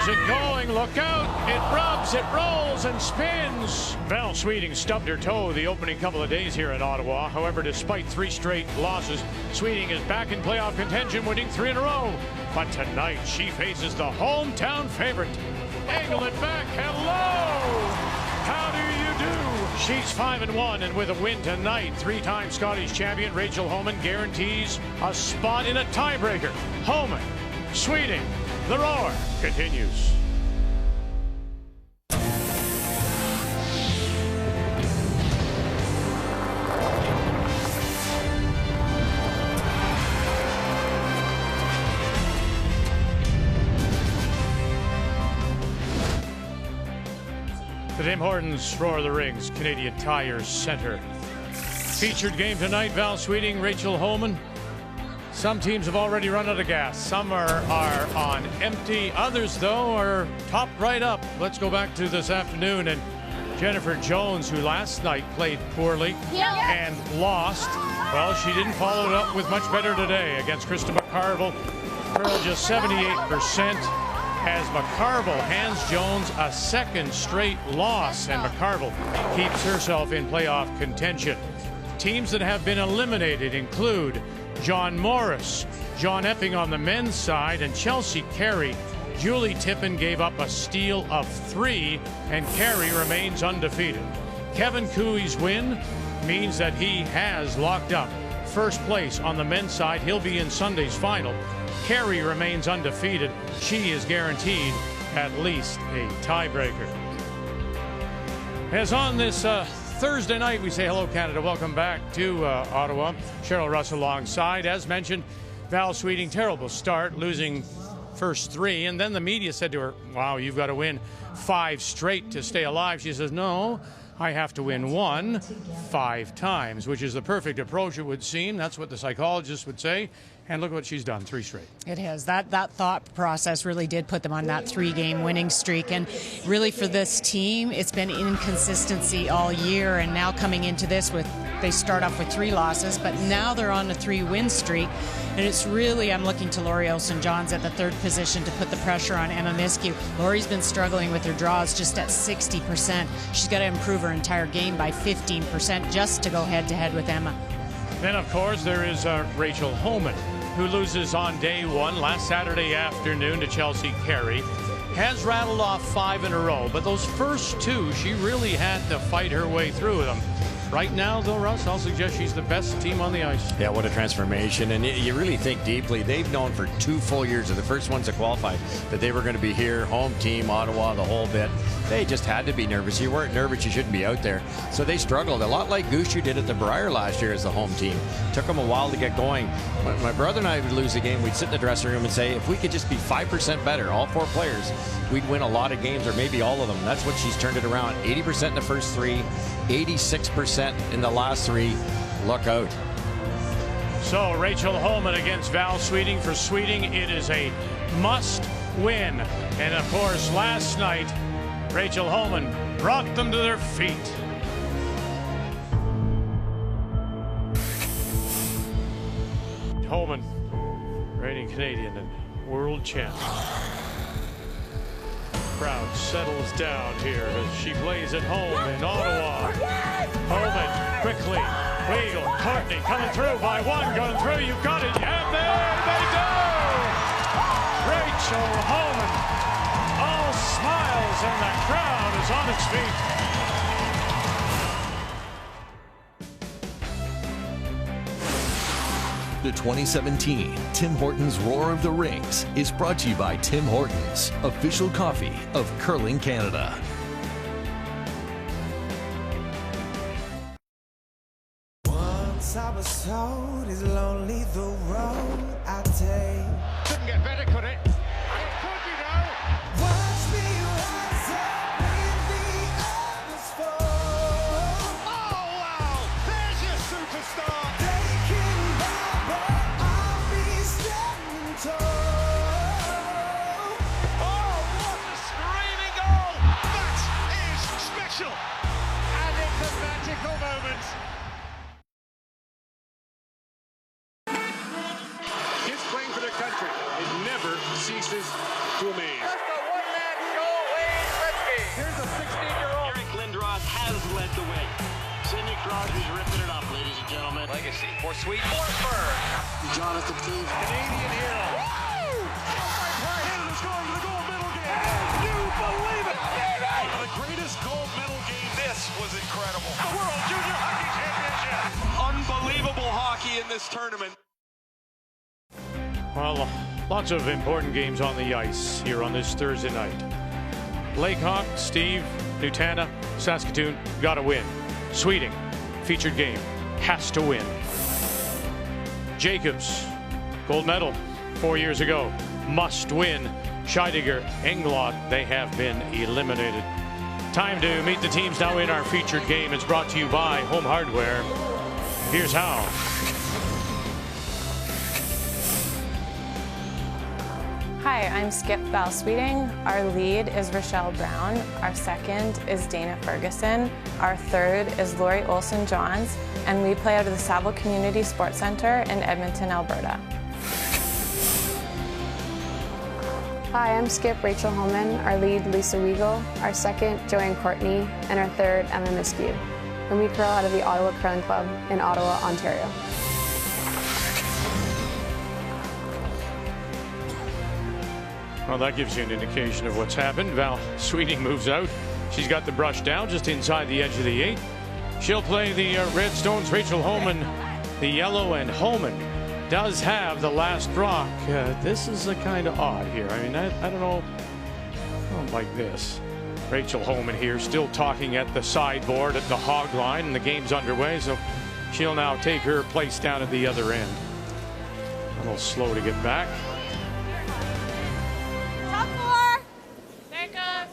There's it going. Look out. It rubs, it rolls, and spins. Val Sweeting stubbed her toe the opening couple of days here in Ottawa. However, despite 3 straight losses, Sweeting is back in playoff contention, winning 3 in a row. But tonight, she faces the hometown favorite. Angle it back. Hello. How do you do? She's 5-1, and with a win tonight, 3-time Scottish champion Rachel Homan guarantees a spot in a tiebreaker. Homan, Sweeting, the roar continues. The Tim Hortons Roar of the Rings Canadian Tire Centre. Featured game tonight, Val Sweeting, Rachel Homan. Some teams have already run out of gas. Some are on empty. Others, though, are topped right up. Let's go back to this afternoon and Jennifer Jones, who last night played poorly and lost. Well, she didn't follow it up with much better today against Krista McCarville. Girl just 78%. As McCarville hands Jones a 2nd straight loss, and McCarville keeps herself in playoff contention. Teams that have been eliminated include John Morris, John Epping on the men's side, and Chelsea Carey. Julie Tippin gave up a steal of 3, and Carey remains undefeated. Kevin Cooey's win means that he has locked up first place on the men's side. He'll be in Sunday's final. Carey remains undefeated. She is guaranteed at least a tiebreaker. As on this Thursday night, we say hello, Canada. Welcome back to Ottawa. Cheryl Russ alongside. As mentioned, Val Sweeting, terrible start, losing first 3. And then the media said to her, wow, you've got to win 5 straight to stay alive. She says, no, I have to win 1 5 times, which is the perfect approach, it would seem. That's what the psychologists would say. And look what she's done, 3 straight. It has. That thought process really did put them on that 3-game winning streak. And really for this team, it's been inconsistency all year. And now coming into this, they start off with 3 losses, but now they're on a 3-win streak. And it's really, I'm looking to Laurie Olsen-Johns at the 3rd position to put the pressure on Emma Miskew. Laurie's been struggling with her draws just at 60%. She's got to improve her entire game by 15% just to go head-to-head with Emma. Then, of course, there is Rachel Homan, who loses on day 1 last Saturday afternoon to Chelsea Carey. Has rattled off 5 in a row, but those first 2, she really had to fight her way through them. Right now, though, Russ, I'll suggest she's the best team on the ice. Yeah, what a transformation. And you really think deeply. They've known for 2 full years, of the first ones to qualify, that they were going to be here, home team, Ottawa, the whole bit. They just had to be nervous. You weren't nervous, you shouldn't be out there. So they struggled, a lot like Gushue did at the Brier last year as the home team. Took them a while to get going. When my brother and I would lose a game, we'd sit in the dressing room and say, if we could just be 5% better, all 4 players, we'd win a lot of games, or maybe all of them. That's what she's turned it around. 80% in the first 3, 86% in the last 3. Look out. So Rachel Homan against Val Sweeting. For Sweeting, it is a must win. And of course, last night, Rachel Homan brought them to their feet. Homan, reigning Canadian and world champion. Crowd settles down here as she plays at home in Ottawa. Homan quickly. Weagle, Courtney coming through by 1, going through. You've got it. And there they do. Rachel Homan, all smiles, and the crowd is on its feet. The 2017 Tim Hortons Roar of the Rings is brought to you by Tim Hortons, official coffee of Curling Canada. Once I was told it's lonely the road I take. Couldn't get better, could it? It could, you know. Watch me rise up when the others fall. Oh, wow. There's your superstar. They can buy, but I'll be standing tall. Oh, what a screaming goal. That is special. And it's a magical moment. Kids playing for their country. It never ceases to amaze. He's ripping it up, ladies and gentlemen. Legacy for Sweet Forsberg. Jonathan Toews. Canadian hero. Canada's going to the gold medal game. And you believe it, baby! The greatest gold medal game. This was incredible. The World Junior Hockey Championship. Unbelievable hockey in this tournament. Well, lots of important games on the ice here on this Thursday night. Lake Hawk, Steve, Nutana, Saskatoon, got to win. Sweeting, featured game, has to win. Jacobs, gold medal 4 years ago, must win. Scheidegger, Englot, they have been eliminated. Time to meet the teams now in our featured game. It's brought to you by Home Hardware. Here's how. Hi, I'm Skip Val-Sweeting. Our lead is Rochelle Brown. Our second is Dana Ferguson. Our third is Lori Olson-Johns. And we play out of the Saville Community Sports Centre in Edmonton, Alberta. Hi, I'm Skip Rachel Holman. Our lead, Lisa Weigel. Our second, Joanne Courtney. And our third, Emma Miskew. And we curl out of the Ottawa Curling Club in Ottawa, Ontario. Well, that gives you an indication of what's happened. Val Sweeting moves out. She's got the brush down just inside the edge of the 8. She'll play the Redstones. Rachel Holman, the yellow, and Holman does have the last rock. This is kind of odd here. I mean, I don't know. I don't like this. Rachel Holman here still talking at the sideboard at the hog line, and the game's underway, so she'll now take her place down at the other end. A little slow to get back.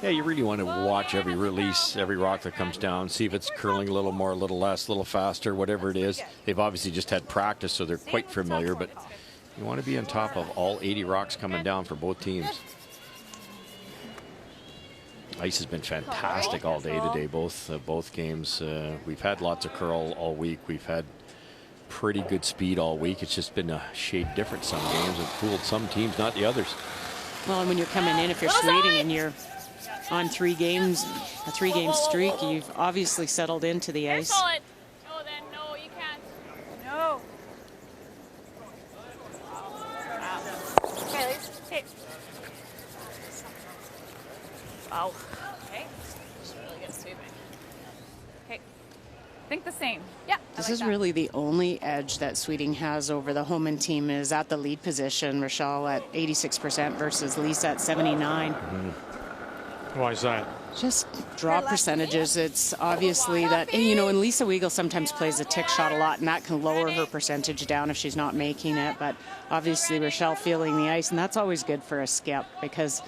Yeah, you really want to watch every release, every rock that comes down, see if it's curling a little more, a little less, a little faster, whatever it is. They've obviously just had practice, so they're quite familiar, but you want to be on top of all 80 rocks coming down for both teams. Ice has been fantastic all day today, both games. We've had lots of curl all week. We've had pretty good speed all week. It's just been a shade different some games. It fooled some teams, not the others. Well, and when you're coming in, if you're Sweeting and you're on 3 games, a 3-game streak, you've obviously settled into the ice. No, then no, you can't. No. Okay, Lise. Hey. Wow. Okay. Just really good sweeping. Okay. Think the same. Yeah. This is really the only edge that Sweeting has over the Holman team is at the lead position. Rochelle at 86% versus Lisa at 79%. Why is that? Just draw percentages. It's obviously that, and, you know, and Lisa Weigel sometimes plays a tick shot a lot, and that can lower her percentage down if she's not making it. But obviously Rochelle feeling the ice, and that's always good for a skip because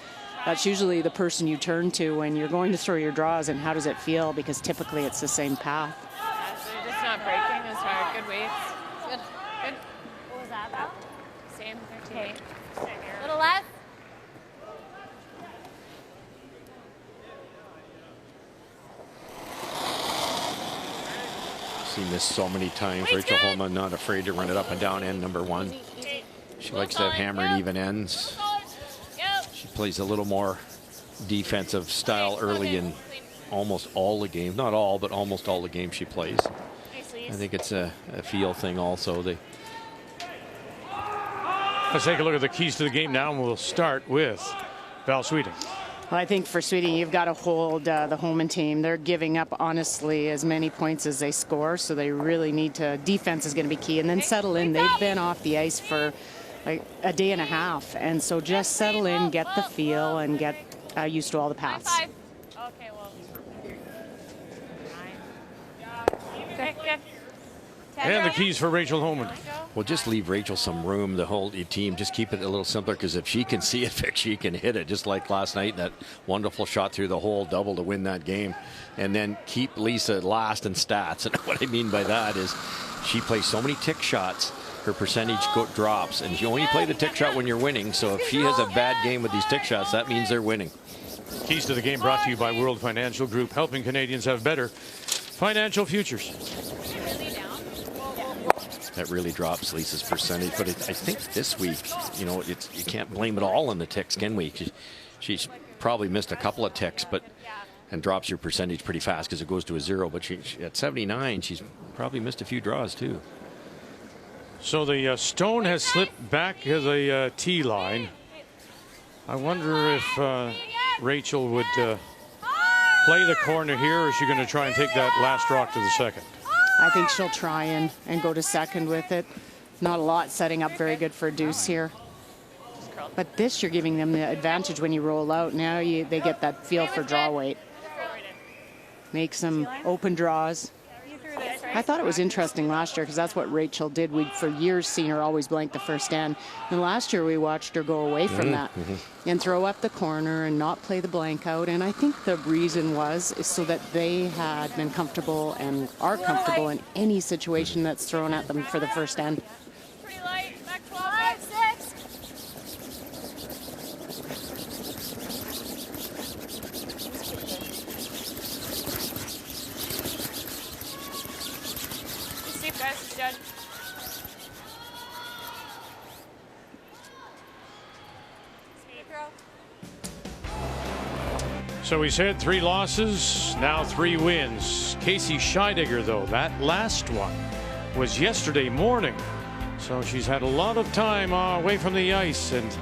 that's usually the person you turn to when you're going to throw your draws, and how does it feel? Because typically it's the same path. It's not breaking as hard. Good weights. Good. Good. What was that about? Same. 13. A little less. Seen this so many times. Rachel Holman not afraid to run it up and down end number 1. She likes to have hammer and even ends. She plays a little more defensive style early in almost all the games. Not all, but almost all the games she plays. I think it's a feel thing also. Let's take a look at the keys to the game now, and we'll start with Val Sweeting. Well, I think for Sweeting, you've got to hold the Holman team. They're giving up, honestly, as many points as they score, so they really need to, defense is going to be key, and then settle in. They've been off the ice for like a day and a half, and so just settle in, get the feel, and get used to all the paths. Okay, well. Good, good. And the keys for Rachel Holman. Well, just leave Rachel some room, the whole team. Just keep it a little simpler, because if she can see it, she can hit it. Just like last night, that wonderful shot through the hole, double to win that game. And then keep Lisa last in stats. And what I mean by that is she plays so many tick shots, her percentage drops. And you only play the tick shot when you're winning. So if she has a bad game with these tick shots, that means they're winning. Keys to the game brought to you by World Financial Group, helping Canadians have better financial futures. That really drops Lisa's percentage, but I think this week, you know, you can't blame it all on the ticks, can we? She's probably missed a couple of ticks, but and drops your percentage pretty fast because it goes to a 0. But she at 79, she's probably missed a few draws too. So the stone has slipped back to the tee line. I wonder if Rachel would play the corner here, or is she going to try and take that last rock to the second? I think she'll try and go to second with it. Not a lot setting up very good for a deuce here. But this, you're giving them the advantage when you roll out. Now they get that feel for draw weight. Make some open draws. I thought it was interesting last year because that's what Rachel did. We'd for years seen her always blank the first end. And last year we watched her go away from that and throw up the corner and not play the blank out. And I think the reason is so that they had been comfortable and are comfortable in any situation that's thrown at them for the first end. Pretty light. Back 12, back 6. Steep, guys. It's Judd. So he's had 3 losses, now 3 wins. Casey Scheidegger, though, that last one was yesterday morning. So she's had a lot of time away from the ice, and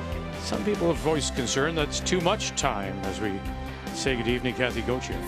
some people have voiced concern that's too much time. As we say good evening, Kathy Gauthier.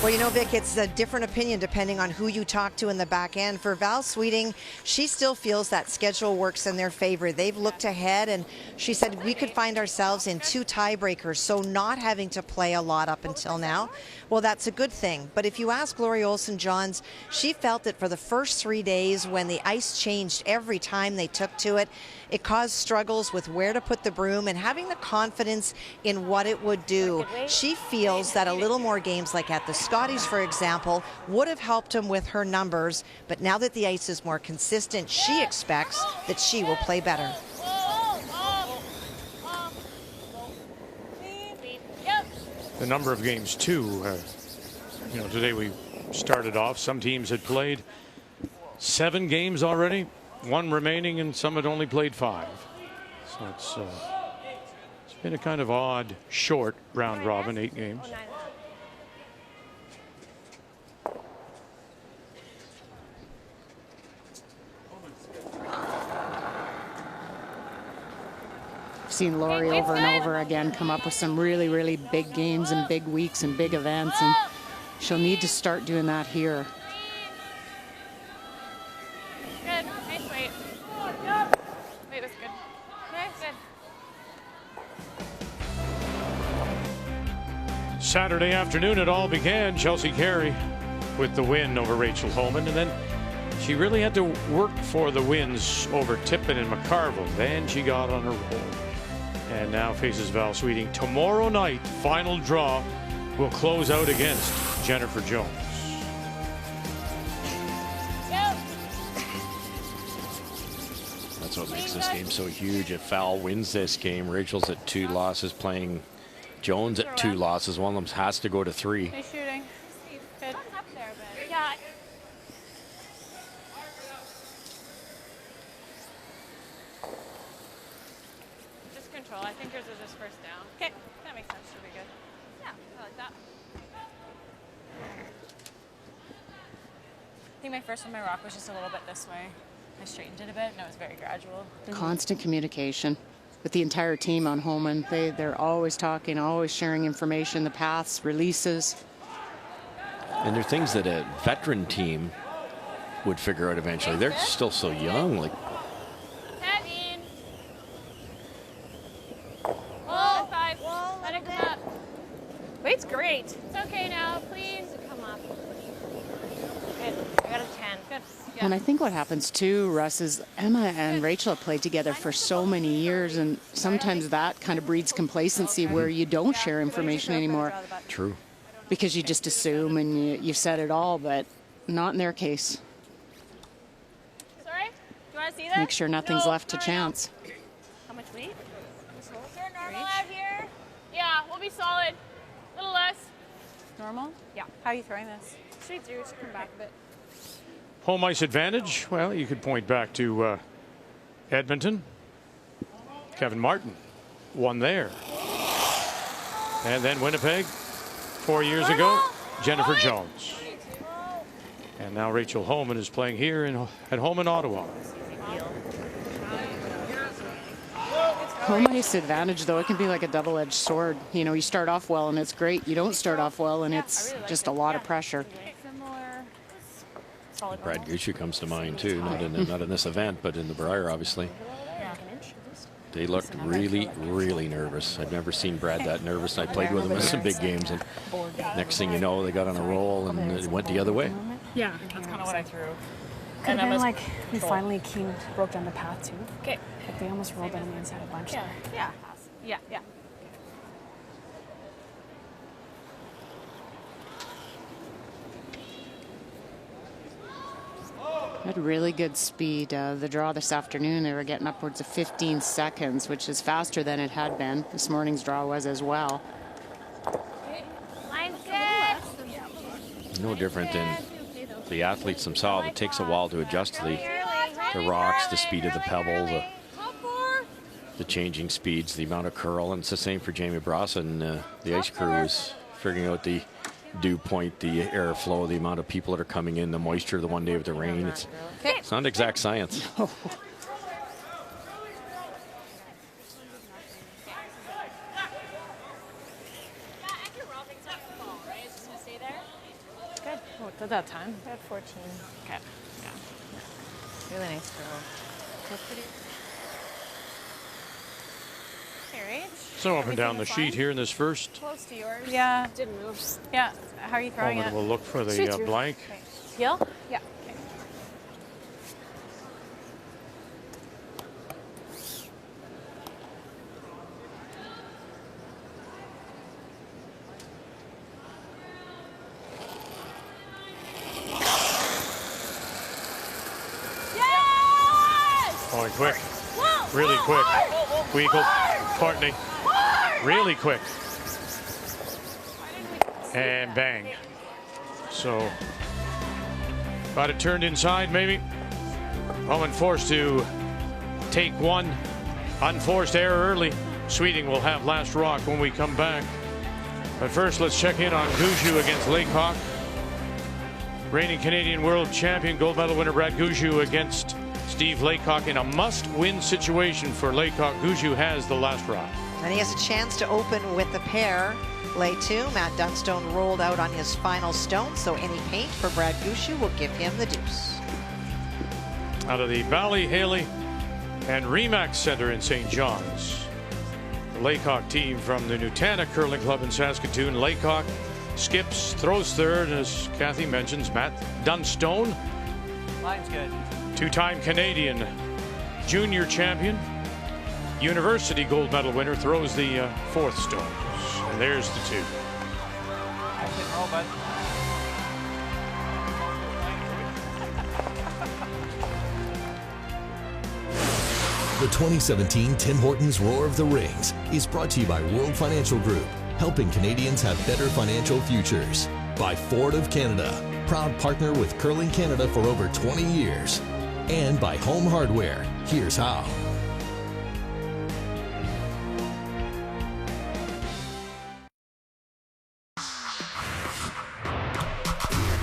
Well, you know, Vic, it's a different opinion depending on who you talk to in the back end. For Val Sweeting, she still feels that schedule works in their favor. They've looked ahead, and she said we could find ourselves in 2 tiebreakers, so not having to play a lot up until now. Well, that's a good thing. But if you ask Lori Olson-Johns, she felt that for the first 3 days when the ice changed every time they took to it, it caused struggles with where to put the broom and having the confidence in what it would do. She feels that a little more games like at the Scotties, for example, would have helped him with her numbers, but now that the ice is more consistent, she expects that she will play better. The number of games, too. You know, today we started off. Some teams had played 7 games already, 1 remaining, and some had only played 5. So it's been a kind of odd, short round robin, 8 games. Seen Lori over and over again come up with some really, really big games and big weeks and big events, and she'll need to start doing that here. Good. Nice weight. Weight was good. Okay, good. Saturday afternoon it all began. Chelsea Carey with the win over Rachel Homan, and then she really had to work for the wins over Tippin and McCarville. Then she got on a roll. And now faces Val Sweeting tomorrow night. Final draw will close out against Jennifer Jones. That's what makes this game so huge. If Val wins this game, Rachel's at 2 losses, playing Jones at 2 losses. One of them has to go to 3. Nice shooting. Good. Yeah. Control. I think yours is just first down. Okay, that makes sense. Should be good. Yeah, I like that. I think my first one, my rock was just a little bit this way. I straightened it a bit, and it was very gradual. Constant communication with the entire team on Homan. They're always talking, always sharing information, the paths, releases. And there are things that a veteran team would figure out eventually. They're still so young. Like, Weight's great. It's okay now. Please come up. Good. I got a 10. Good. Yeah. And I think what happens too, Russ, is Emma and Rachel have played together for so many years, and sometimes that kind of breeds complacency where you don't share information anymore. True. Because you just assume and you've said it all, but not in their case. Sorry? Do you want to see that? Make sure nothing's left to chance. How much weight? Is there normal out here? Yeah, we'll be solid. A little less. Normal? Yeah. How are you throwing this? Straight through. Should come back a bit. Home ice advantage. Well, you could point back to Edmonton. Kevin Martin won there. And then Winnipeg 4 years ago, Jennifer Jones. And now Rachel Homan is playing here at home in Ottawa. Home ice advantage, though, it can be like a double-edged sword. You know, you start off well and it's great. You don't start off well and it's just a lot of pressure. Brad Gushue comes to mind too, not in this event, but in the Brier, obviously. They looked really, really nervous. I've never seen Brad that nervous. I played with him in some big games, and next thing you know, they got on a roll and it went the other way. Yeah, that's kind of what I threw. Could have been like we finally broke down the path too. Okay. Like they almost rolled down the inside a bunch. Yeah. Yeah. Yeah. Yeah. Had really good speed. The draw this afternoon, they were getting upwards of 15 seconds, which is faster than it had been. This morning's draw was as well. Line's good. No different than the athletes themselves. It takes a while to adjust to the rocks, the speed of the pebble, the changing speeds, the amount of curl, and it's the same for Jamie Brosnan. The ice crew is figuring out the dew point, the airflow, the amount of people that are coming in, the moisture the one day with the rain. It's not exact science. Good. What did that time? I had 14. Okay. Yeah. Really nice throw. That's pretty. Hey, Rach. So up and down the sheet here in this first. Close to yours. Yeah. Didn't move. Yeah. How are you throwing Homan it? will look for the blank. Okay. Heel? Yeah. Okay. Yes! Going quick. Really quick. Weigel, Courtney. Really quick. And bang. So got it turned inside maybe. Homan forced to take one. Unforced error early. Sweeting will have last rock when we come back. But first let's check in on Gushue against Laycock. Reigning Canadian World Champion, gold medal winner Brad Gushue against Steve Laycock in a must-win situation for Laycock. Gushue has the last rock. And he has a chance to open with the pair. Lay 2, Matt Dunstone rolled out on his final stone, so any paint for Brad Gushue will give him the deuce. Out of the Bally, Haley, and Remax Center in St. John's. The Laycock team from the Nutana Curling Club in Saskatoon. Laycock skips, throws third, as Kathy mentions, Matt Dunstone. Line's good. Two-time Canadian junior champion. University gold medal winner throws the fourth stone. And there's the two. Roll, bud. The 2017 Tim Hortons Roar of the Rings is brought to you by World Financial Group, helping Canadians have better financial futures. By Ford of Canada, proud partner with Curling Canada for over 20 years. And by Home Hardware. Here's how.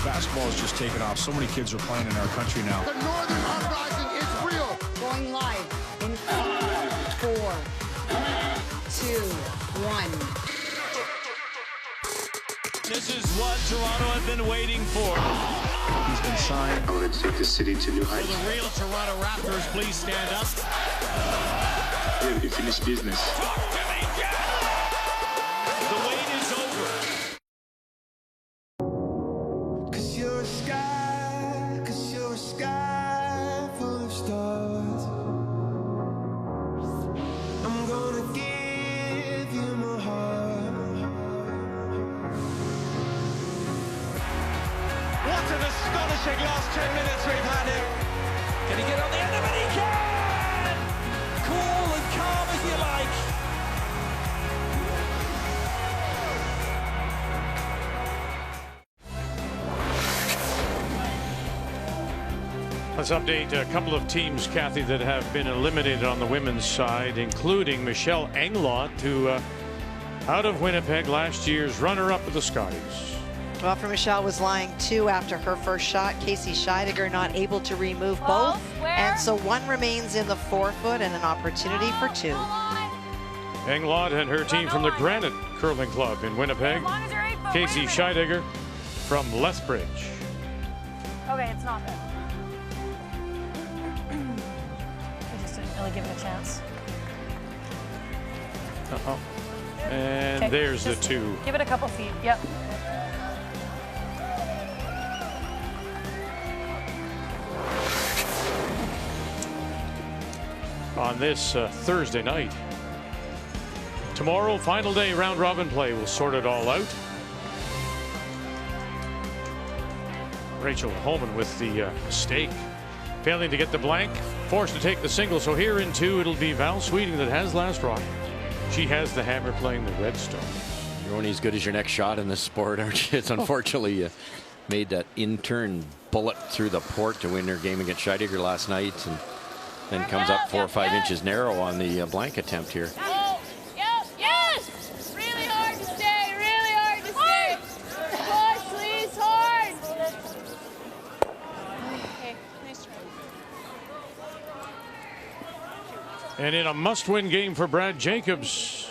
Basketball has just taken off. So many kids are playing in our country now. The Northern Uprising is real. Going live in 5, 4, 3, 2, 1. This is what Toronto has been waiting for. He's been signed. I want to take the city to new heights. Will the real Toronto Raptors please stand up? Yeah, we finished business. The wait is over. Cause you're a sky full of stars. I'm gonna give you my heart. What an astonishing last 10 minutes we've had here. Can he get on the end of it? He can! Cool and calm as you like. Let's update a couple of teams, Kathy, that have been eliminated on the women's side, including Michelle Englot, who out of Winnipeg, last year's runner-up with the Scotties. Well, for Michelle was lying 2 after her first shot. Casey Scheidegger not able to remove both. And so 1 remains in the 4-foot and an opportunity for 2. Englot and her team from the Granite Curling Club in Winnipeg. Casey Scheidegger from Lethbridge. Okay, it's not good. I just didn't really give it a chance. And okay, there's the 2. Give it a couple feet. Yep. On this Thursday night. Tomorrow, final day, round robin play. We'll sort it all out. Rachel Homan with the mistake. Failing to get the blank. Forced to take the single. So here in 2, it'll be Val Sweeting that has last rock. She has the hammer playing the Redstone. You're only as good as your next shot in this sport, aren't you? It's unfortunately made that in-turn bullet through the port to win her game against Scheidegger last night. And then comes up 4 or 5 inches narrow on the blank attempt here. Oh, yep, yes! Really hard to stay, really hard to stay. Push, please, hard. Okay, nice try. And in a must-win game for Brad Jacobs,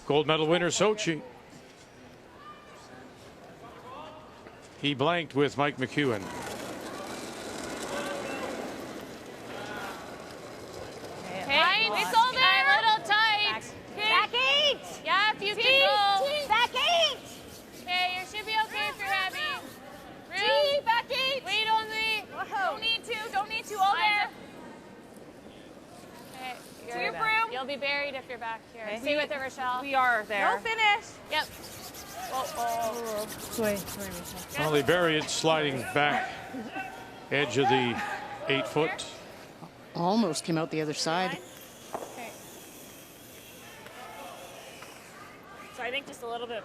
gold medal winner Sochi. He blanked with Mike McEwen. It's all there. A little tight. Back 8. Yeah, if you can go. Back 8. Okay, you should be okay if you're happy. Room. Back 8. Wait on me. Whoa. Don't need to. All there. Okay, to your broom. You'll be buried if you're back here. Okay. Stay with it, Rochelle. We are there. No finish. Yep. Oh. Sorry, Rochelle. Well, they bury it, sliding back edge of the 8-foot. Almost came out the other side. Okay. So I think just a little bit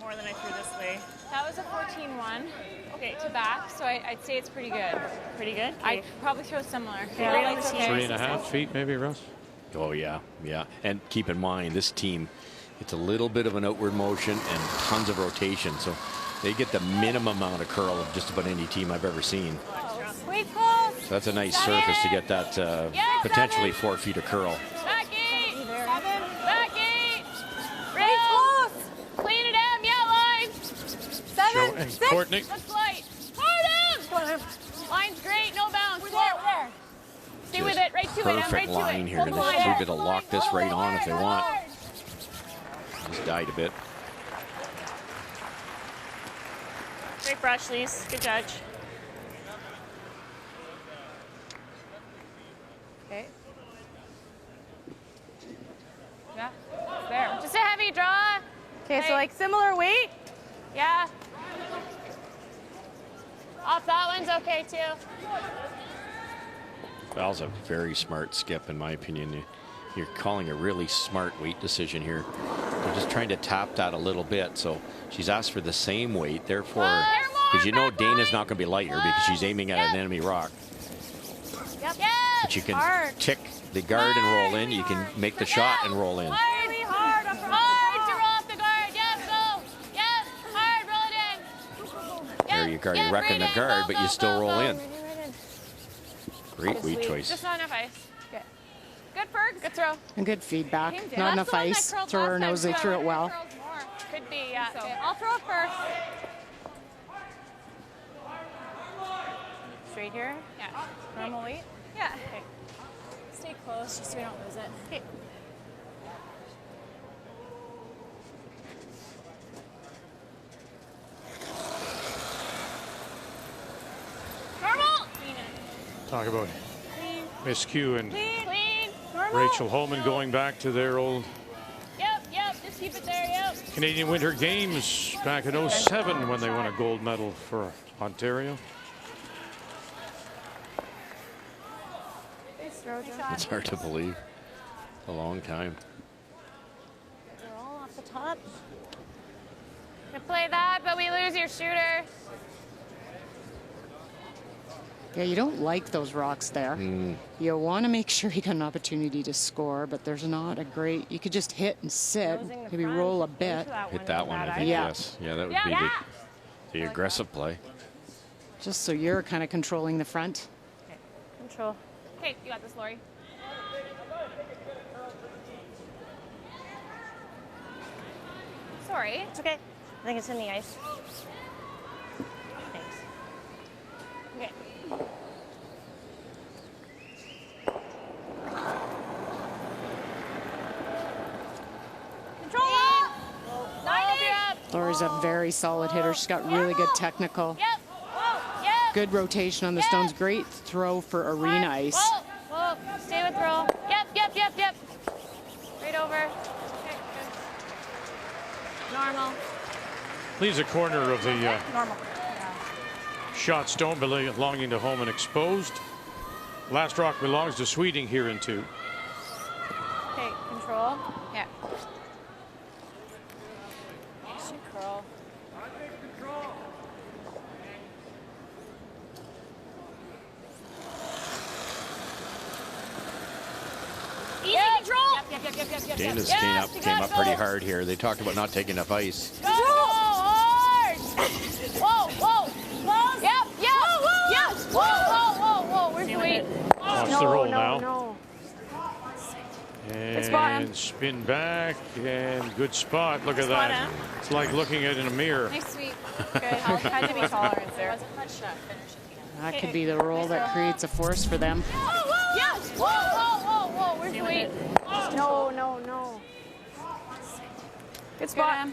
more than I threw this way. That was a 14-1. Okay, to back, so I'd say it's pretty good. Pretty good? I'd probably throw similar. Yeah, right on the team. 3.5 feet, maybe, Russ? Oh, yeah. And keep in mind, this team, it's a little bit of an outward motion and tons of rotation. So they get the minimum amount of curl of just about any team I've ever seen. Sweet close. So that's a nice surface to get that potentially 4 feet of curl. Back 8. 7. Back 8. Race close. Clean it out. Yeah, line. 7. 6. Courtney. Looks light. Hold him. Line's great. No bounce. We're there. Stay with it. Right to it. I'm right Perfect to line it. here. This is able to lock this right on if they want. Just died a bit. Great brush, Lise. Good judge. Okay. Yeah. There. Just a heavy draw. Okay, so like similar weight? Yeah. Off that one's okay too. Val's a very smart skip, in my opinion. You're calling a really smart weight decision here. They're just trying to tap that a little bit. So she's asked for the same weight, therefore, because you know Dana's not going to be lighter because she's aiming at an enemy rock. Yep. But you can tick the guard and roll in. You can make the shot and roll in. Hard to roll off the guard. Yes, go. Yes, hard, roll it in. There you go. You're wrecking the guard, but you still roll in. Great weight choice. Just not enough ice. Good. Good, Ferg. Good throw. And good feedback. Not enough ice. Thrower knows they threw it well. Could be, yeah. So I'll throw it first. Straight here? Yeah. Normal weight? Yeah. Okay. Stay close just so we don't lose it. Okay. Normal. Talk about Miss Q and Clean. Rachel Homan going back to their old Yep. Just keep it there. Yep. Canadian Winter Games back in 07 when they won a gold medal for Ontario. It's hard to believe. A long time. Roll off the top. You play that, but we lose your shooter. Yeah, you don't like those rocks there. You want to make sure you got an opportunity to score, but there's not a great. You could just hit and sit, maybe roll a bit. Hit that one, I think. Yes. Yeah, that would be the aggressive play. Just so you're kind of controlling the front. Okay. Control. Okay, you got this, Lori. Sorry. It's okay. I think it's in the ice. Thanks. Okay. Control. Lori's a very solid hitter. She's got really good technical. Yep. Whoa. Yep. Good rotation on the stones. Great throw for arena ice. Whoa. Whoa. Stay with roll. Yep. Right over. Okay, good. Normal. Leaves a corner of the Normal. shot stone belonging to Homan exposed. Last rock belongs to Sweeting here in 2. Okay, control. Yeah. Should curl. Easy control. Yep. Dana's came up pretty hard here. They talked about not taking enough ice. Go hard. Whoa. Close. Yep. Whoa. Where's the weight? Watch the roll now. No. And spin back and good spot. Look at that. It's like looking at it in a mirror. Nice sweep. Good. Had to be tolerance there. That could be the roll that creates a force for them. Yes. Whoa. Where's the weight? No. Good spot.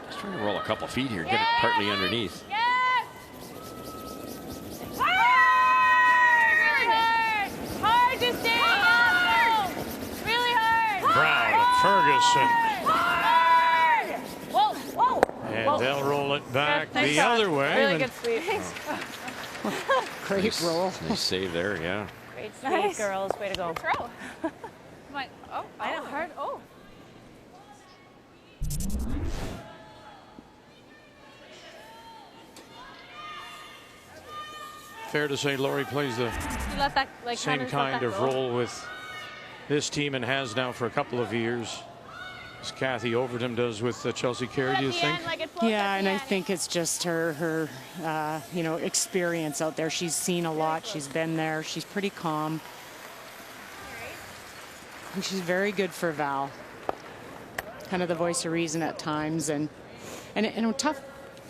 Just trying to roll a couple feet here, get it partly underneath. Yes. Hard. Really hard. Hard to stay up. Really hard. Brown, Ferguson. Hard. Whoa. And they'll roll it back Nice the shot. other way. Really good sweep. Great roll. Nice save there, yeah. Great sweep, girls. Way to go. Good throw. I know. Hard. Oh. Fair to say Lori plays the You let that like same Hunter's kind let that of go. role with this team and has now for a couple of years, as Kathy Overton does with Chelsea Carey, do you think? Yeah, and I think it's just her experience out there. She's seen a lot. She's been there. She's pretty calm. And she's very good for Val. Kind of the voice of reason at times, and a tough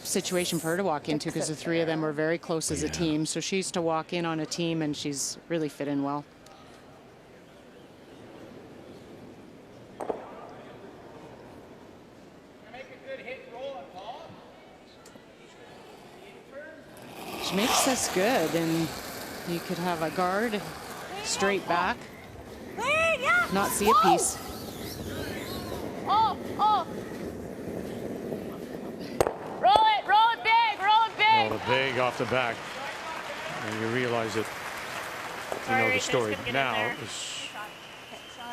situation for her to walk into because the three of them were very close as a team. So she used to walk in on a team, and she's really fit in well. She makes this good, and you could have a guard straight back, not see a piece. Oh. Roll it big. Roll it big off the back. And you realize that, you know the story now. It was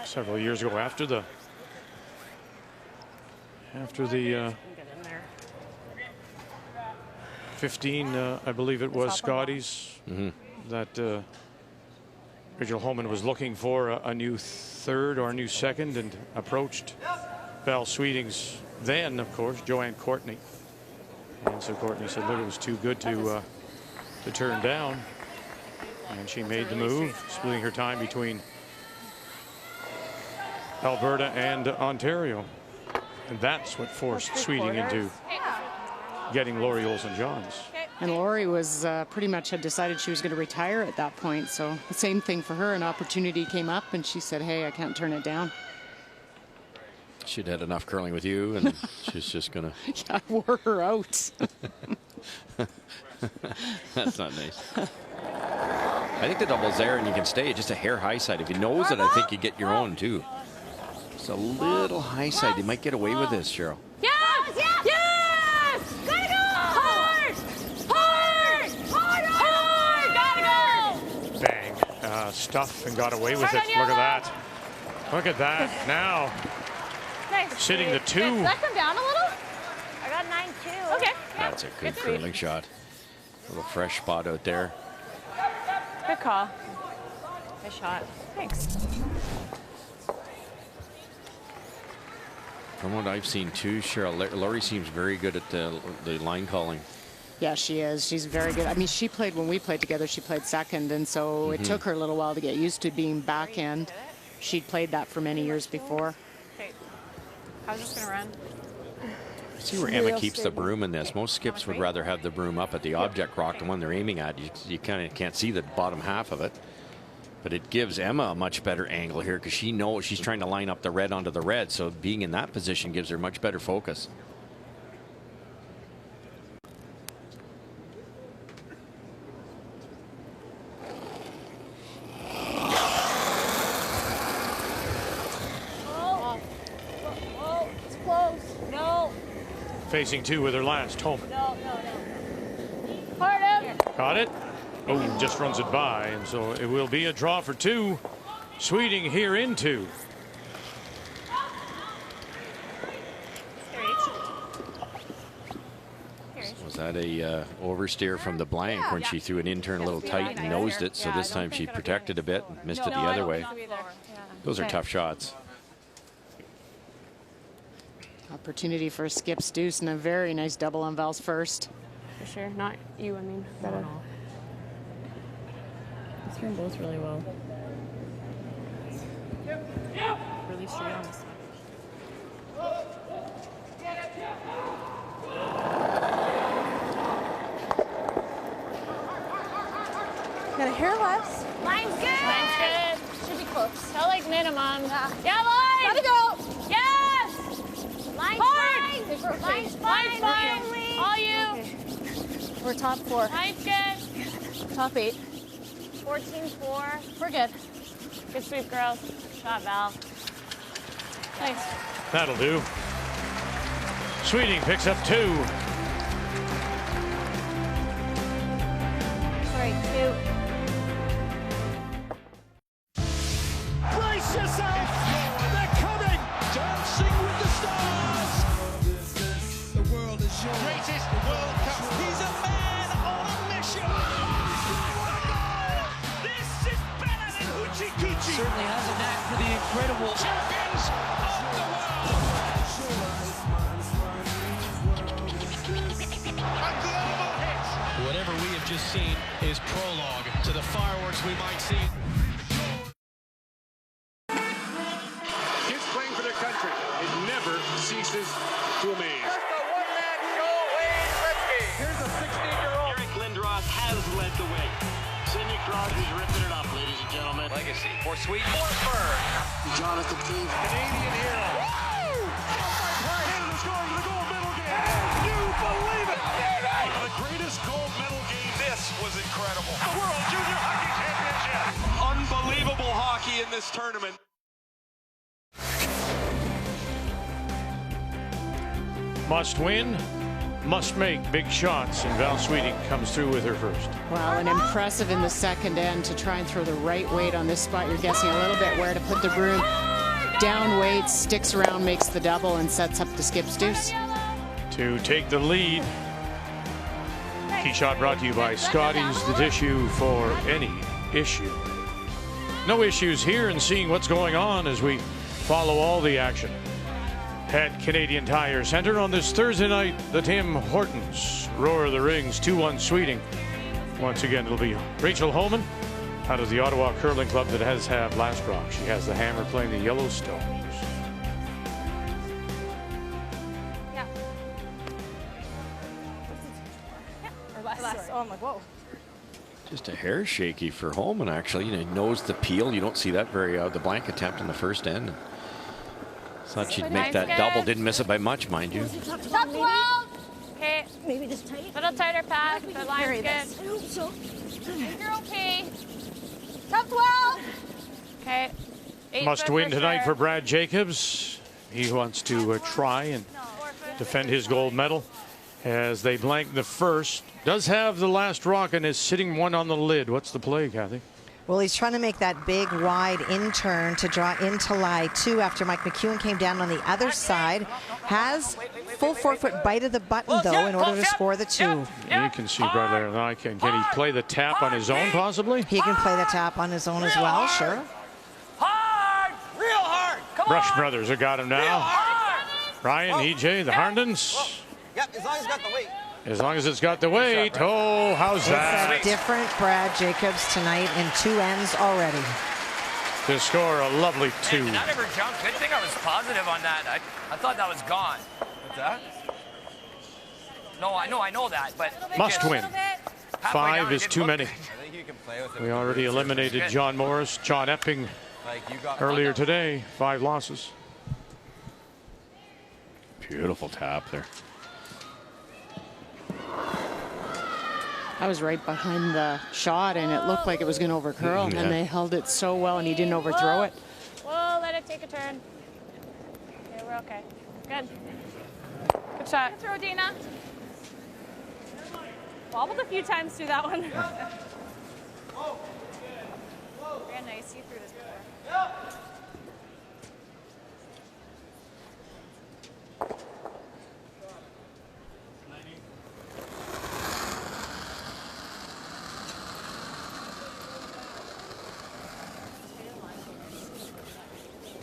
several years ago after the 15, I believe it was, Scotties, that Rachel Homan was looking for a new third or a new second and approached Val Sweeting's then, of course, Joanne Courtney. And so Courtney said, look, it was too good to turn down. And she made the move, splitting her time between Alberta and Ontario. And that's what forced Sweeting into getting Lori Olsen-Johns. And Lori was pretty much had decided she was going to retire at that point. So the same thing for her. An opportunity came up, and she said, hey, I can't turn it down. She'd had enough curling with you, and she's just going to... Yeah, I wore her out. That's not nice. I think the double's there, and you can stay just a hair high side. If he knows it, I think you get your own, too. Just a little high side. You might get away with this, Cheryl. Yes! Gotta go! Hard! Gotta go! Bang. Stuff and got away with it. Look at that. Look at that. Now, Nice. sitting the 2. Did that come down a little? That's a good curling shot. A little fresh spot out there. Good call. Good shot. Thanks. From what I've seen too, Cheryl, Laurie seems very good at the line calling. Yeah, she is. She's very good. I mean, she played when we played together. She played second, and so it took her a little while to get used to being backhand. She'd played that for many years before. Okay. How's this going to run? See where Emma keeps the broom in this. Most skips would rather have the broom up at the object rock, the one they're aiming at. You kind of can't see the bottom half of it. But it gives Emma a much better angle here because she knows she's trying to line up the red onto the red. So being in that position gives her much better focus. Oh, it's close. No. Facing two with her last. Homan. No. Hard up. Got it. Oh, just runs it by, and so it will be a draw for two. Sweeting here in two. Was that a oversteer from the blank when she threw it in, turned a little tight and nosed it? So this time she protected a bit and missed it the other way. Those are tough shots. Opportunity for a Skip's deuce and a very nice double on Val's first. For sure. Not you, I mean. Better. It's doing both really well. Really straight on this one. Got a hair less. Line's good. Line's good. Should be close. Felt like minimum. Yeah, line. Gotta go. Yes. Line's fine. Line's fine. All you. Okay. We're top 4. Line's good. Top 8. 14-4. We're good. Good sweep, girls. Shot, Val. Thanks. That'll do. Sweeting picks up 2. Sorry, 2. Brace yourself! They're coming! Dancing with the stars! The world is yours. Greatest World Cup. He's a man on a mission! This is better than Hoochie Coochie! Certainly has a knack for the incredible. Champions of the world! A global hit! Whatever we have just seen is prologue to the fireworks we might see. Kids playing for their country. It never ceases to amaze. Just a one-man show, Wayne Gretzky. Here's a 16-year-old. Eric Lindros has led the way. Sidney Crosby's ripping it up, ladies and gentlemen. Legacy for Sweden. Forsberg. Jonathan Keith. Canadian hero. Canada's going to the gold medal game. Can you believe it? The greatest gold medal game. This was incredible. The World Junior Hockey Championship. Unbelievable hockey in this tournament. Must win, must make big shots, and Val Sweeting comes through with her first. Well, and impressive in the second end to try and throw the right weight on this spot. You're guessing a little bit where to put the broom. Down weight, sticks around, makes the double, and sets up the Skip's deuce. To take the lead. Key shot brought to you by Scotty's, the tissue for any issue. No issues here, and seeing what's going on as we follow all the action at Canadian Tire Center on this Thursday night. The Tim Hortons Roar of the Rings 2-1 Sweeting. Once again, it'll be Rachel Homan out of the Ottawa Curling Club that has had last rock. She has the hammer playing the Yellowstones. Yeah. Or less. Oh, I'm like, whoa. Just a hair shaky for Holman, actually. You know, he knows the peel. You don't see that very the blank attempt in the first end. Thought she'd make that double. Didn't miss it by much, mind you. Top 12. Okay. Maybe just tight. Little tighter pad. The line's good. I hope so. You're okay. Top 12. Okay. Must win tonight for Brad Jacobs. He wants to try and defend his gold medal as they blank the first. Does have the last rock and is sitting one on the lid. What's the play, Kathy? Well, he's trying to make that big, wide in-turn to draw into lie 2 after Mike McEwen came down on the other side. Has full forefoot bite of the button, though, in order to score the 2. You can see right there. Now, can he play the tap on his own, possibly? He can play the tap on his own as well, sure. Hard! Real hard! Come Brush on! Brothers have got him now. Ryan, EJ, the Harndons. Yep, as long as it's got the weight. As long as it's got the weight. Oh, how's that? It's a different Brad Jacobs tonight in 2 ends already. To score a lovely 2. And I never jumped. Good thing I was positive on that. I thought that was gone. What's that? No, I know that, but... Must win. 5 is too many. We already eliminated John Morris, John Epping earlier today. 5 losses. Beautiful tap there. I was right behind the shot, and it looked like it was going to overcurl, and they held it so well, and he didn't overthrow it. Whoa, let it take a turn. Okay, we're okay. Good. Good shot. Good throw, Dina. Wobbled a few times through that one. Very nice. You threw this before.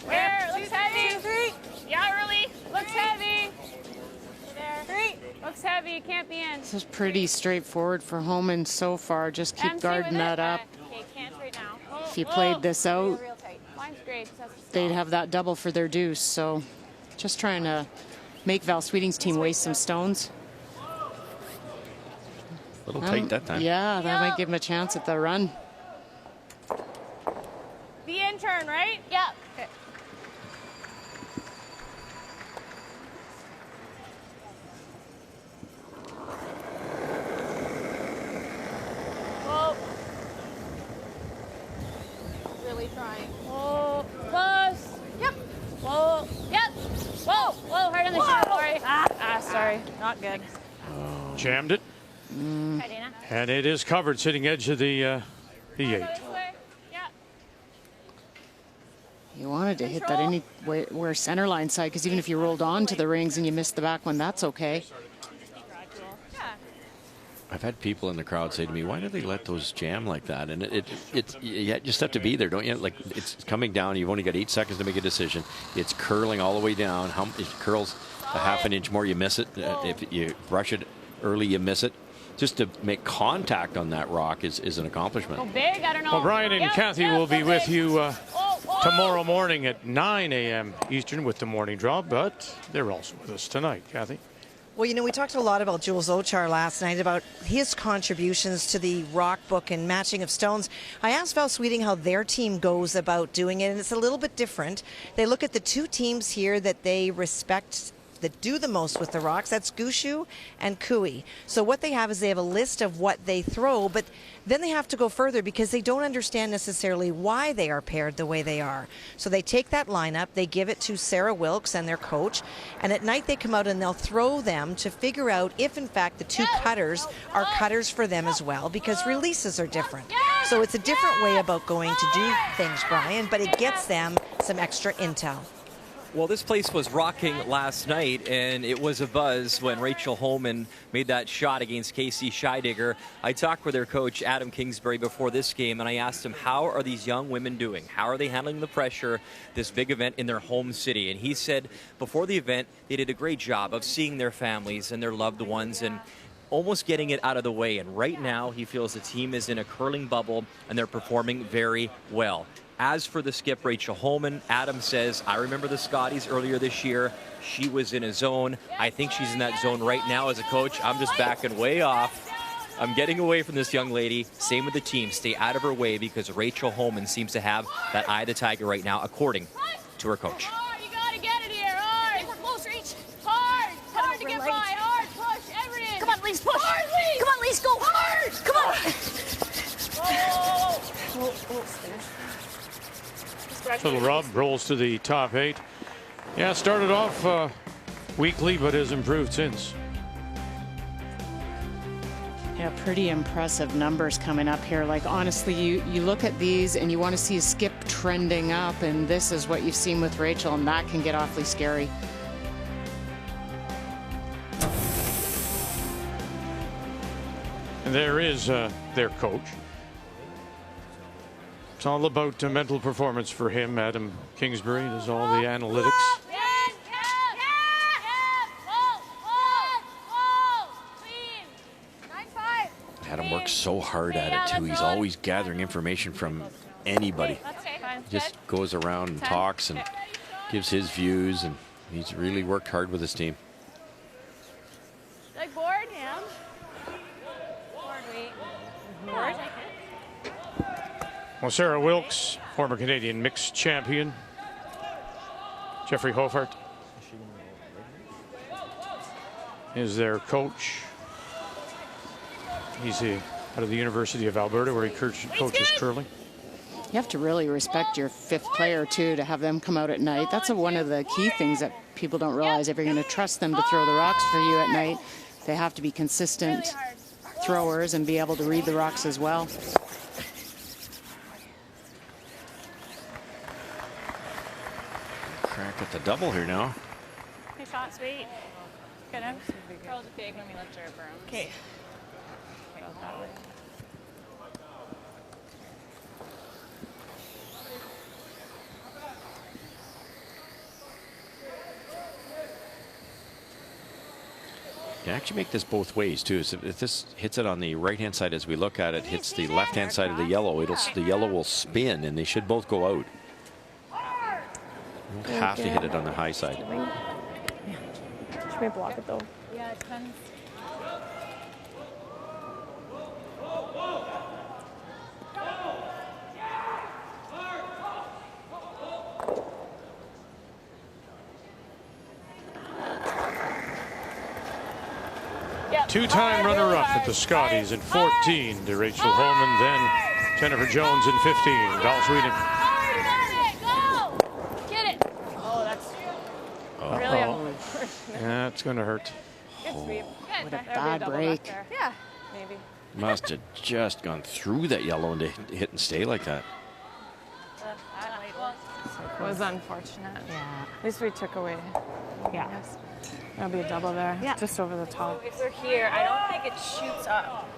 Where? Looks heavy. Yeah, early. Looks heavy. There. 3. Looks heavy. You can't be in. This is pretty straightforward for Homan so far. Just keep guarding that up. Okay, can't right now. If you played this out, Real tight. Mine's great. they'd have that double for their deuce. So just trying to make Val Sweeting's team waste some stones. A little tight that time. Yeah, that might give him a chance at the run. The intern, right? Yeah. Okay. Whoa. Really trying. Whoa. Close. Yep. Whoa. Yep. Whoa. Whoa. Hard on the shot. Sorry. Sorry. Not good. Jammed it. Hi, Dana. And it is covered, sitting edge of the 8. You wanted to hit that anywhere center line side, because even if you rolled on to the rings and you missed the back one, that's okay. I've had people in the crowd say to me, why do they let those jam like that? And you just have to be there, don't you? Like, it's coming down. You've only got 8 seconds to make a decision. It's curling all the way down. It curls a half an inch more, you miss it. If you brush it early, you miss it. Just to make contact on that rock is an accomplishment. Go big, I don't know. Well, Brian and Kathy will be with you tomorrow morning at 9 a.m. Eastern with the morning draw, but they're also with us tonight. Kathy? Well, you know, we talked a lot about Jules Ochar last night, about his contributions to the rock book and matching of stones. I asked Val Sweeting how their team goes about doing it, and it's a little bit different. They look at the 2 teams here that they respect, that do the most with the rocks. That's Gushue and Cooey. So what they have is they have a list of what they throw, but then they have to go further because they don't understand necessarily why they are paired the way they are. So they take that lineup, they give it to Sarah Wilkes and their coach, and at night they come out and they'll throw them to figure out if in fact the 2 cutters are cutters for them as well, because releases are different. So it's a different way about going to do things, Brian, but it gets them some extra intel. Well, this place was rocking last night, and it was a buzz when Rachel Homan made that shot against Casey Scheidegger. I talked with their coach, Adam Kingsbury, before this game, and I asked him, how are these young women doing? How are they handling the pressure, this big event in their home city? And he said before the event, they did a great job of seeing their families and their loved ones and almost getting it out of the way. And right now, he feels the team is in a curling bubble, and they're performing very well. As for the skip, Rachel Homan, Adam says, I remember the Scotties earlier this year. She was in a zone. I think she's in that zone right now as a coach. I'm just backing way off. I'm getting away from this young lady. Same with the team. Stay out of her way, because Rachel Homan seems to have that eye of the tiger right now, according to her coach. You gotta get it here. Hard. We're close reach. Hard. Hard to get by. Hard. Push. Everything. Come on, Lise. Push. Hard, Lise. Come on, Lise. Go hard. Come on. Little Rob rolls to the top 8. Yeah, started off weakly, but has improved since. Yeah, pretty impressive numbers coming up here. Like, honestly, you look at these and you want to see Skip trending up, and this is what you've seen with Rachel, and that can get awfully scary. And there is their coach. It's all about mental performance for him. Adam Kingsbury does all the analytics. Adam works so hard at it too. He's always gathering information from anybody. Just goes around and talks and gives his views, and he's really worked hard with his team. Like board, yeah. Board, wait. Board. Well, Sarah Wilkes, former Canadian mixed champion. Jeffrey Hofart is their coach. He's out of the University of Alberta, where he coaches curling. You have to really respect your fifth player, too, to have them come out at night. That's one of the key things that people don't realize. If you're going to trust them to throw the rocks for you at night, they have to be consistent throwers and be able to read the rocks as well. Crack at the double here now. Okay, shot, sweet. Good. Curl's big when we lift our brooms. Okay. That way. You can actually make this both ways too. So if this hits it on the right-hand side as we look at it, hits the left-hand side of the yellow, the yellow will spin, and they should both go out. You don't have to hit it on the high side. Should we block it though? Yeah, it depends. Two-time runner-up at the Scotties in 14 to Rachel Holman, then Jennifer Jones in 15. Val Sweeting. Get it. Oh, that's really That's going to hurt. Good sweep. What a bad break. Yeah, maybe. Must have just gone through that yellow and to hit and stay like that. It was unfortunate. Yeah. At least we took away. Yeah. Yes. That'll be a double there. Yeah. Just over the top. If we're here, I don't think it shoots up.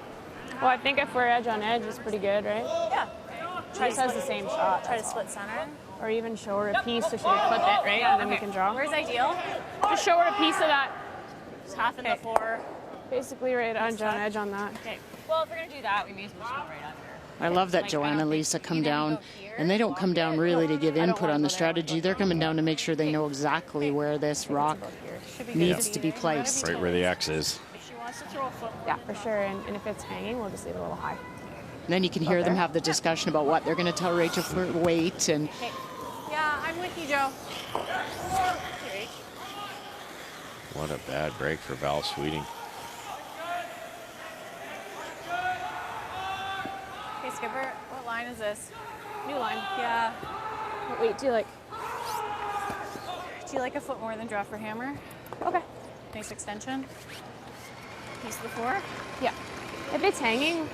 Well, I think if we're edge on edge, it's pretty good, right? Yeah. Trice has the same shot. Try to split center. Or even show her a piece so she can clip it, right? And then we can draw. Where's ideal? Just show her a piece of that. Just half in the four. Basically right on edge on that. Okay. Well, if we're going to do that, we may as well just go right under. I love that Joanna Lisa come down, and they don't come down really to give input on the strategy. They're coming down to make sure they know exactly where this rock needs to be placed. Right where the X is. She wants to throw a foot. Yeah, for sure. And if it's hanging, we'll just leave it a little high. And then you can hear them have the discussion about what they're going to tell Rachel for weight. And Yeah, I'm with you, Joe. What a bad break for Val Sweeting. Okay, Skipper, what line is this? New line. Yeah. Wait, do you like a foot more than draw for hammer? Okay. Nice extension. Piece of the four? Yeah. If it's hanging,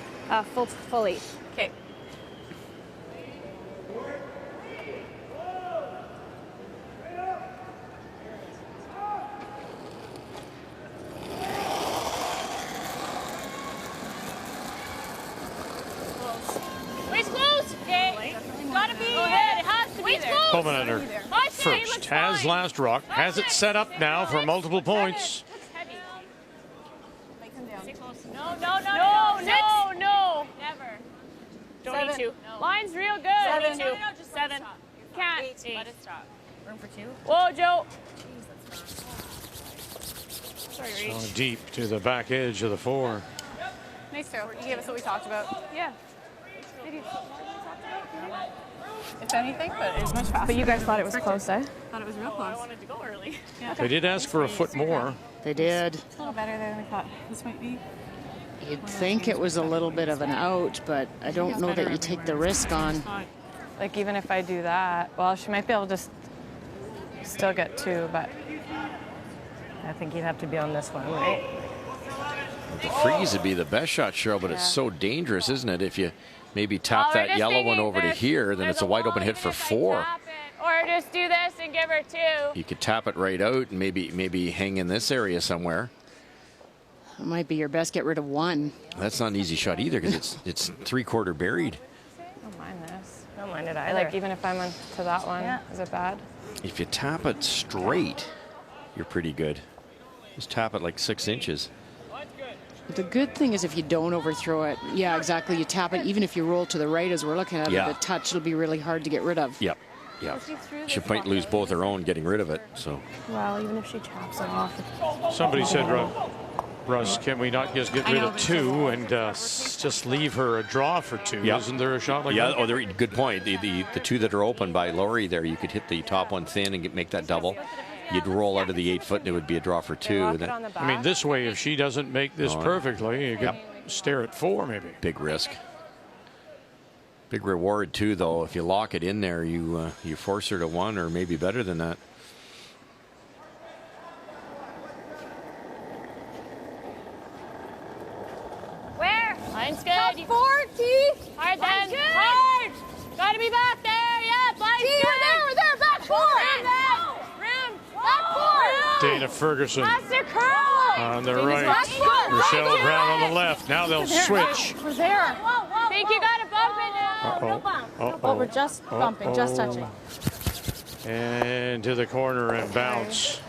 full 8. Okay. Waist close! Okay. Gotta be there. It has to be there. Holman on her first. Has last rock. Has it set up now for multiple points. No. Never. Don't need to. No. Line's real good. 7. No, just 7. Can't. 8. Let it stop. Room for 2. Whoa, Joe. Sorry, So Reach. deep to the back edge of the 4. Nice throw. You gave us what we talked about. Yeah. Maybe a foot more than we talked about. If anything, but it was much faster. But you guys thought it was close, eh? Thought it was real close. I wanted to go early. Yeah. They did ask for a foot more. they did. It's a little better there than we thought this might be. You'd think it was a little bit of an out, but I don't know that you take the risk on. Like even if I do that, well, she might be able to still get 2, but I think you'd have to be on this one, right? The freeze would be the best shot, Cheryl, but it's so dangerous, isn't it? If you maybe tap that yellow one over to here, then it's a wide open hit for 4. Or just do this and give her 2. You could tap it right out and maybe hang in this area somewhere. It might be your best. Get rid of 1. That's not an easy shot either because it's 3/4 buried. I don't mind this. I don't mind it I either. like even if I'm on to that one. Yeah. Is it bad? If you tap it straight, you're pretty good. Just tap it like 6 inches. The good thing is if you don't overthrow it, yeah, exactly. You tap it, even if you roll to the right as we're looking at it, the touch will be really hard to get rid of. Yep. Yeah. She might lose both her own getting rid of it. So. Well, even if she taps it off. Somebody said, Russ, can we not just get rid of 2 and just leave her a draw for 2? Yeah. Isn't there a shot like that? Oh, good point. The 2 that are open by Laurie there, you could hit the top one thin and make that double. You'd roll out of the 8 foot and it would be a draw for 2. I mean, this way, if she doesn't make this perfectly, you could stare at 4 maybe. Big risk. Big reward too, though. If you lock it in there, you force her to 1 or maybe better than that. Where? Line's good. Top 4, T. Hard Line's then. good. Hard. Gotta be back there. Yeah, line's T, good. we're there. Back 4. Room. Back 4. Dana Ferguson Faster curl. on the right. Rochelle Brown on the left. Now they'll switch. We're there. Think you got a bump in now. No bump. Oh, we're just bumping, just touching. And to the corner and bounce.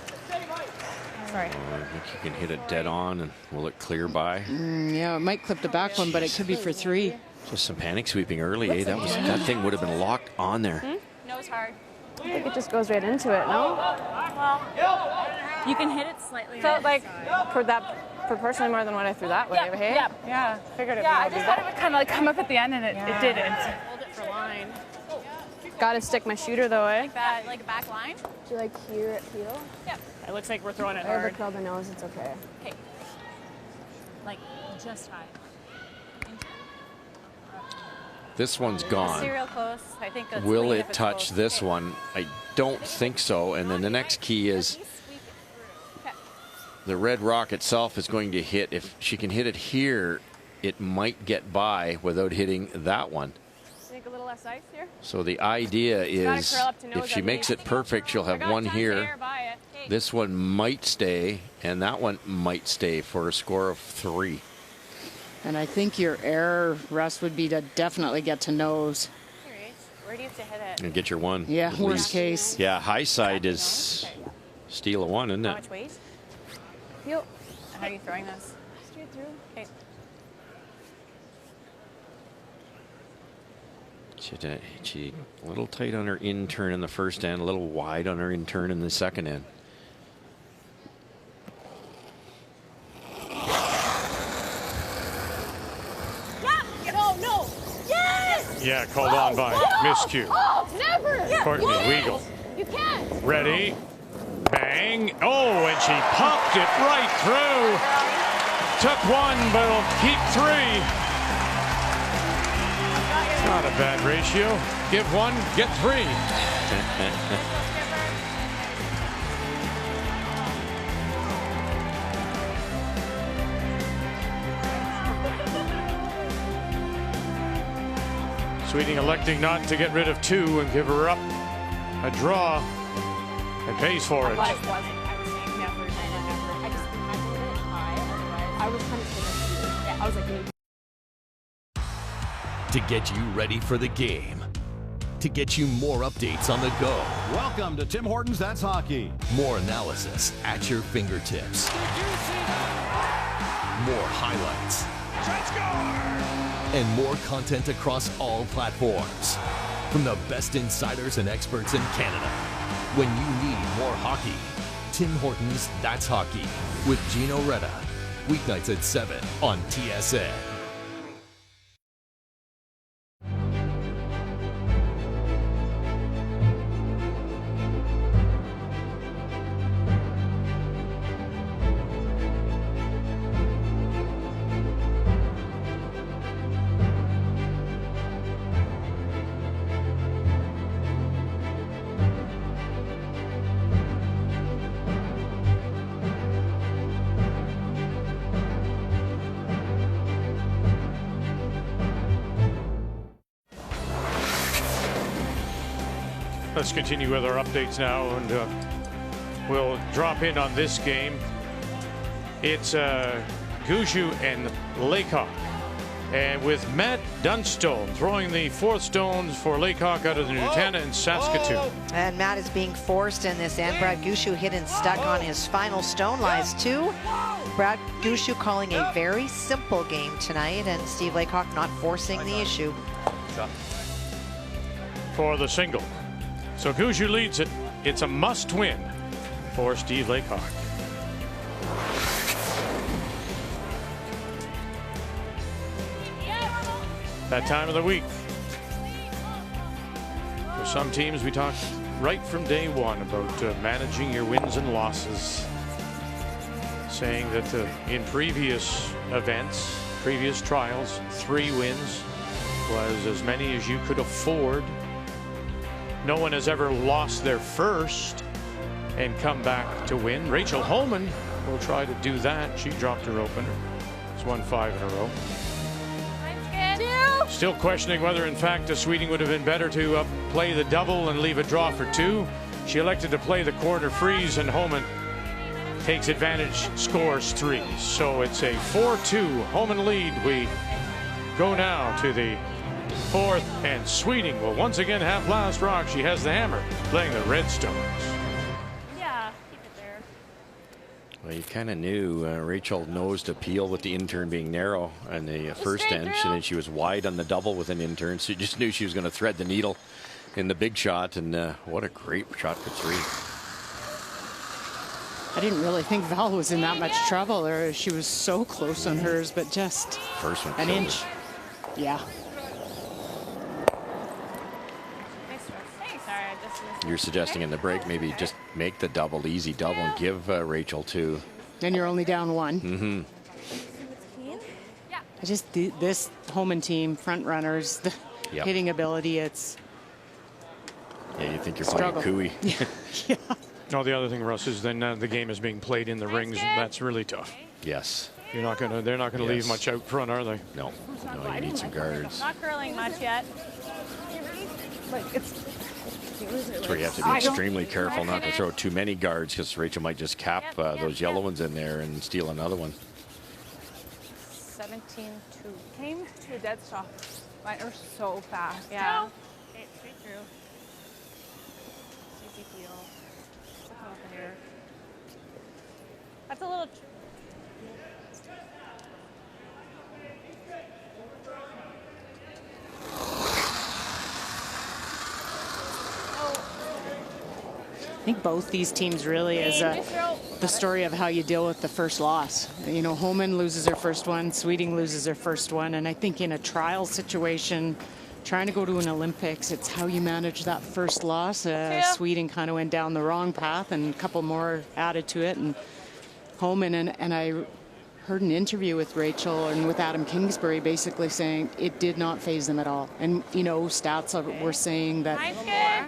Sorry. I think you can hit it dead on, and will it clear by? Yeah, it might clip the back one, but it could be for 3. Just some panic sweeping early, eh? That thing would have been locked on there. Nose hard. I think it just goes right into it, no? Well, you can hit it slightly. Felt like proportionally more than what I threw that way. Yep, Hey? yep. Yeah, figured it Yeah, I would just be thought it would kind of like come up at the end, and it didn't. Hold it for line. Gotta stick my shooter though, eh? Like that, like a back line. Do you like hear it peel? Yep. It looks like we're throwing it I ever hard. curl the nose, it's okay. Okay. Like just high. This one's gone. See real close. I think that's Will lead it if it's touch close. this one? I don't think so. And then the next key is the red rock itself is going to hit. If she can hit it here, it might get by without hitting that one. Think a little less ice here? So the idea is curl up to nose if she at makes least. it perfect, she'll have one here. This one might stay, and that one might stay for a score of 3. And I think your error, Russ, would be to definitely get to nose. Where do you have to hit it? And get your 1. Yeah, at worst least. case. Yeah, high side is steal a 1, isn't How it? much weight? Feel. How are you throwing this? Straight through. Okay. She a little tight on her in turn in the first end, a little wide on her in turn in the second end. No. Yes! Yeah, called on by miscue. Oh, never! Courtney Weigel. You can't! Ready. Bang. Oh, and she popped it right through. Took 1, but will keep 3. Not a bad ratio. Give 1, get 3. Sweeting electing not to get rid of 2 and give her up a draw and pays for it. I was trying to finish. Yeah, I was like, To get you ready for the game. To get you more updates on the go. Welcome to Tim Hortons That's Hockey. More analysis at your fingertips. More highlights. And more content across all platforms. From the best insiders and experts in Canada. When you need more hockey, Tim Hortons That's Hockey with Gino Reda. Weeknights at 7 on TSN. Let's continue with our updates now, and we'll drop in on this game. It's Gushue and Laycock, and with Matt Dunstone throwing the 4th stones for Laycock out of the Nutana in Saskatoon. And Matt is being forced in this end. Brad Gushue hit and stuck on his final stone, lies 2. Brad Gushue calling a very simple game tonight, and Steve Laycock not forcing the issue. For the single. So Gushue leads it. It's a must-win for Steve Laycock. That time of the week. For some teams, we talked right from day one about managing your wins and losses. Saying that in previous events, previous trials, 3 wins was as many as you could afford. No one has ever lost their first and come back to win. Rachel Homan will try to do that. She dropped her opener. She's won 5 in a row. Still questioning whether, in fact, Sweeting would have been better to play the double and leave a draw for 2. She elected to play the quarter freeze, and Homan takes advantage, scores 3. So it's a 4-2 Homan lead. We go now to the 4th, and Sweeting will once again have last rock. She has the hammer, playing the Redstones. Yeah, keep it there. Well, you kind of knew Rachel knows to peel with the intern being narrow on the first end, and then she was wide on the double with an intern, so you just knew she was going to thread the needle in the big shot, and what a great shot for 3. I didn't really think Val was in that much trouble, or she was so close on hers, but just first one an inch. Yeah. You're suggesting in the break maybe just make the double, easy double, and give Rachel 2. Then you're only down 1. Mm-hmm. I just this Homan team, front runners, the hitting ability, it's. Yeah, you think you're playing Cooey. Yeah. No, the other thing, Russ, is then the game is being played in the rings, and that's really tough. Yes. They're not gonna leave much out front, are they? No. No, you need some guards. Not curling much yet. Like it's. That's where you have to be extremely careful not to throw too many guards, because Rachel might just cap those yellow ones in there and steal another one. 17-2. Came to a dead stop. Mine are so fast. Yeah. Straight through. Easy feel. Here. That's a little. I think both these teams really is the story of how you deal with the first loss. You know, Homan loses her first one, Sweeting loses her first one, and I think in a trial situation, trying to go to an Olympics, it's how you manage that first loss. Sweeting kind of went down the wrong path, and a couple more added to it, and Homan, and I heard an interview with Rachel and with Adam Kingsbury basically saying it did not faze them at all. And, you know, stats were saying that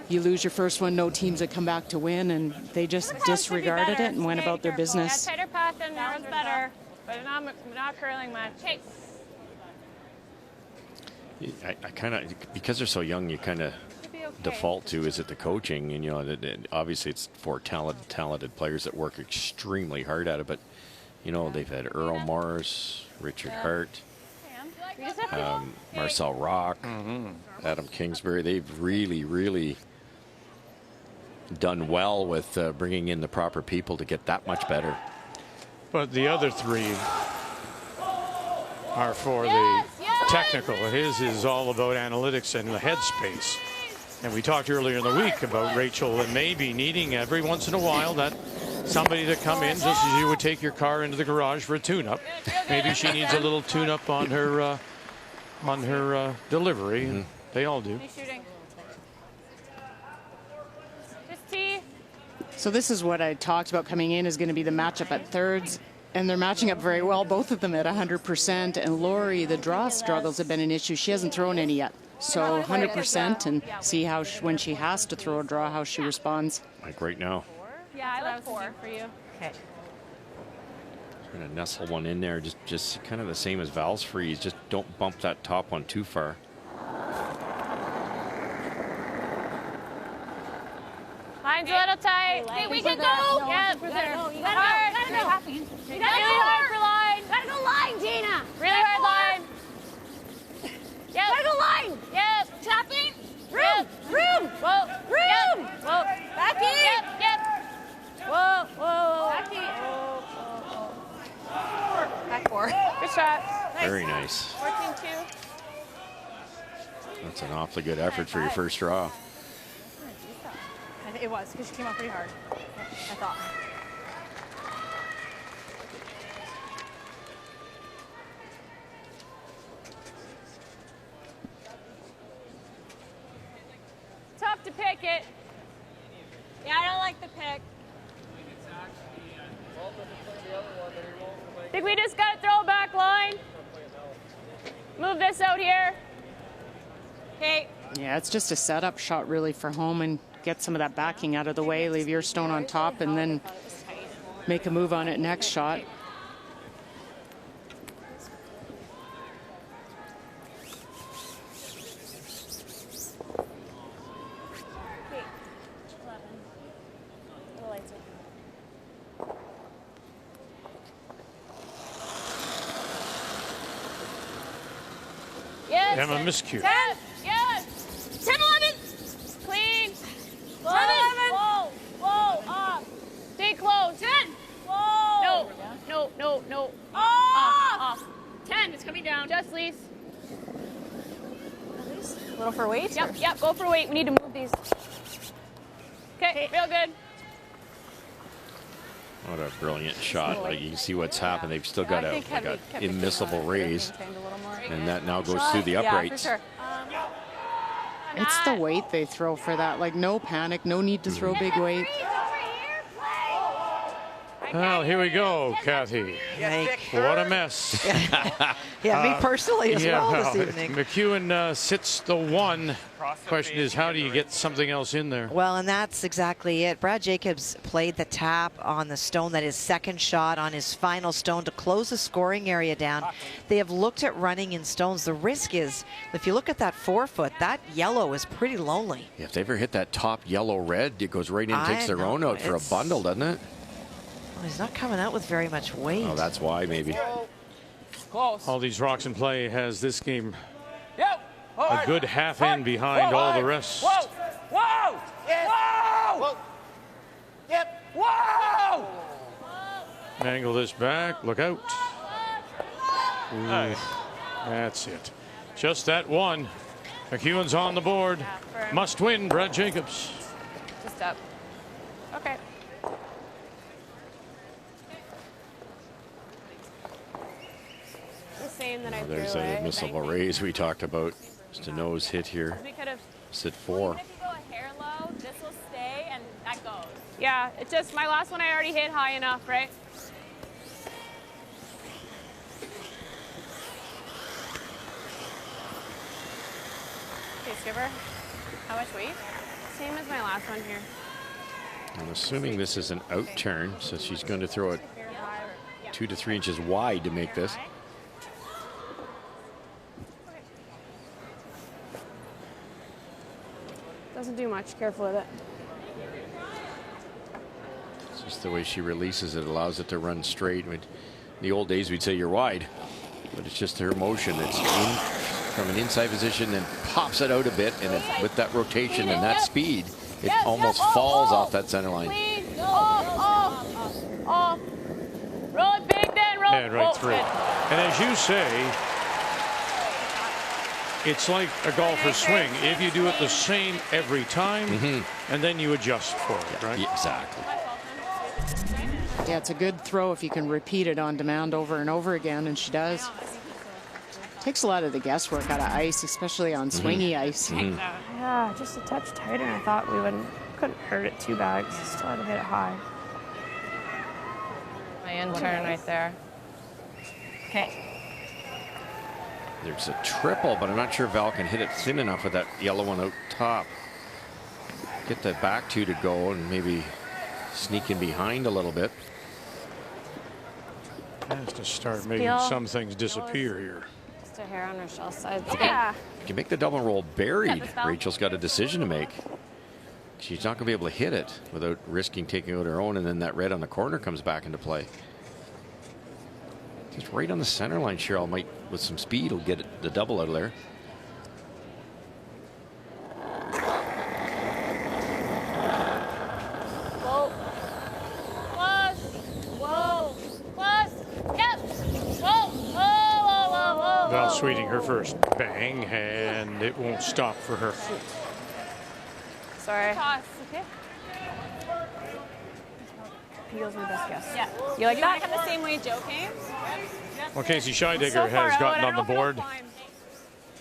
you lose your first one, no teams that come back to win, and they just disregarded it and went about their business. Yeah, tighter path and that one's better, but not curling much. Hey. I kind of, because they're so young, you kind of default to, is it the coaching? And, you know, obviously it's 4 talented players that work extremely hard at it, but you know, they've had Earl Morris, Richard Hart, Marcel Rock, Adam Kingsbury. They've really, really done well with bringing in the proper people to get that much better. But the other 3 are for the technical. His is all about analytics and the headspace. And we talked earlier in the week about Rachel and maybe needing every once in a while that somebody to come in, just as you would take your car into the garage for a tune-up. Maybe she needs a little tune-up on her delivery. And they all do. So this is what I talked about coming in is going to be the matchup at thirds. And they're matching up very well, both of them at 100%. And Lori, the draw struggles have been an issue. She hasn't thrown any yet. So 100%, and see how when she has to throw a draw, how she responds. Like right now. Yeah, I like 4 for you. Okay. Trying to nestle one in there, just kind of the same as Val's freeze. Just don't bump that top one too far. Line's a little tight. Hey, we can go. Yep. No, you Hard. gotta go. You Really gotta hard go. for line. Gotta go line, Gina. Really hard line. Yep. Gotta go line. Yep. Tapping. Room. Yep. Room. Whoa. Room. Yep. Whoa. Back in. Yep. Yep. Whoa. Whoa. Back in. Back four. Good shot. Nice. Very nice. 14-2. That's an awfully good effort for your first draw. It was, because she came out pretty hard. I thought. Tough to pick it. Yeah, I don't like the pick. Think we just got to throw back line. Move this out here. Okay. Yeah, it's just a setup shot really for home and get some of that backing out of the way, leave your stone on top, and then make a move on it next shot. Yes. Emma miscue. 10. Yes. 10, 11. Clean. 11. Whoa. Whoa. Off. Stay close. 10. Whoa. No. No. No. No. Off. Off. 10. It's coming down. Just lease. A little for weight? Yep. Yep. Go for weight. We need to move these. Okay. Real good. What a brilliant shot. Like, you can see what's happened. They've still got a immiscible raise. And that now goes through the uprights. Yeah, for sure. It's the weight they throw for that. Like, no panic, no need to throw big weight. Well, here we go, Kathy. What a mess. Yeah, me personally as well this evening. McEwen sits the one. Question is, how do you get something else in there? Well, and that's exactly it. Brad Jacobs played the tap on the stone, that his second shot on his final stone to close the scoring area down. They have looked at running in stones. The risk is, if you look at that 4-foot, that yellow is pretty lonely. Yeah, if they ever hit that top yellow red, it goes right in and takes their own out for a bundle, doesn't it? Well, he's not coming out with very much weight. Oh, that's why, maybe. Close. All these rocks in play has this game a good half in behind all the rest. Whoa! Whoa! Yes. Whoa! Yep. Whoa! Angle this back. Look out. Ooh, that's it. Just that one. McEwen's on the board. Must win, Brad Jacobs. Just up. Okay. The same that I threw There's away. a missile raise we talked about. Just a nose hit here. We could have. Sit 4. If you go a hair low, this will stay and that goes. Yeah, it's just my last one I already hit high enough, right? Okay, Skipper. How much weight? Same as my last one here. I'm assuming this is an out turn, so she's going to throw it 2 to 3 inches wide to make this. Doesn't do much. Careful with it. It's just the way she releases it, allows it to run straight. In the old days, we'd say you're wide, but it's just her motion. It's in from an inside position, then pops it out a bit, and with that rotation and that speed, it almost falls off that center line. Off. Roll it big, then roll it. And right through. And as you say, it's like a golfer's swing. If you do it the same every time, and then you adjust for it, right? Yeah, exactly. Yeah, it's a good throw if you can repeat it on demand over and over again, and she does. Takes a lot of the guesswork out of ice, especially on swingy ice. Yeah, just a touch tighter. I thought we couldn't hurt it too bad because still had to hit it high. My end turn right there. Okay. There's a triple, but I'm not sure Val can hit it thin enough with that yellow one out top. Get the back two to go and maybe sneak in behind a little bit. Has to start making some things disappear here. Just a hair on her shell side. Yeah. You can make the double roll buried. Rachel's got a decision to make. she's not going to be able to hit it without risking taking out her own, and then that red on the corner comes back into play. Just right on the center line, Cheryl might, with some speed, will get the double out of there. Whoa. Plus. Whoa. Plus. Yep. Whoa. Whoa, whoa, whoa, whoa. Val Sweeting, her first bang, and it won't stop for her. Sorry. Toss, okay? Peel's my best guess. Yeah. You like that? You come the same way Joe came? Well, Casey Scheidegger has gotten on the board.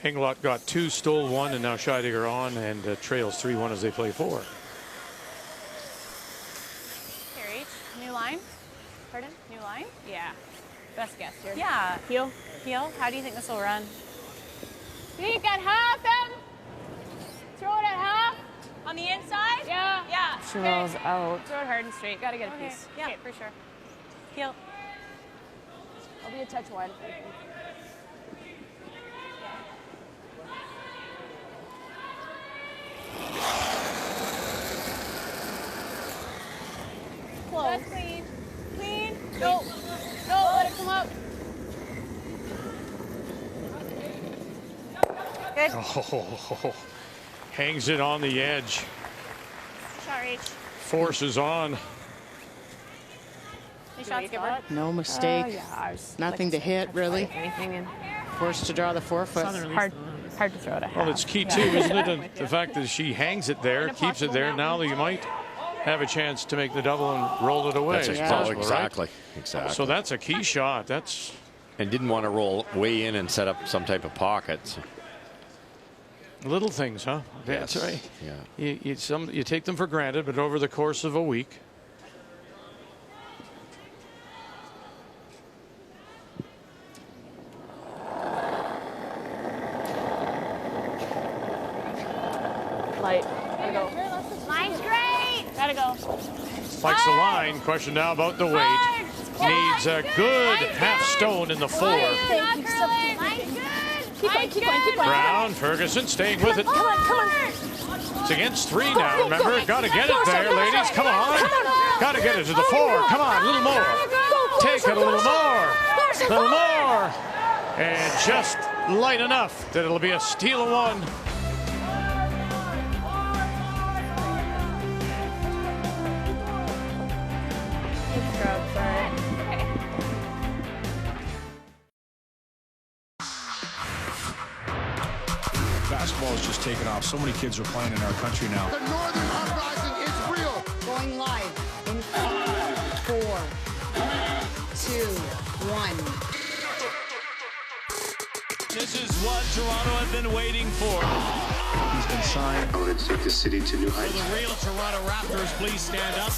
Englot got 2, stole 1, and now Scheidegger on and trails 3-1 as they play 4. Here, H. New line. Pardon? New line? Yeah. Best guess here. Yeah. Heel. Heel. How do you think this will run? Speak at half, then. Throw it at half. On the inside? Yeah. Yeah. She rolls out. Throw it hard and straight. Gotta get a piece. Yeah. Okay, for sure. Heel. I'll be a touch wide. Close. That's clean. Clean. No. No, let it come up. Good. Oh, hangs it on the edge. Shot reach. Forces on. Any shots, Skipper? No mistake. Yeah, Nothing to hit, really. Anything in. Forced to draw the 4-foot. Hard to throw it at half. Well, it's key too, isn't it? And the fact that she hangs it there, keeps it there. Now that you might have a chance to make the double and roll it away. That's exactly. Exactly. So that's a key shot. That's and didn't want to roll way in and set up some type of pocket. little things, huh? Yes. That's right. Yeah. You take them for granted, but over the course of a week. Light. Gotta go. Line's great. Gotta go. Likes the line. Question now about the weight. Needs a good half stone in the 4. Line's good. Keep going. Brown, Ferguson staying with it. Come on. It's against 3 now. Remember, got to get it there, ladies. Come on. Got to get it to the 4. Come on, a little more. Take it a little more. A little more. And just light enough that it'll be a steal of 1. Basketball is just taking off. So many kids are playing in our country now. The Northern Uprising is real. Going live in 5, 4, 2, 1. This is what Toronto had been waiting for. He's been signed. I want to take the city to new heights. Will the real Toronto Raptors please stand up?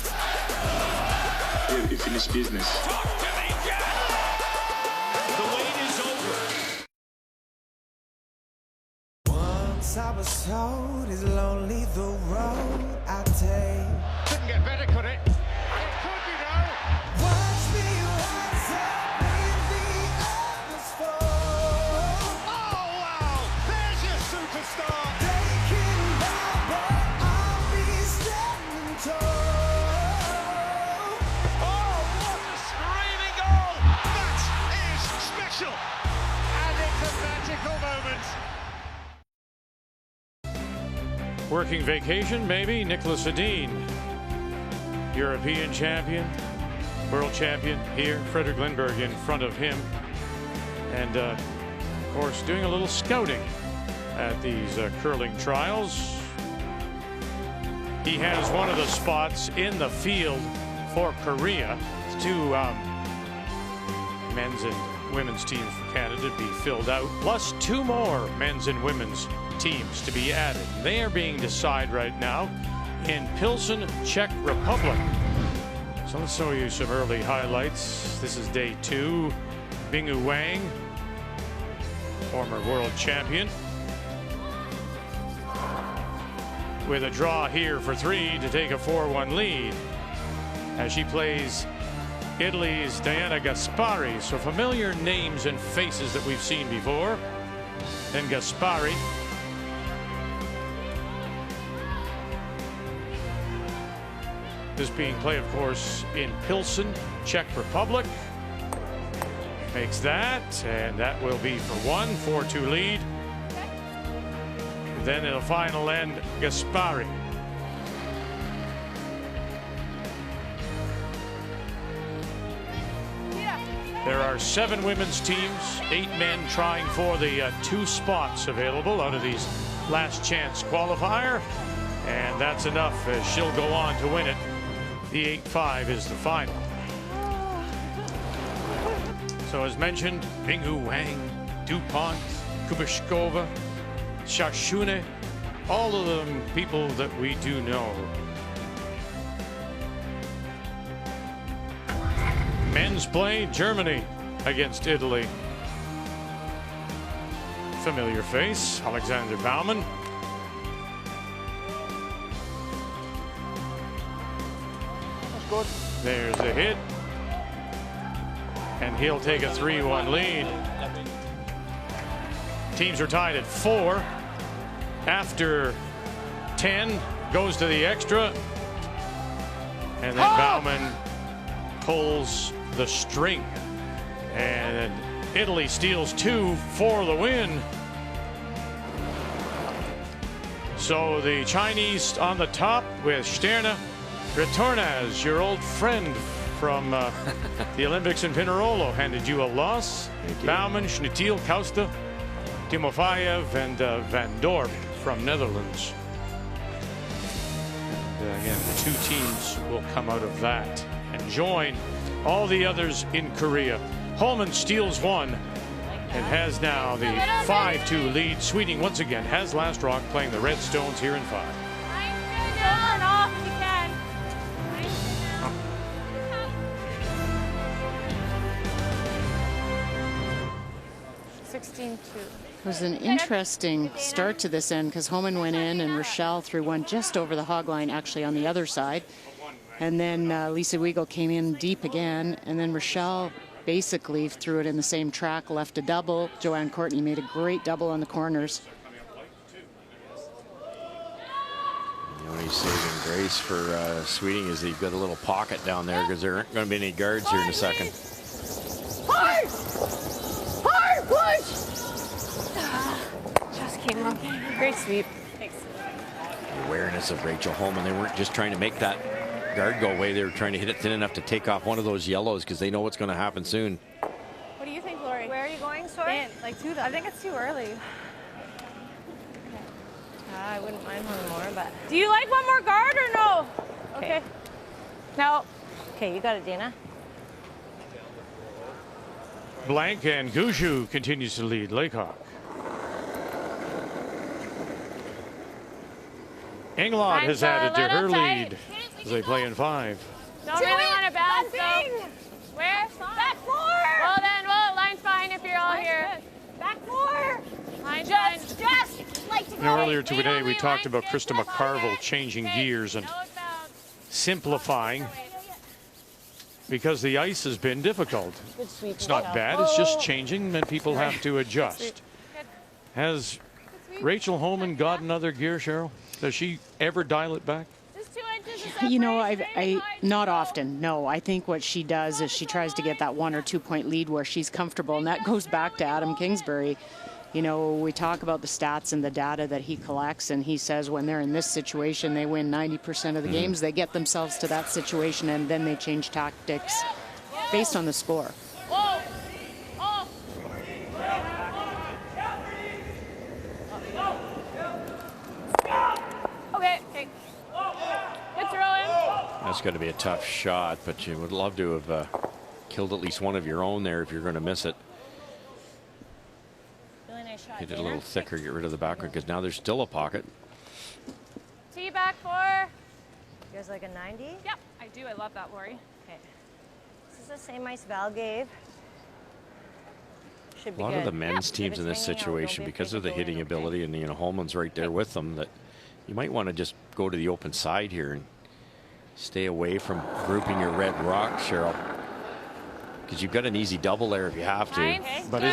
Yeah, we finish business. The wait is over. Once I was told it's lonely the road I take. Couldn't get better, could it? It could, you know. Watch me rise up in the atmosphere. Oh, wow. There's your superstar. They can buy, but I'll be standing tall. Oh, what a screaming goal. That is special. And it's a magical moment. Working vacation, maybe. Nicholas Edin, European champion, world champion here. Frederick Lindbergh in front of him. And, of course, doing a little scouting at these curling trials. He has one of the spots in the field for Korea. It's 2 men's and women's teams for Canada to be filled out, plus 2 more men's and women's teams to be added. They are being decided right now in Pilsen, Czech Republic. So let's show you some early highlights. This is day 2. Bingyu Wang, former world champion, with a draw here for 3 to take a 4-1 lead as she plays Italy's Diana Gaspari. So familiar names and faces that we've seen before. Then Gaspari This being played, of course, in Pilsen, Czech Republic. Makes that, and that will be for one, 4-2 lead. Then in the final end, Gaspari. There are 7 women's teams, 8 men trying for the 2 spots available out of these last chance qualifier. And that's enough as she'll go on to win it. The 8-5 is the final. So as mentioned, Binghu Wang, DuPont, Kubishkova, Shashune, all of them people that we do know. Men's play, Germany against Italy. Familiar face, Alexander Baumann. Good. There's a hit. And he'll take a 3-1 lead. Teams are tied at 4. After 10, goes to the extra. And then Baumann pulls the string. And Italy steals 2 for the win. So the Chinese on the top with Sterne. Retornaz, your old friend from the Olympics in Pinerolo, handed you a loss. Baumann, Schnitil, Kausta, Timofeyev, and Van Dorp from Netherlands. And, again, the 2 teams will come out of that and join all the others in Korea. Holman steals 1 and has now the 5-2 lead. Sweeting once again has last rock, playing the Red Stones here in 5. 16-2. It was an interesting start to this end because Homan went in and Rochelle threw one just over the hog line, actually on the other side. And then Lisa Weigel came in deep again, and then Rochelle basically threw it in the same track, left a double. Joanne Courtney made a great double on the corners. The only saving grace for Sweeting is they've got a little pocket down there because there aren't going to be any guards here in a second. Hard! Hard push! Just came up. Great sweep. Thanks. The awareness of Rachel Holman. They weren't just trying to make that guard go away. They were trying to hit it thin enough to take off one of those yellows because they know what's going to happen soon. What do you think, Lori? Where are you going, Sorry? Like to them. I think it's too early. I wouldn't mind one more, but... Do you like one more guard or no? Okay. No. Okay, you got it, Dana. Blank and Gushue continues to lead Laycock. Englot has added to her lead as they play in 5. Don't really want to bounce, though. Where? Back 4! Well, then, line's fine if you're all here. Back 4! Line's just like to go. Earlier today, we talked about Krista McCarville changing gears and simplifying because the ice has been difficult. It's not bad, it's just changing, and people have to adjust. Has Rachel Holman got another gear, Cheryl? Does she ever dial it back? You know, I not often. No, I think what she does is she tries to get that 1 or 2 point lead where she's comfortable, and that goes back to Adam Kingsbury. You know, we talk about the stats and the data that he collects, and he says when they're in this situation, they win 90% of the games. They get themselves to that situation, and then they change tactics based on the score. Okay. Good throw in. That's going to be a tough shot, but you would love to have killed at least one of your own there if you're going to miss it. Really nice shot. Hit it a little thicker, get rid of the background, because now there's still a pocket. Tee back 4. You guys like a 90? Yep, I do. I love that, Lori. Okay. This is the same ice Val gave. Should be A lot good. of the men's teams in this situation, because of the hitting ability, and Holman's right there with them, that you might want to just go to the open side here and stay away from grouping your red rock, Cheryl, because you've got an easy double there if you have to. But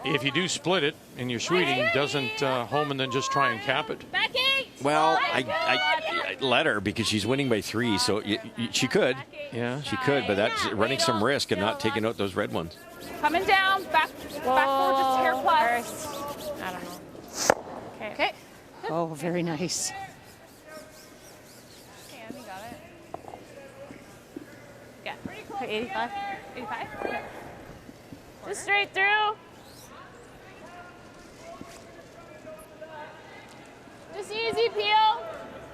if you do split it and you're Sweeting, doesn't Holman then just try and cap it? Back 8. Well, let her because she's winning by 3. So she could. Yeah, she could. But that's running some risk and not taking out those red ones. Coming down, back forward, just hair plus. I don't know. Okay. Oh, very nice. Okay, you got it. Yeah. 85? 85? Okay. Just straight through. Just easy peel.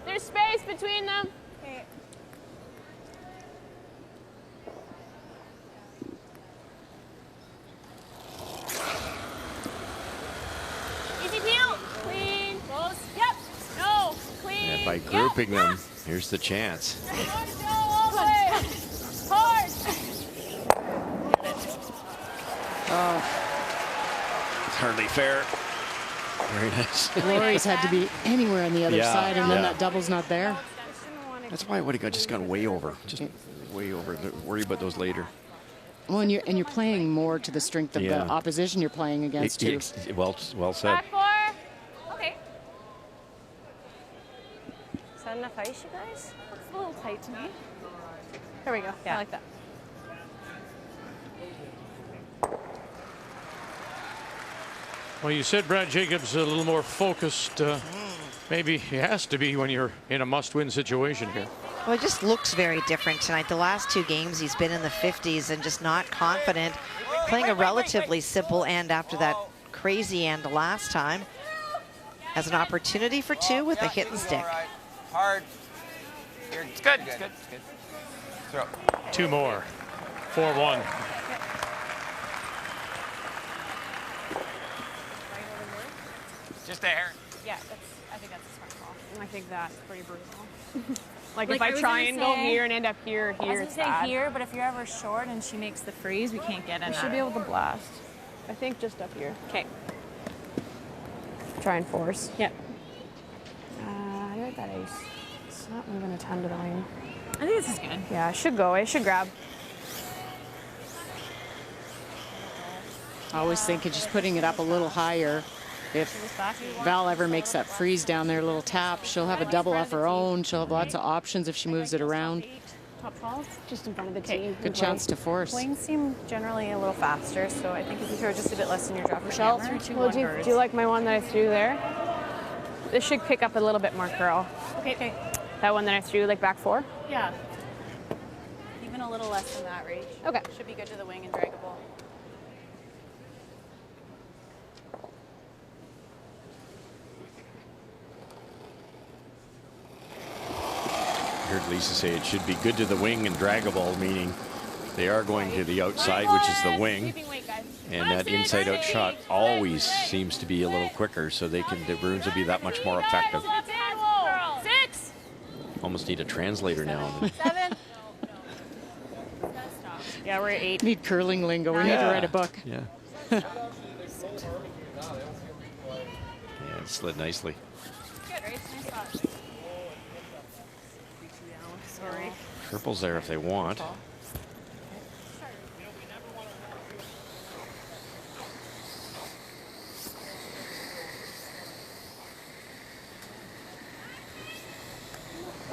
There's space between them. Okay. Easy peel. Clean. Close. Yep. No. Clean. And by grouping them, here's the chance. Go all the way. Hard. Oh. It's hardly fair. Very nice. Lori's had to be anywhere on the other side, and then yeah. that double's not there. That's why I would have just gone way over. Just way over. Worry about those later. Well, and you're playing more to the strength of the opposition you're playing against, too. Well said. Back 4. Okay. Is that enough ice, you guys? Looks a little tight to me. There we go. Yeah. I like that. Well, you said Brad Jacobs a little more focused. Maybe he has to be when you're in a must-win situation here. Well, it just looks very different tonight. The last 2 games, he's been in the 50s and just not confident. Playing a relatively simple end after that crazy end last time. Has an opportunity for 2 with a hit and stick. Hard. It's good. It's good. It's good. Throw. 2 more. 4-1. Just a hair. Yeah, I think that's a smart call. I think that's pretty brutal. Like if I try and go here and end up here, I was it's gonna bad. say here, but if you're ever short and she makes the freeze, we can't get in. We should be able to blast. I think just up here. Okay. Try and force. Yep. I like that ace. It's not moving a ton to the wing. I think this is good. Yeah, I should go. I should grab. I always think of just putting it up a little higher. If Val ever makes that freeze down there, a little tap, she'll have a double of her own. She'll have lots of options if she moves it around. Top 12, just in front of the tee. Good chance to force. Wings seem generally a little faster, so I think if you throw just a bit less than your drop Rochelle, hammer. 3, 2, 1 do you like my one that I threw there? This should pick up a little bit more curl. Okay. That one that I threw, like back 4? Yeah. Even a little less than that, Rach. Okay. Should be good to the wing and draggable. I heard Lisa say it should be good to the wing and draggable, meaning they are going to the outside, which is the wing. And that inside-out shot always seems to be a little quicker, so the Bruins will be that much more effective. 6. Almost need a translator now. 7. Yeah, we're at 8. Need curling lingo. We need to write a book. Yeah. Yeah, it slid nicely. Good, right? Nice shot. Sorry. Purple's there if they want. I'll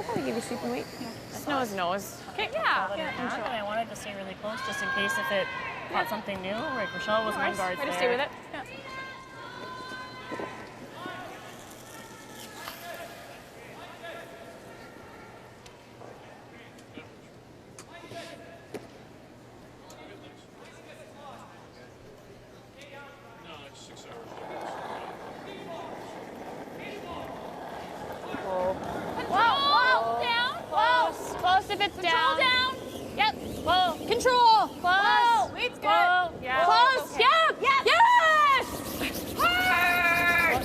probably give you sweeping weight. Snow is nose. Okay, yeah. I wanted to stay really close just in case if it caught something new. Like Rochelle was one guard Try to there. stay with it. Yeah. Whoa, down. Close. Close if it's down. Down. Yep. Whoa. Control. Close. Whoa. Weight's good. Whoa. Yeah. Close. Okay. Yep. Yes. Yes. Hard.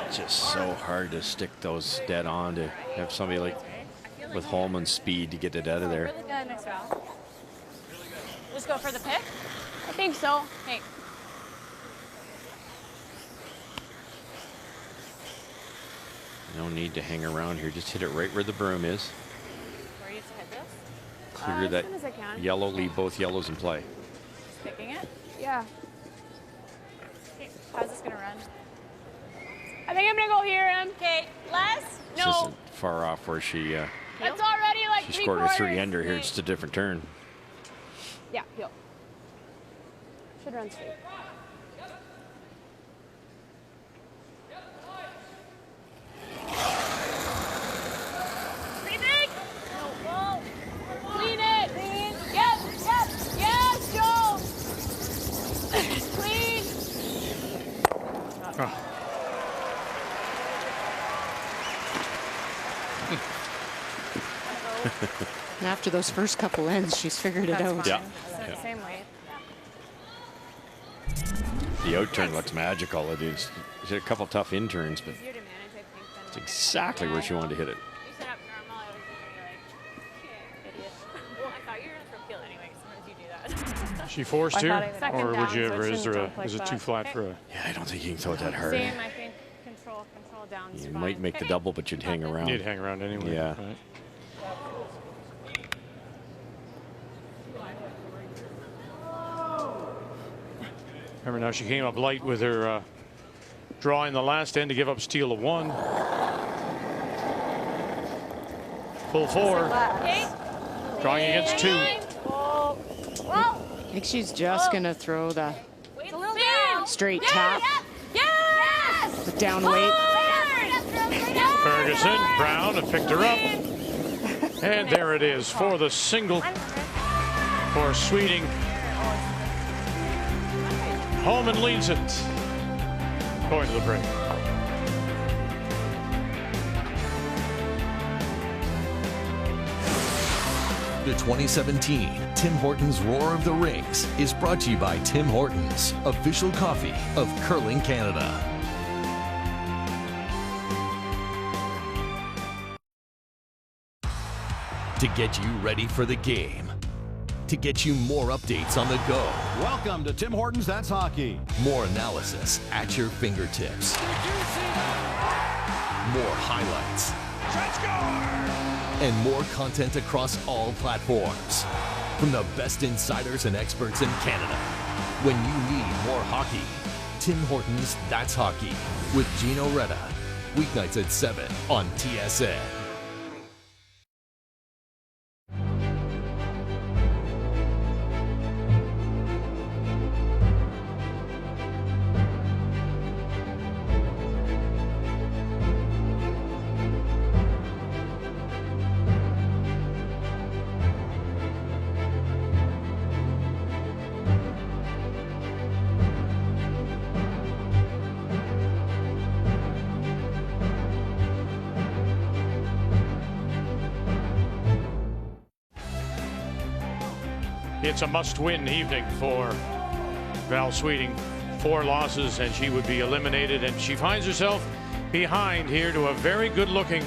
It's just so hard to stick those dead on, to have somebody like with Holman's speed to get it out of there. Really good, next round. Just go for the pick? I think so. Hey. No need to hang around here. Just hit it right where the broom is. Where you used to hit this? Clear that As soon as I can. yellow, leave both yellows in play. Just picking it? Yeah. Okay. How's this gonna run? I think I'm gonna go here, Okay, Les? This No. isn't far off where she That's already like she three scored her quarters. 3-ender here. It's just a different turn. Yeah, heel. Should run straight. Pretty big. No, whoa. Clean it. Clean. Yep, yep. Yes, Joe. Clean. Oh. And after those first couple ends, she's figured it out. Yeah. Same weight. The out turn looks magical. It is. She had a couple tough in turns, but it's exactly where she wanted to hit it. You set up normal, I was like, idiot. Well, I thought you were going to throw heel anyway. Sometimes you do that. She forced I here, thought I would. or would you Second ever? down, Is so it there shouldn't is it jump too like flat that. for a? Yeah, I don't think you can throw it that hard. Same, I think. Control down. You might make the double, but you'd hang around. You'd hang around anyway. Yeah. Right. Remember now, she came up light with her draw in the last end to give up steal of 1. Full 4. Drawing against 2. Whoa. I think she's just going to throw the It's a little down. straight tap Yes. with down weight. Ferguson, Brown have picked her up. And there it is for the single for Sweeting. Holman leads it. Going to the break. The 2017 Tim Hortons Roar of the Rings is brought to you by Tim Hortons, official coffee of Curling Canada. To get you ready for the game. To get you more updates on the go. Welcome to Tim Hortons That's Hockey. More analysis at your fingertips. More highlights. And more content across all platforms. From the best insiders and experts in Canada. When you need more hockey, Tim Hortons That's Hockey with Gino Retta. Weeknights at 7 on TSN. It's a must-win evening for Val Sweeting. 4 losses and she would be eliminated, and she finds herself behind here to a very good-looking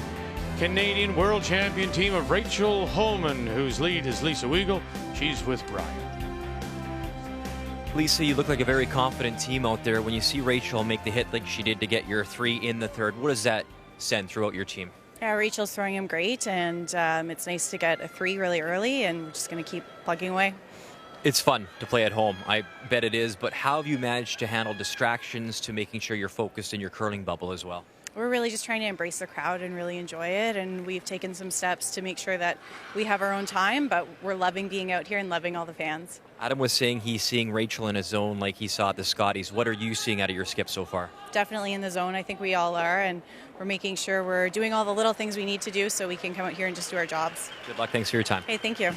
Canadian world champion team of Rachel Homan, whose lead is Lisa Weigel. She's with Brian. Lisa, you look like a very confident team out there. When you see Rachel make the hit like she did to get your 3 in the third, what does that send throughout your team? Yeah, Rachel's throwing him great, and it's nice to get a 3 really early, and we're just going to keep plugging away. It's fun to play at home. I bet it is, but how have you managed to handle distractions to making sure you're focused in your curling bubble as well? We're really just trying to embrace the crowd and really enjoy it, and we've taken some steps to make sure that we have our own time, but we're loving being out here and loving all the fans. Adam was saying he's seeing Rachel in a zone like he saw at the Scotties. What are you seeing out of your skip so far? Definitely in the zone. I think we all are, and we're making sure we're doing all the little things we need to do so we can come out here and just do our jobs. Good luck. Thanks for your time. Hey, thank you.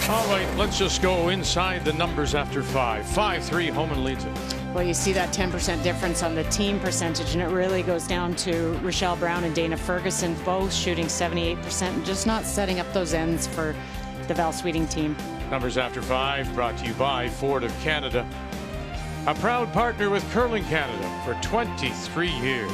All right, let's just go inside the numbers after 5. 5-3, Homan leads it. Well, you see that 10% difference on the team percentage, and it really goes down to Rochelle Brown and Dana Ferguson, both shooting 78% and just not setting up those ends for the Val Sweeting team. Numbers after 5 brought to you by Ford of Canada, a proud partner with Curling Canada for 23 years.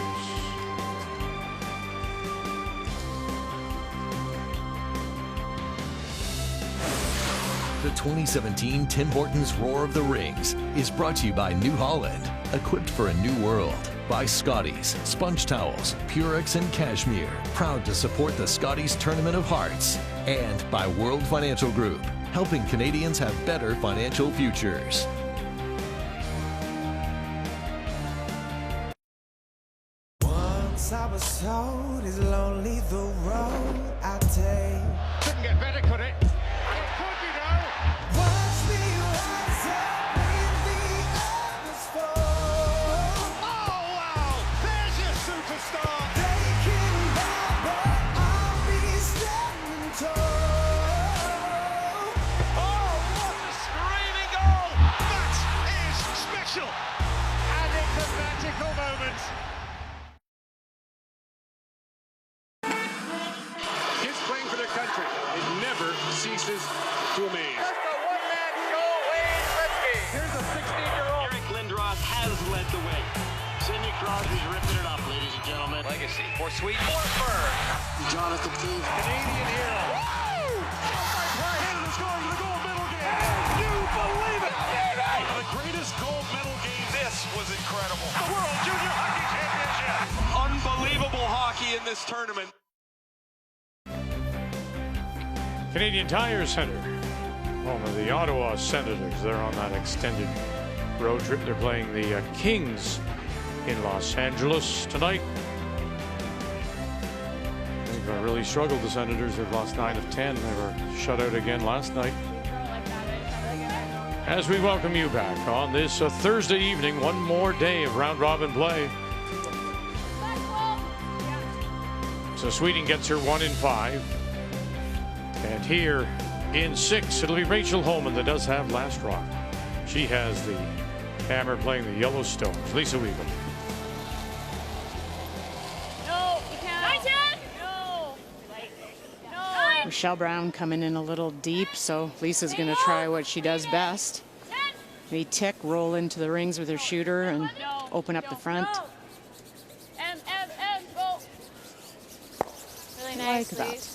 The 2017 Tim Hortons Roar of the Rings is brought to you by New Holland, equipped for a new world. By Scotties, Sponge Towels, Purex and Cashmere, proud to support the Scotties Tournament of Hearts. And by World Financial Group, helping Canadians have better financial futures. told is lonely the road I take. Couldn't get better, could it? It could be now. Watch me rise up when the others fall. Oh, wow. There's your superstar. They can bow, but I'll be standing tall. Oh, what a screaming goal. That is special. And it's a magical moment. Kids playing for their country. It never ceases to amaze. Just a one-man show, Wayne Gretzky. Here's a 16-year-old. Eric Lindros has led the way. Sidney Crosby's ripping it up, ladies and gentlemen. Legacy for Sweden. Forsberg. Jonathan Toews, Canadian hero. Canada scoring the gold medal game. You believe it? The greatest gold medal game. This was incredible. The World Junior Hockey Championship. Unbelievable hockey in this tournament. Canadian Tire Center, home of the Ottawa Senators. They're on that extended road trip. They're playing the Kings in Los Angeles tonight. They've really struggled, the Senators. They've lost 9 of 10. They were shut out again last night. As we welcome you back on this Thursday evening, one more day of round-robin play. So Sweden gets her 1 in 5. And here in 6, it'll be Rachel Homan that does have last rock. She has the hammer playing the Yellowstones. Lisa Weagle. No, you can't. No. No. Rochelle Brown coming in a little deep, so Lisa's going to try what she does best. Maybe tick, roll into the rings with her shooter and open up the front. Go. Really nice. Like that.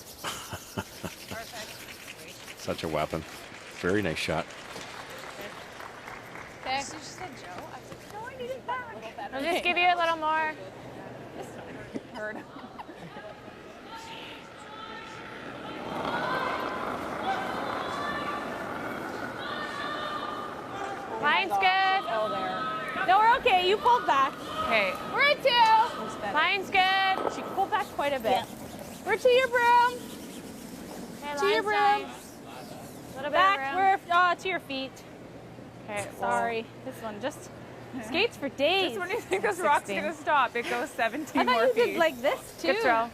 Such a weapon. Very nice shot. Okay. You just said Joe. I was like, no, I need it back. I'll just give you a little more. Heard. Line's good. Oh, there. No, we're okay. You pulled back. Okay. We're at 2. Line's good. She pulled back quite a bit. Yeah. We're to your broom. Okay, to your broom. Nice. A little bit back. We're to your feet. Okay. Sorry. This one just skates for days. Just when you think this rock's gonna stop, it goes 17 more feet. I thought you did like this too. Good throw.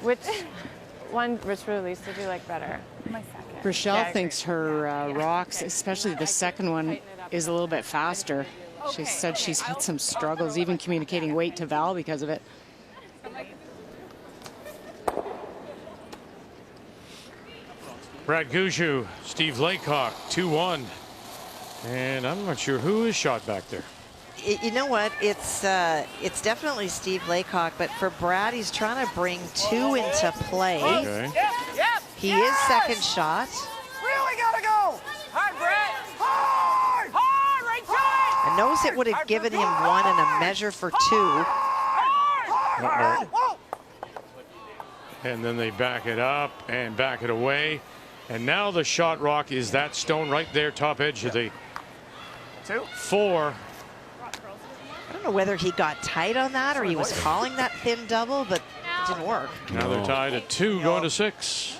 Which release did you like better? My second. Rochelle thinks her rocks, especially the second one, is a little bit faster. She said she's had some struggles, even communicating weight to Val because of it. Brad Gushue, Steve Laycock, 2-1. And I'm not sure who is shot back there. You know what? It's definitely Steve Laycock, but for Brad, he's trying to bring 2 into play. Okay. He is second shot. Really gotta go. Hard, Brett. Hard. Hard, right to it. And knows it would have given him 1 and a measure for 2. Hard. And then they back it up and back it away. And now the shot rock is that stone right there, top edge of the 4. I don't know whether he got tight on that or he was calling that thin double, but it didn't work. Now they're tied at 2, going to 6.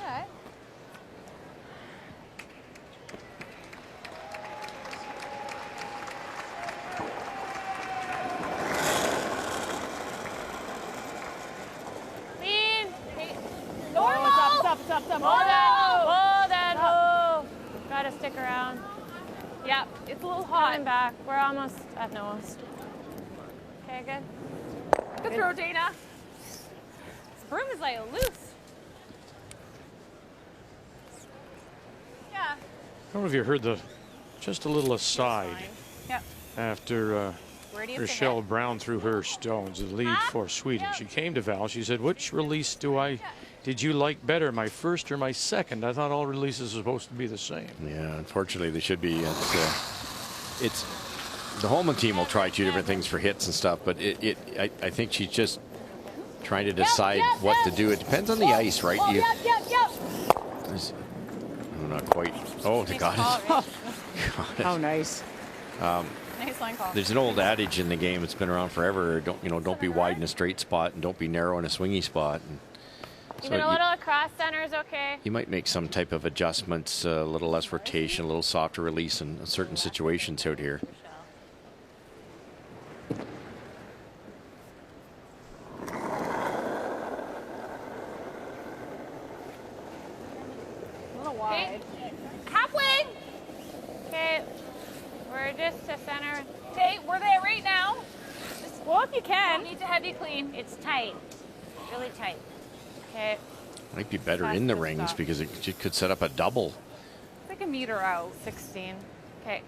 Gotta stick around. Yep, it's a little hot. Coming back. We're almost at nose. Okay, good. Good throw, Dana. This broom is like loose. Yeah. I don't know if you heard just a little aside Yep. after Rochelle Brown threw her stones, the lead for Sweden. She came to Val. She said, "Which release did you like better, my first or my second? I thought all releases are supposed to be the same." Yeah, unfortunately they should be. It's the Holman team will try 2 different things for hits and stuff, but I think she's just trying to decide what to do. It depends on the ice, right? I'm not quite. Oh, they got it. How nice. Nice line call. There's an old adage in the game. It's been around forever. Don't be wide in a straight spot and don't be narrow in a swingy spot. And Even a little across center is okay. you might make some type of adjustments, a little less rotation, a little softer release in certain situations out here. A little wide. Halfway. Okay. We're just to center. Okay, we're there right now. Well, if you can. You need to have you clean. It's tight. Really tight. Okay. Might be better in the rings because it could set up a double. It's like a meter out. 16. Okay.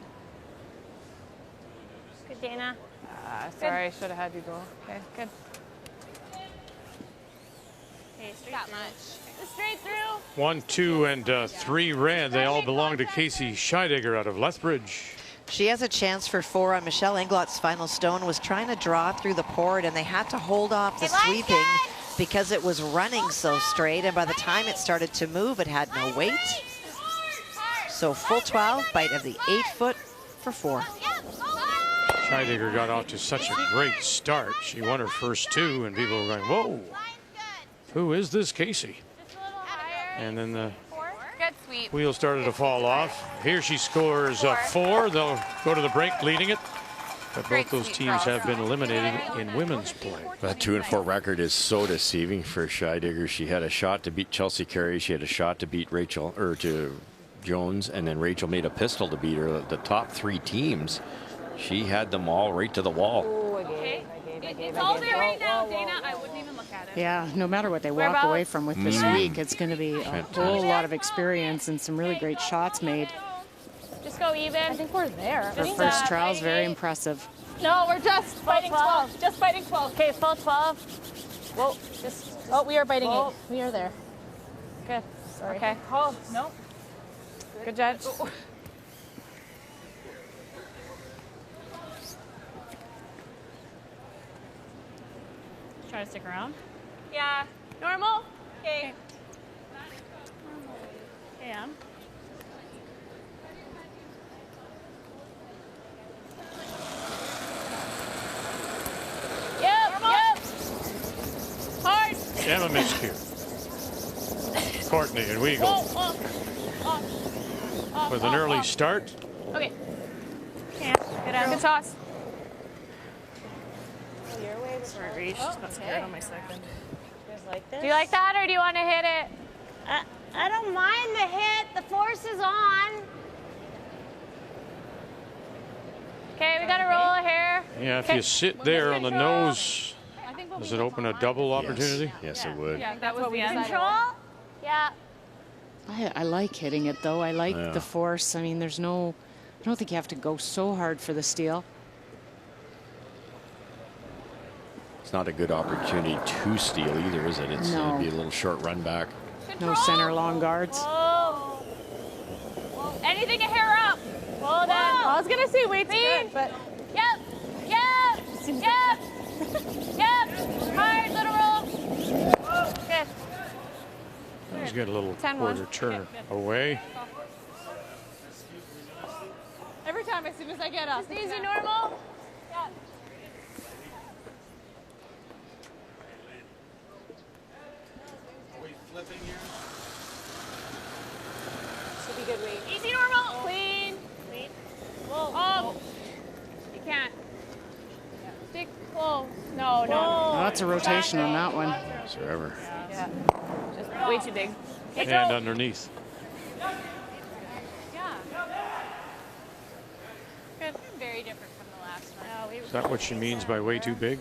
Good, Dana. Sorry, I should have had you go. Okay, good. Okay, straight That much. Just straight through. 1, 2, and 3 red. They all belong to Casey Scheidegger out of Lethbridge. She has a chance for 4 on Michelle Englot's final stone. Was trying to draw through the port, and they had to hold off the sweeping because it was running so straight, and by the time it started to move, it had no weight. So full 12, bite of the 8-foot for 4. Scheidegger got off to such a great start. She won her first 2, and people were going, whoa, who is this Casey? And then the Good sweep. wheel started to fall off. Here she scores 4. They'll go to the break leading it. But both those teams have been eliminated in women's play. That 2-4 record is so deceiving for Scheidegger. She had a shot to beat Chelsea Carey. She had a shot to beat to Jones, and then Rachel made a pistol to beat her. The top 3 teams, she had them all right to the wall. Okay. It's all there right now, Dana. I wouldn't even look at it. Yeah, no matter what they walk away from with this week, it's going to be a whole lot of experience and some really great shots made. Just go even. I think we're there. Her first trial's very impressive. No, we're just fighting 12. Just fighting 12. Okay, full 12. Whoa, just. Oh, we are biting 8. We are there. Good. Sorry. Okay. Oh, no. Good judge. Try to stick around. Yeah. Normal? Okay. Yeah. Yep. Hard. Emma Miscue. Courtney and Weagle with an early start. Okay. Good toss. Sorry, Reese. Just got scared on my second. Do you like that, or do you want to hit it? I don't mind the hit. The force is on. Okay, we got to roll here. Yeah, if you sit there on the nose, does it open a double opportunity? Yes, it would. Yeah, that was the end. Control? Yeah. I like hitting it, though. I like the force. I mean, I don't think you have to go so hard for the steal. It's not a good opportunity to steal either, is it? It'd be a little short run back. No center long guards. Whoa. Anything a hair up. Hold on. I was going to say way too good, but. Yep. Hard, little roll. Good. He's got a little 10-1. quarter turn away. Every time as soon as I get up. Just easy, normal. Yeah. Should be good weight. Easy, normal. Clean. Whoa. You can't. Stick close. No. Oh, that's a rotation on that one. Forever. Yeah. Just way too big. And underneath. Yeah. Good. Very different from the last one. Is that what she means by way too big?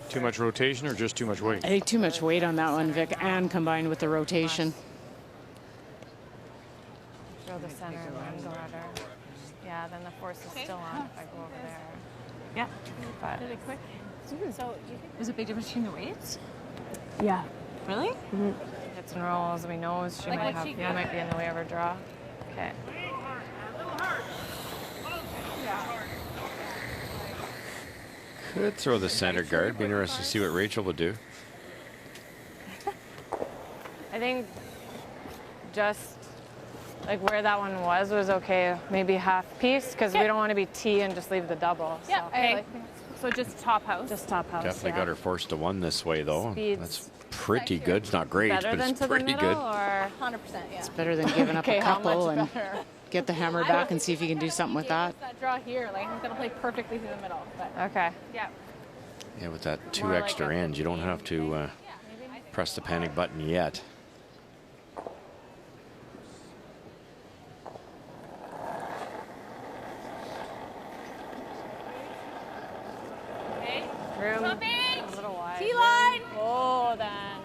Too much rotation or just too much weight? I think too much weight on that one, Vic, and combined with the rotation. Throw the center and then go at her. Yeah, then the force is still on if I go over there. Yeah. But Did it quick? So you think there's a big difference between the weights? yeah. Really? Hits and rolls. We know she Like might what have. she You got. might be in the way of her draw. Okay. Could throw the center guard. Be interested to see what Rachel would do. I think just like where that one was okay. Maybe half piece because we don't want to be T and just leave the double. Yeah. So. Okay. So just top house. Just top house. Definitely got her forced to one this way though. Speed's That's pretty good. It's not great, better but than it's to pretty the middle, good. or 100%. Yeah. It's better than giving up Okay, a how couple much and better? get the hammer back and see if you can do something with that. That draw here, like I'm gonna play perfectly through the middle. But Okay. yeah. Yeah, with that 2 More like extra a- ends, you don't have to press the panic button yet. Okay. Room. Jumping. A little wide. T-line. Oh, then.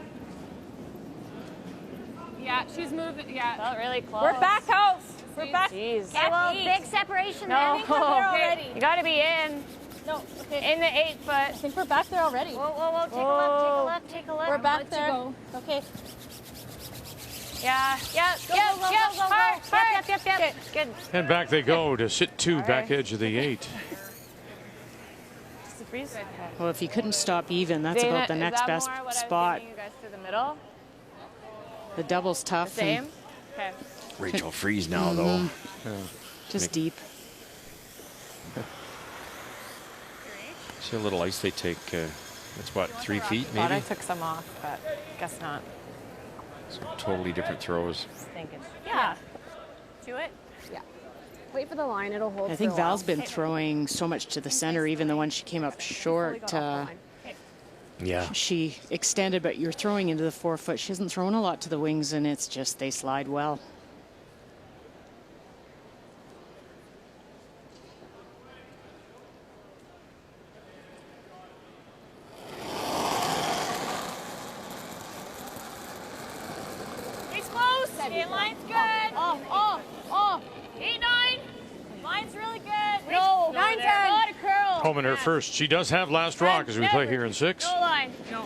Yeah, she's moving. Yeah. Felt really close. We're back house. We're back. Jeez. Okay, well, big separation No. there. We're already. You got to be in. No. Okay. In the 8 foot. I think we're back there already. Whoa, whoa, whoa. Take a look, take a look. We're back Let's there. go. Okay. Yeah. Yep. Go, Yep. go, go, Yep. go, go, go. Hard, hard. Yep, yep, yep. Good. And back they go to sit 2, All back right. edge of the 8. Just a freeze. Well, if you couldn't stop even, that's Dana, about the is next that best more what spot. I was giving you guys through the middle? The double's The tough. same? and Okay. Rachel freeze now though. Just Make- deep. See a little ice they take. That's what, 3 feet Thought I maybe? took some off, but guess not. So totally different throws. Thinking. Yeah. Do it. Yeah. Wait for the line. It'll hold. I think for a while. Val's been throwing so much to the center, even the one she came up short. Yeah. She extended, but you're throwing into the 4 foot. She hasn't thrown a lot to the wings, and it's just they slide well. It's close. Okay, line's good. Oh. 8-9. Line's really good. No. 9-10. A lot of curl. Home in her first. She does have last rock as we play here in 6. No line. No.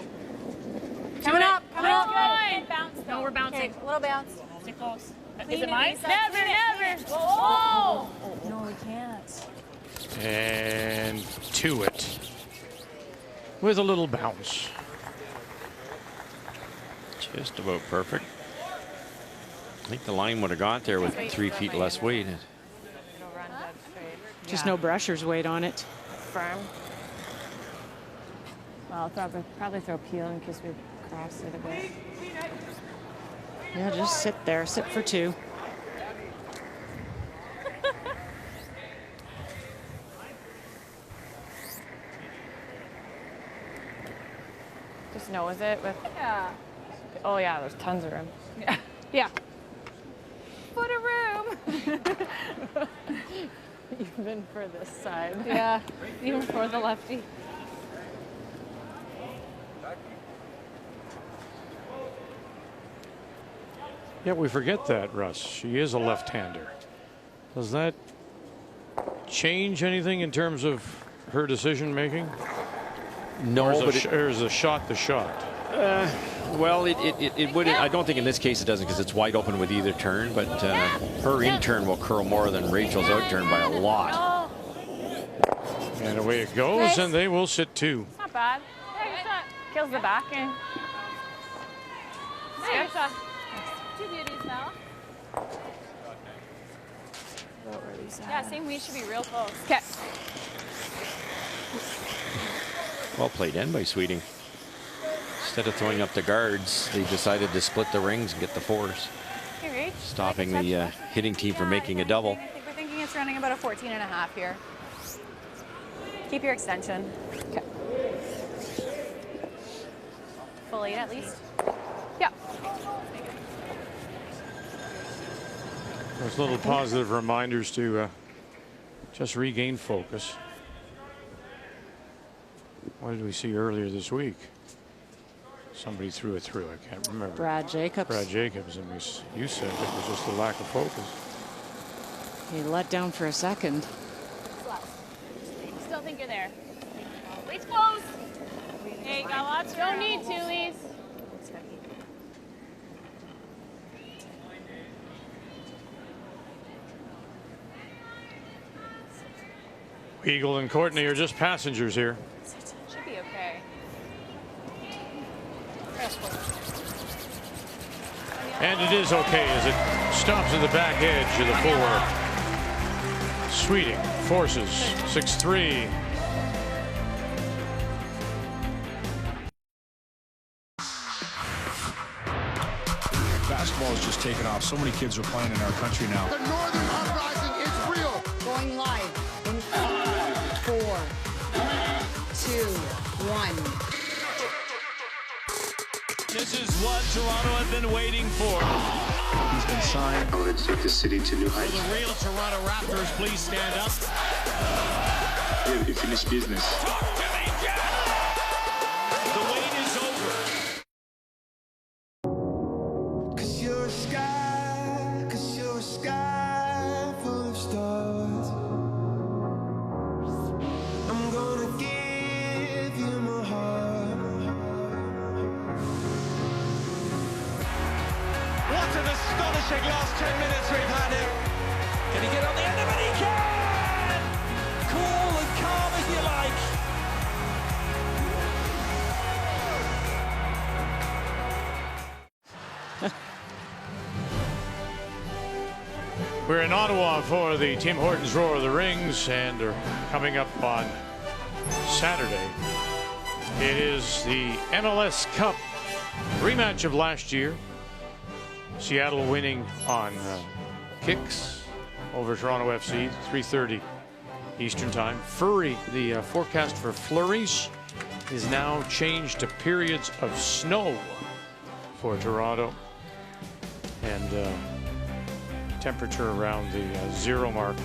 Coming up. Coming up. Line. Bounce. No, we're bouncing. Okay, little bounce. Stay close. Is Clean it it, mine? Lisa. Never. Whoa. No, we can't. And to it. With a little bounce. Just about perfect. I think the line would have got there with 3 feet less weight. Just no brusher's weight on it. Firm. Well, I'll probably throw peel in case we cross it a bit. Yeah, just sit there. Sit for 2. Just nose it with. Yeah. Oh yeah, there's tons of room. Yeah. Yeah. Foot of room. Even for this side. Yeah. Even for the lefty. Yeah, we forget that, Russ. She is a left-hander. Does that change anything in terms of her decision-making? No, or is but is a shot the shot? Well, it would. I don't think in this case it doesn't because it's wide open with either turn. But her in turn will curl more than Rachel's out turn by a lot. And away it goes, Nice. and they will sit 2. Not bad. Kills the back end. Good shot. 2 beauties now. Yeah, same. We should be real close. Okay. Well played in by Sweeting. Instead of throwing up the guards, they decided to split the rings and get the 4s, Okay, reach. stopping the hitting team from making a double. I think we're thinking it's running about a 14.5 here. Keep your extension. Okay. Full 8 at least. Yeah. Those little positive reminders to just regain focus. What did we see earlier this week? Somebody threw it through. I can't remember. Brad Jacobs. Brad Jacobs, and you said it was just a lack of focus. He let down for a second. Still think you're there. Wait's close. Hey, got lots. Don't need to, Lise. Eagle and Courtney are just passengers here. Should be okay. And it is okay as it stops at the back edge of the 4. Sweeting forces 6-3. Basketball is just taking off. So many kids are playing in our country now. The Northern Uprising is real. Going live in 5, 4, 3, 2, 1. This is what Toronto has been waiting for. He's been signed. I want to take the city to new heights. The real Toronto Raptors, please stand up. We have finished business. Talk to me, Jack! The wait is over. Cause you're a sky full of stars. I'm gonna give you my heart. What an astonishing last 10 minutes we've had here. Can he get on the end of it? He can! Cool and calm as you like. We're in Ottawa for the Tim Hortons Roar of the Rings, and coming up on Saturday, it is the MLS Cup rematch of last year. Seattle winning on kicks over Toronto FC, 3:30 Eastern Time. The forecast for flurries is now changed to periods of snow for Toronto, and temperature around the 0 mark.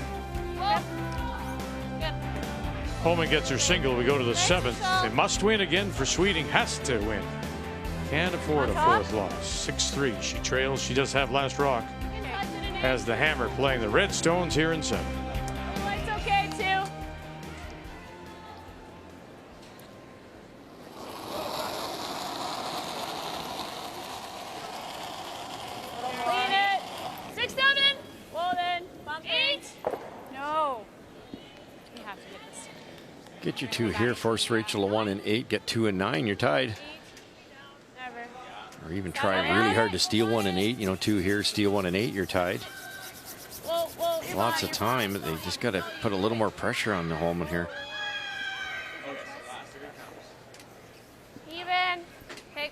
Homan gets her single. We go to the 7th. They must win again for Sweeting. Has to win. Can't afford a 4th loss. 6-3. She trails. She does have last rock. Has the Hammer playing the Redstones here in 7. It's okay, too. Clean it. 6, 7. Well then, 8. No. We have to get this. Get you 2 here. Force Rachel a 1 and 8. Get 2 and 9. You're tied. Or even try really hard to steal 1 and 8. You know, 2 here, steal 1 and 8. You're tied. Lots of time. They just got to put a little more pressure on the Holman here. Even. Okay.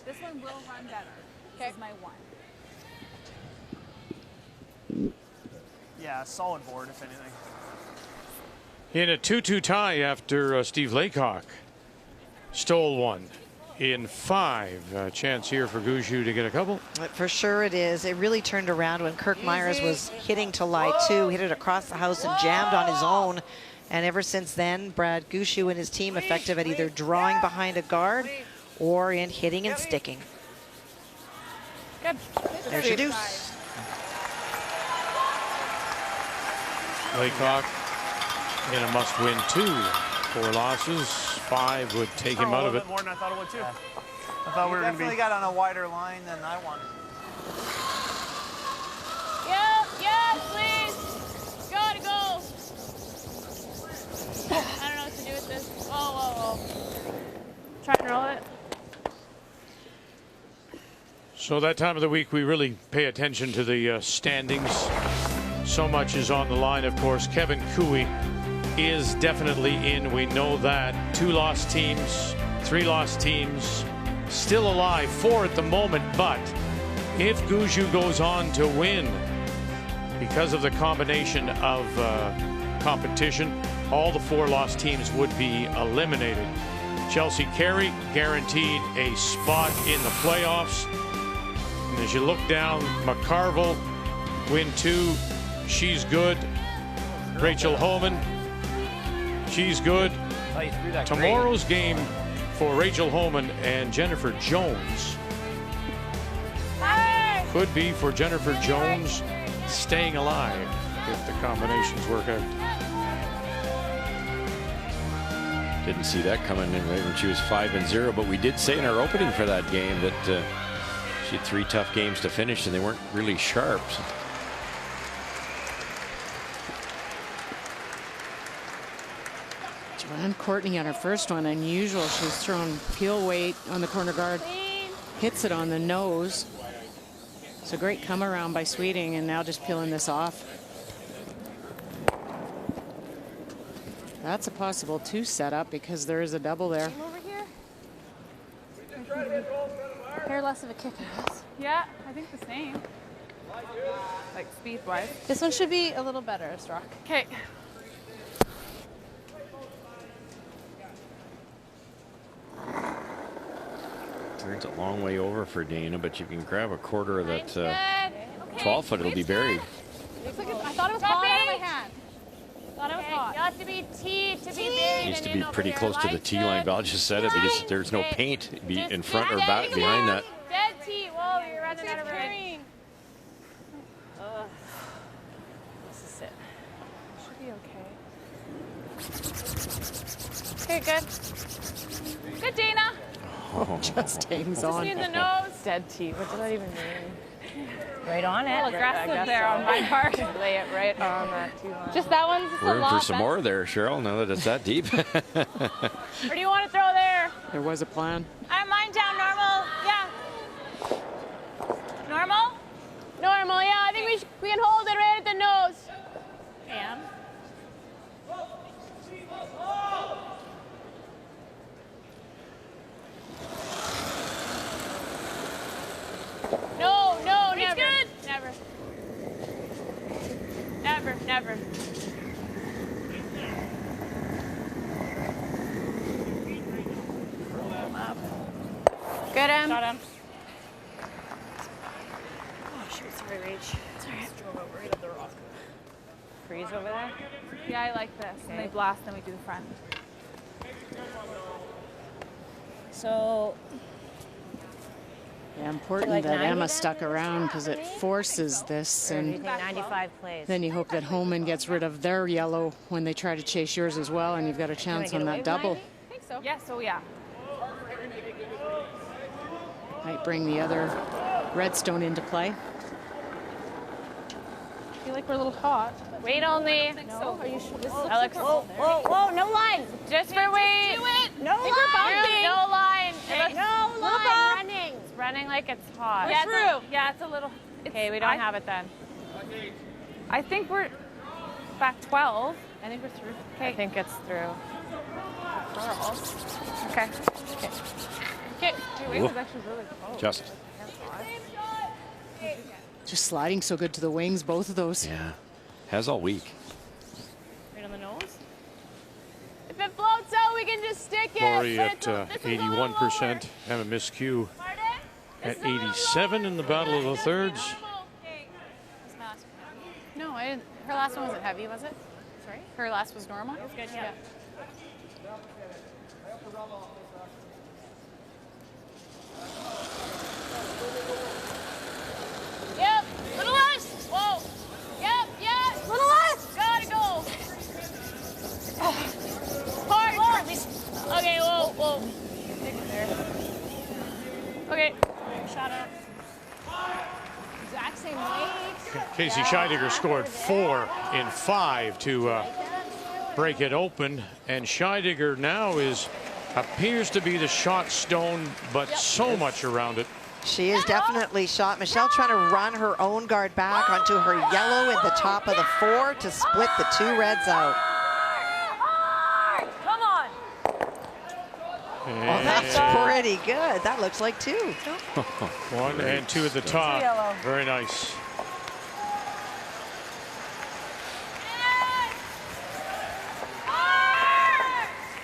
This one will run better. This is my 1. Yeah, solid board, if anything. In a 2-2 tie after Steve Laycock stole 1 in 5. Chance here for Gushue to get a couple. For sure it is. It really turned around when Kirk Myers was hitting to lie 2. Hit it across the house and jammed on his own. And ever since then, Brad Gushue and his team effective at either drawing behind a guard or in hitting and sticking. Good. There's your deuce. Laycock in a must-win 2. 4 losses. 5 would take him out of it. More than I thought it would too. I thought we were going to be. Definitely got on a wider line than I wanted. Yeah, please. Gotta go. I don't know what to do with this. Oh. Try and roll it. So that time of the week, we really pay attention to the standings. So much is on the line, of course. Kevin Cooey is definitely in. We know that. 2 lost teams, 3 lost teams, still alive, 4 at the moment. But if Gushue goes on to win, because of the combination of competition, all the 4 lost teams would be eliminated. Chelsea Carey guaranteed a spot in the playoffs. And as you look down, McCarville, win 2. She's good. Rachel Homan, she's good. Tomorrow's game for Rachel Homan and Jennifer Jones could be for Jennifer Jones staying alive if the combinations work out. Didn't see that coming in right when she was 5-0, but we did say in our opening for that game that she had 3 tough games to finish and they weren't really sharp. So. Joanne Courtney on her first one, unusual. She's thrown peel weight on the corner guard, hits it on the nose. So great come around by Sweeting, and now just peeling this off. That's a possible 2 setup because there is a double there. Over here. Hair less of a kick, I guess. Yeah, I think the same. Like speed-wise. This one should be a little better, Strock. Okay. It's a long way over for Dana, but you can grab a quarter of that 12-foot, it'll be Good. buried. Looks like I thought it was hot out of my hand. Thought it was hot. You have to be T to be buried. Needs to be pretty close to the tee line. Val just said it because there's no paint be in front or back behind that. Dead T. Whoa, you're running out of room. This is it. Should be okay. Okay, good. Good, Dana. Oh, just hangs Just on. need the nose. Dead T. What does that even mean? Right on it. A little aggressive there on my part. Lay it right on that tee line. Just that one's just a We're in lot. for some more there, Cheryl, now that it's that deep. Or do you want to throw there? There was a plan. I don't mind down normal. Yeah. Normal? Normal, yeah. I think we can hold it right at the nose. And? No, no, never. It's good. Never. Never, never. Good, Em. Shot him. Oh, shoot, sorry, Rach. It's all right. Drove over right up the rock. Freeze over there? Yeah, I like this. And they blast, then we do the front. So, Yeah, important Like that 90 Emma then? stuck around because it forces this, or do you and think 95 plays? then you hope that Holman gets rid of their yellow when they try to chase yours as well, and you've got a chance get on away that with double. 90? I think so. Yeah, so yeah. Might bring the other Redstone into play. I feel like we're a little hot. Wait only. No, are you sure? This looks Alex. Whoa, whoa, whoa, no line. Just for wait. No Think we're line. bouncing. No line. No line running. It's running like it's hot. Yeah, True. Yeah, it's a little. Okay, we don't have it then. I think we're back 12. I think we're through. I think it's through. Okay. Okay. Okay. Hey, wings is actually really cold. Just. Just sliding so good to the wings, both of those. Yeah, has all week. Right on the nose. If it floats out, we can just stick it. Lori but at it's a little 81%. Emma Miskew at 87 in the Battle of the Thirds. No, I didn't. Her last one wasn't heavy, was it? Sorry? Her last was normal? It was good, yeah. Yep. Little less. Whoa. Yep. Yes. Little less. Gotta go. Hard. Okay. Whoa. Whoa. Okay. Shot up. Exact same weight. Casey Scheidegger scored 4 in 5 to break it open, and Scheidegger now appears to be the shot stone, but so much around it. She is definitely shot. Michelle trying to run her own guard back onto her yellow in the top of the 4 to split the 2 reds out. Come on. Oh, that's pretty good. That looks like 2. 1 and 2 at the top. Very nice.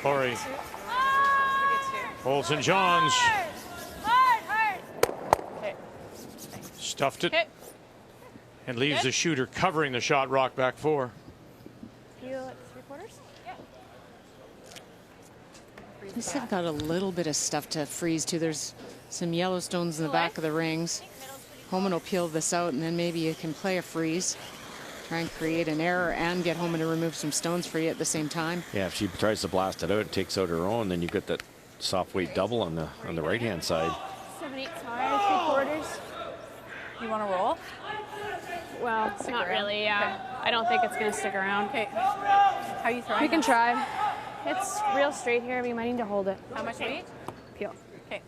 Lori. Olsen Johns. Stuffed it. And leaves the shooter covering the shot rock back 4. Feel at 3/4? Yeah. Just have got a little bit of stuff to freeze too. There's some yellow stones in the back of the rings. Holman will peel this out, and then maybe you can play a freeze. Try and create an error and get Holman to remove some stones for you at the same time. Yeah, if she tries to blast it out, it takes out her own, then you get that soft weight double on the right-hand side. 7/8 hard, 3/4. You want to roll? Well, not really, yeah. I don't think it's going to stick around. Okay. How are you throwing? We can try. It's real straight here. We might need to hold it. How much weight? Peel. Okay.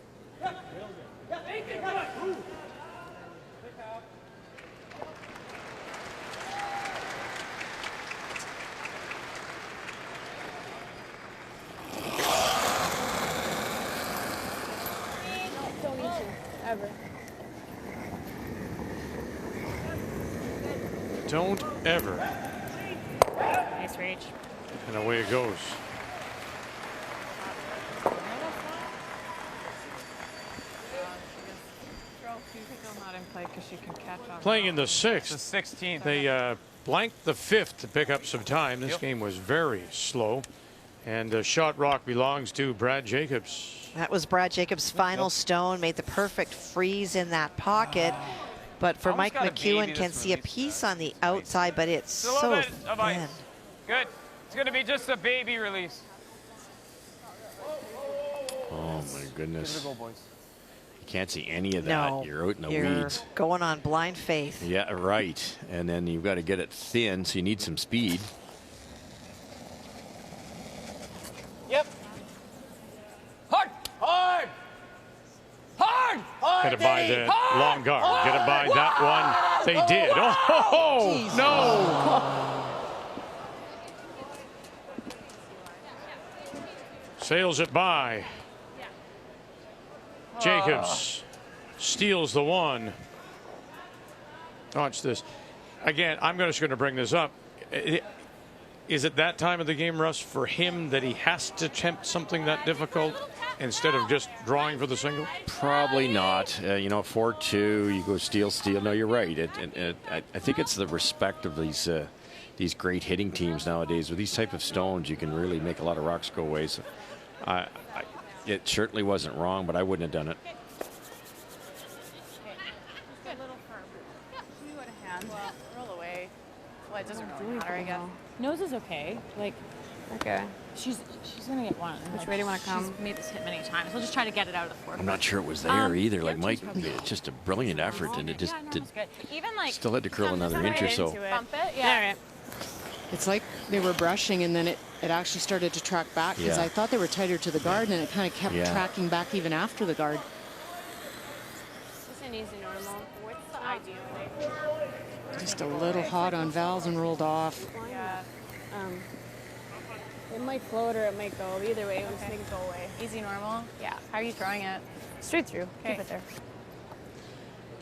ever. Don't ever. Nice reach. And away it goes. Playing in the 6th. The 16th. They blanked the 5th to pick up some time. This game was very slow. And shot rock belongs to Brad Jacobs. That was Brad Jacobs' final stone, made the perfect freeze in that pocket. But for Mike McEwen, can see a piece on the outside, but it's so thin. Good. It's going to be just a baby release. Oh, my goodness. Go, boys. You can't see any of that. No, You're out in the you're weeds. Going on blind faith. Yeah, right. And then you've got to get it thin, so you need some speed. Yep. Hard! Hard! Hard! Hard! Get it by the long guard. Get it by that one. They did. Oh, no. Sails it by. Jacobs steals the one. Watch this. Again, I'm just going to bring this up. Is it that time of the game, Russ, for him that he has to attempt something that difficult instead of just drawing for the single? Probably not. You know, 4-2, you go steal. No, you're right. I think it's the respect of these great hitting teams nowadays. With these type of stones, you can really make a lot of rocks go away. So, it certainly wasn't wrong, but I wouldn't have done it. Good. Little firm. Yeah, you would have hand. Roll away. Well, it doesn't really matter, I guess. Nose is okay. Like, okay. She's gonna get one. Which way do you want to come? She's made this hit many times. We'll just try to get it out of the forefront. I'm not sure it was there either. Like Mike, it's just a brilliant effort, and it just did. Even like Still had to curl another inch or so. Bump it. Yeah. All right. It's like they were brushing, and then it actually started to track back because I thought they were tighter to the guard, and it kind of kept tracking back even after the guard. Just an easy normal. What's the ideal? Just a little hot on valves and rolled off. Yeah. It might float or it might go. Either way, we'll just make it go away. Easy normal? Yeah. How are you throwing it? Straight through. Okay. Keep it there.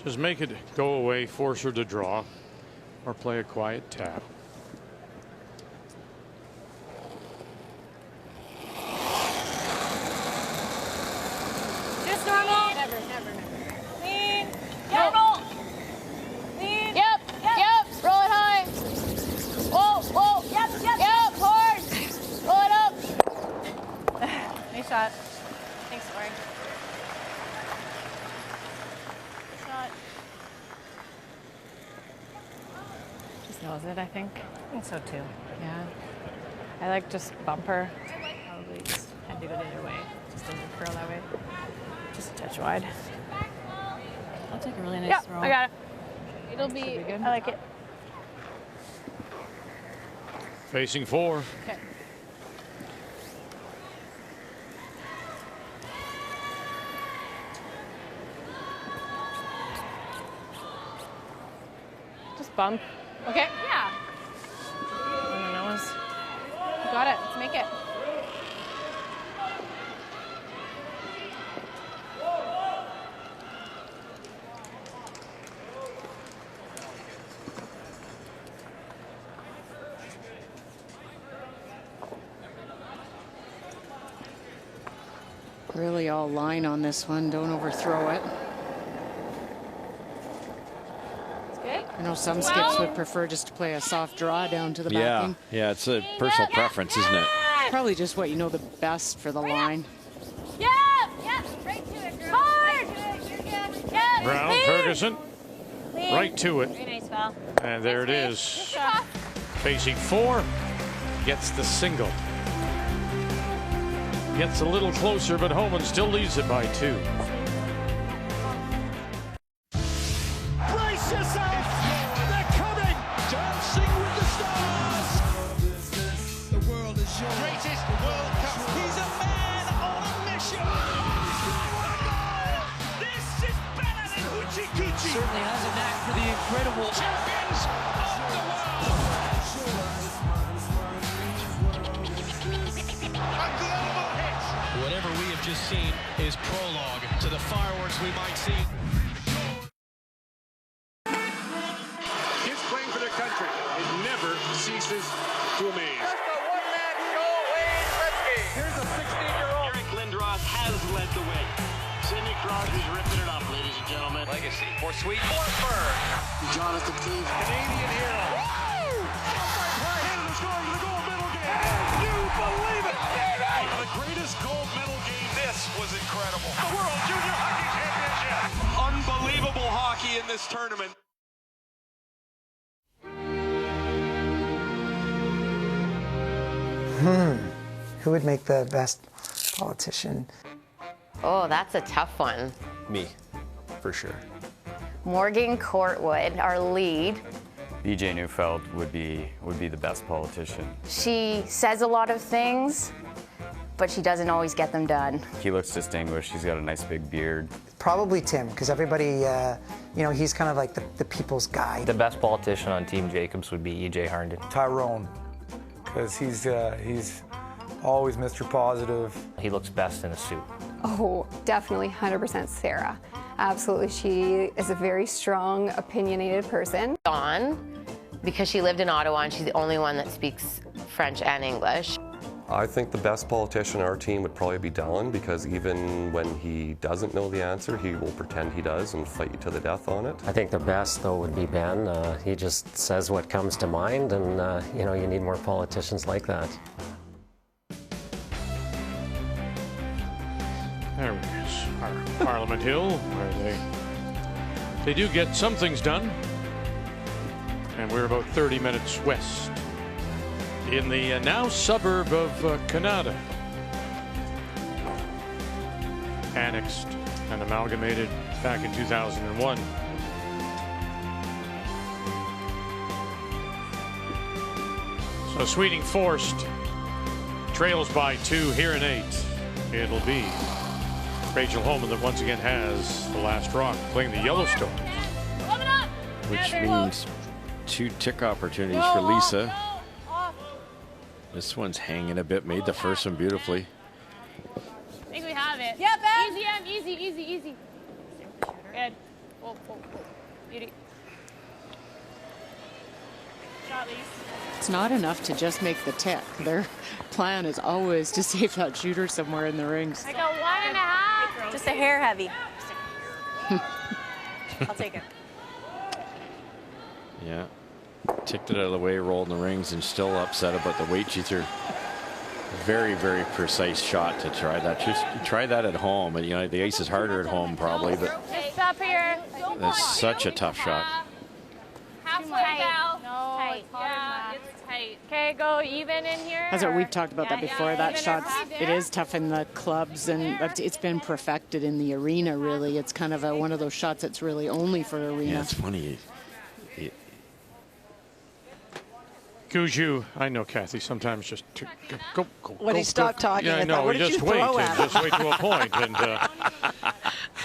Just make it go away, force her to draw, or play a quiet tap. Just normal. Never. Lean. Normal. Lean. Yep. Roll it high. Whoa. Yep. Hard. Roll it up. Nice shot. Thanks, Lori. Shot. Just knows it, I think. I think so too. Yeah. I like just bumper. Probably just had to go the other way. Just doesn't curl that way. Just a touch wide. I'll take a really nice throw. I got it. It'll be good. I like it. Facing 4. Okay. Just bump. Okay. Yeah. On the nose. You got it. Let's make it. Really all line on this one. Don't overthrow it. I know some skips would prefer just to play a soft draw down to the backing. Yeah, it's a personal preference, isn't it? Probably just what you know the best for the line. Yeah. Right to it, girl. Hard. Yeah. Brown, Ferguson, right to it. Very nice, Val. And there it is. Facing 4, gets the single. Gets a little closer, but Homan still leads it by 2. Brace yourself! They're coming! Dancing with the stars! The world is yours. Greatest World Cup. He's a man on a mission. This is better than Hoochie Coochie. Certainly has a knack for the incredible. Champions of the world. A global hit. Whatever we have just seen is prologue to the fireworks we might see. please. Just a one-man show, Wayne Gretzky. Here's a 16-year-old. Eric Lindros has led the way. Sidney Crosby's ripping it up, ladies and gentlemen. Legacy for Sweet Forsberg. Jonathan Toews, Canadian hero. Canada's going to the gold medal game. Can you believe it? The greatest gold medal game. This was incredible. The World Junior Hockey Championship. Unbelievable hockey in this tournament. Who would make the best politician? Oh, that's a tough one. Me, for sure. Morgan Courtwood, our lead. BJ Neufeld would be the best politician. She says a lot of things, but she doesn't always get them done. He looks distinguished. He's got a nice big beard. Probably Tim, because everybody, you know, he's kind of like the people's guy. The best politician on Team Jacobs would be E.J. Harnden. Tyrone, because he's always Mr. Positive. He looks best in a suit. Oh, definitely 100% Sarah. Absolutely, she is a very strong, opinionated person. Dawn, because she lived in Ottawa and she's the only one that speaks French and English. I think the best politician on our team would probably be Dylan, because even when he doesn't know the answer, he will pretend he does and fight you to the death on it. I think the best, though, would be Ben. He just says what comes to mind, and you know, you need more politicians like that. There is our Parliament Hill, where they do get some things done. And we're about 30 minutes west in the now suburb of Canada. Annexed and amalgamated back in 2001. So Sweeting Forced trails by 2 here in 8. It'll be Rachel Homan that once again has the last rock, playing the Yellowstone. Which means 2 tick opportunities for Lisa. This one's hanging a bit, made the first one beautifully. I think we have it. Yeah, Ben. Easy, Em. Easy, easy, easy. Good. Whoa, whoa, whoa. Beauty. Shot, Lisa. It's not enough to just make the tick. Their plan is always to save that shooter somewhere in the rings. I got 1.5. Just a hair heavy. I'll take it. Yeah. Ticked it out of the way, rolled in the rings, and still upset about the weight. She's her very, very precise shot to try that. Just try that at home. And, you know, the ice is harder at home probably, but It's up here. that's such a tough shot. Halfway down. No, tight. Yeah, it's tight. Okay, go even in here. That's what we've talked about that before. That even shot, across it there. is tough in the clubs, and it's been perfected in the arena, really. It's kind of one of those shots that's really only for arena. Yeah, it's funny. Gushue, I know Kathy, sometimes just go. When he stopped talking, yeah, I I know. thought, what We did just you wait, throw and at him? just wait to a point.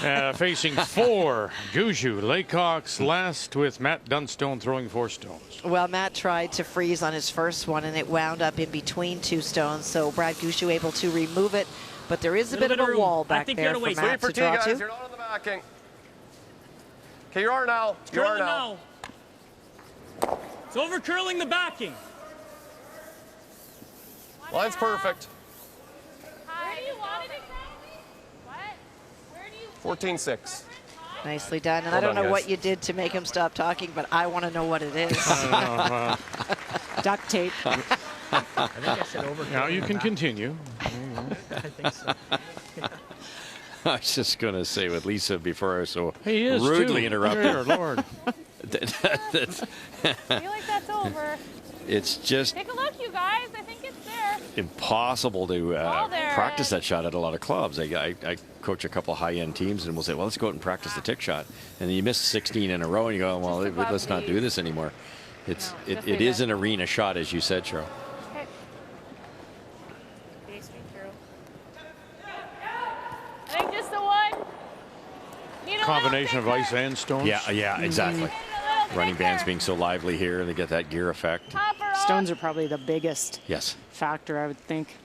And facing 4, Gushue, Laycock's last with Matt Dunstone throwing 4 stones. Well, Matt tried to freeze on his first one, and it wound up in between 2 stones. So Brad Gushue able to remove it, but there is a bit of a wall back there for Matt to draw to. You're not on the backing. Okay, you are now. You are now. It's over curling the backing. Line's perfect. Where do you want it exactly? What? Where do you? 14-6. Nicely done. And Well I don't done, know guys. what you did to make him stop talking, but I want to know what it is. Duct tape. I think I said over. Now you can continue. I think so. I was just going to say with Lisa before I was so He is rudely too. interrupted. Dear Lord. I feel like that's over. It's just Take a look, you guys. I think it's there. impossible to there. practice that shot at a lot of clubs. I coach a couple high-end teams, and we'll say, well, let's go out and practice the tick shot. And then you miss 16 in a row, and you go, well, let's not do this anymore. It is an arena shot, as you said, Cheryl. Okay. Okay, speak through. I think just the one. Need a Combination little of ice and stones. Yeah, exactly. Running bands being so lively here, and they get that gear effect. Stones are probably the biggest Yes. factor, I would think.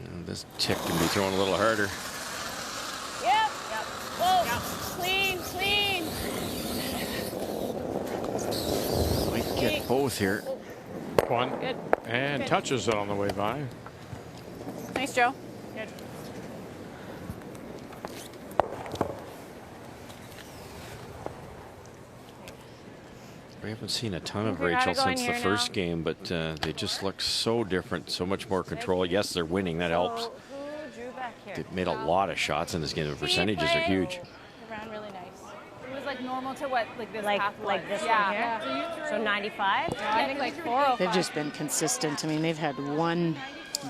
And this tick can be thrown a little harder. Yep. Whoa. Clean, clean. both here. One. Good. And Good. touches it on the way by. Nice, Joe. Good. We haven't seen a ton of We gotta Rachel go in since the here first now. game, but they just look so different, so much more control. Yes, they're winning. That helps. Who drew back here? They've made a lot of shots in this game. The percentages are huge. They ran really nice. It was like normal to what like this Like- path like was. this yeah. one here? So you So threw 95? Yeah, I think like 405. They've just been consistent. I mean, they've had one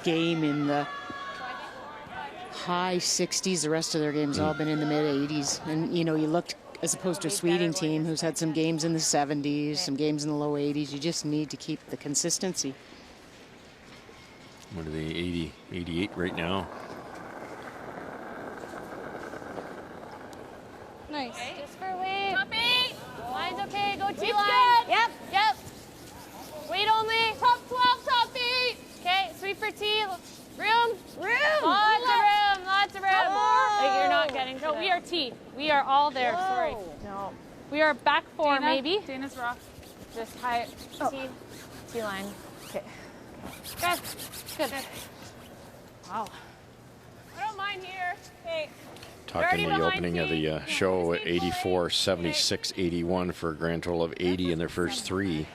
game in the high 60s. The rest of their games all been in the mid 80s. And, you know, you looked, as opposed to a Sweeting team who's had some games in the 70s, some games in the low 80s. You just need to keep the consistency. What are they, 80, 88 right now? Nice. Just for weight. Top 8. Line's okay. Go T-line. Yep. Yep. Weight only. Top 12, top 8. Okay, sweep for T. Room. Room. Lots of room. Lots of room. Like, you're not getting to No, we are T. We are all there. Whoa. Sorry. No. We are back 4 Dana, maybe. Dana's rock. Just high T. T-line. Okay. Good. Good. Wow. I don't mind here. Okay. Talking the opening of the show, 84, 76, 81 for a grand total of 80 in their first 3.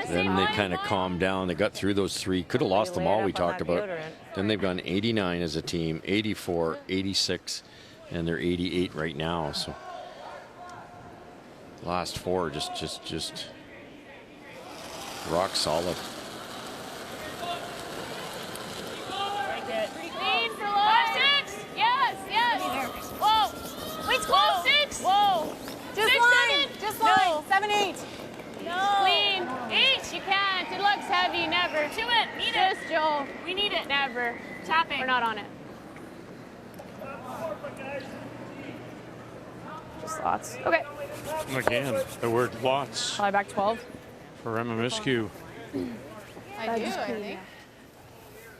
Then they kind of calmed down. They got through those 3. Could have lost them all we talked about. Then they've gone 89 as a team, 84, 86, and they're 88 right now. So last 4 just rock solid. Clean for low. 6. Yes, yes. Whoa. Wait, close. 6. Whoa. Just 6, line. 7. Just No. line. 7, 8. No. Clean. 8. You can't. It looks heavy. Never. To it. Need it. Joel. We need it. Never. Tapping. We're not on it. Just thoughts. Okay. Again, the word lots Probably back 12. for Emma Miskew. I do, I think.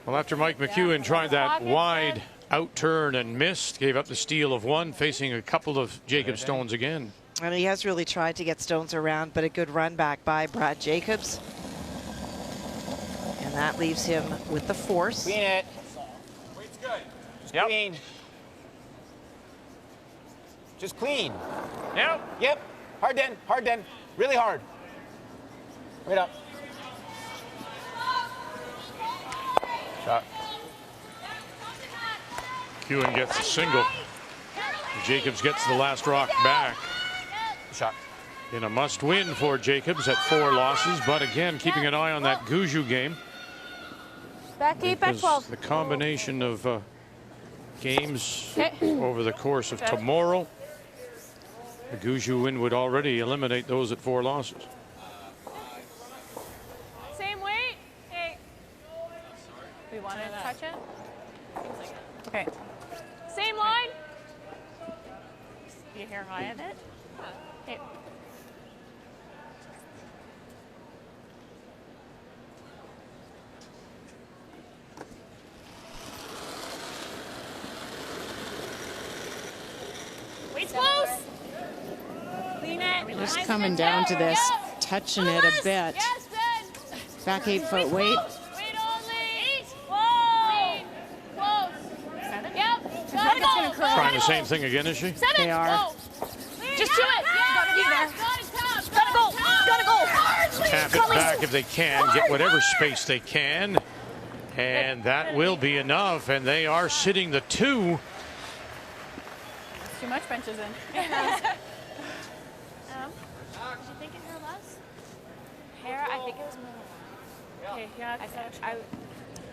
Well, after Mike McEwen tried that wide out turn and missed, gave up the steal of 1, facing a couple of Jacob Stones again. And he has really tried to get Stones around, but a good run back by Brad Jacobs. And that leaves him with the force. Clean it. Just clean. Just clean. Yep. Yep. Hard then. Hard then. Really hard. Right up. Shot. McEwen gets a single. Jacobs gets the last rock back. Shot. In a must-win for Jacobs at 4 losses, but again, keeping an eye on that Guju game. Back 8, back Because 12. the combination of games Okay. over the course of tomorrow, the Guju win would already eliminate those at 4 losses. Same weight. Okay. We want to touch it? Okay. Same line. You hear high of it? Okay. Weight's close. Clean it. Just coming down to this, touching it a bit. Yes, Ben. Back 8-foot weight. Weight only. Whoa. Close. 7? Yep. Gotta go. Trying the same thing again, is she? 7. They are. Whoa. Just do it. Gotta be there. Gotta go. Gotta go. Tap it back if they can, get whatever space they can. And that will be enough, and they are sitting the 2. Too much benches in. Did you think it hair less? Hair, I think it was more. Okay, yeah,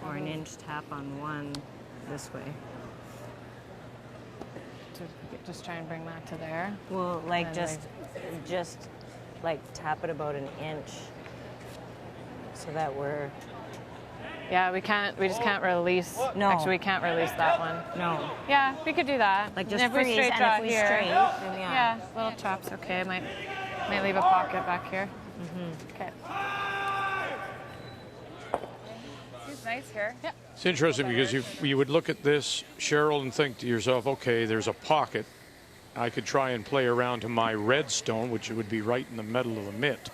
Or an inch tap on 1 this way. Just try and bring that to there. Well, like And just like tap it about an inch so that we're. Yeah, we just can't release. No. Actually, we can't release that one. No. Yeah, we could do that. Like just And if we freeze, straight and draw if we here. straight, then Yeah, little chops. Okay, might leave a pocket back here. Okay. Seems nice here. Yeah. It's interesting because you would look at this, Cheryl, and think to yourself, okay, there's a pocket. I could try and play around to my red stone, which would be right in the middle of the mitt.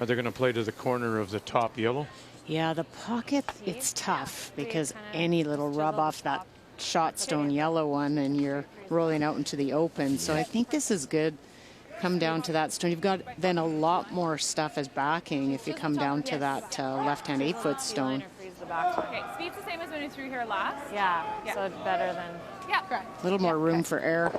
Are they going to play to the corner of the top yellow? Yeah, the pocket, it's tough because any little rub off that shot stone yellow one and you're rolling out into the open. So I think this is good. Come down to that stone. You've got then a lot more stuff as backing if you come down to that left-hand 8-foot stone. Okay, speed's the same as when you threw here last. Yeah, so it's better than. Yeah, correct. A little more room for error.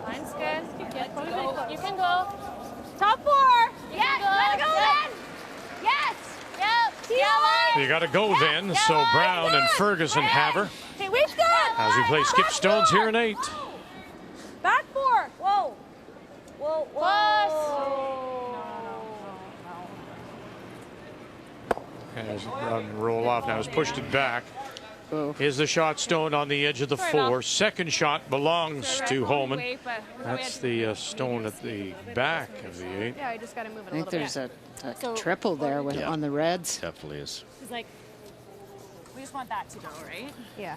Line's good. You can go. Top 4. Yeah, gotta go then. Yes. Yep. Yeah. You got to go then. So Brown and Ferguson have her. Okay, we've good. As we play skip stones here in 8. Back 4. Whoa. Whoa. As Brown roll off now, has pushed it back. Is the shot stone on the edge of the 4. Second shot belongs to Holman. That's the stone at the back of the 8. Yeah, I just got to move it I think there's a triple there with on the reds. Definitely is. It's like, we just want that to go, right? Yeah.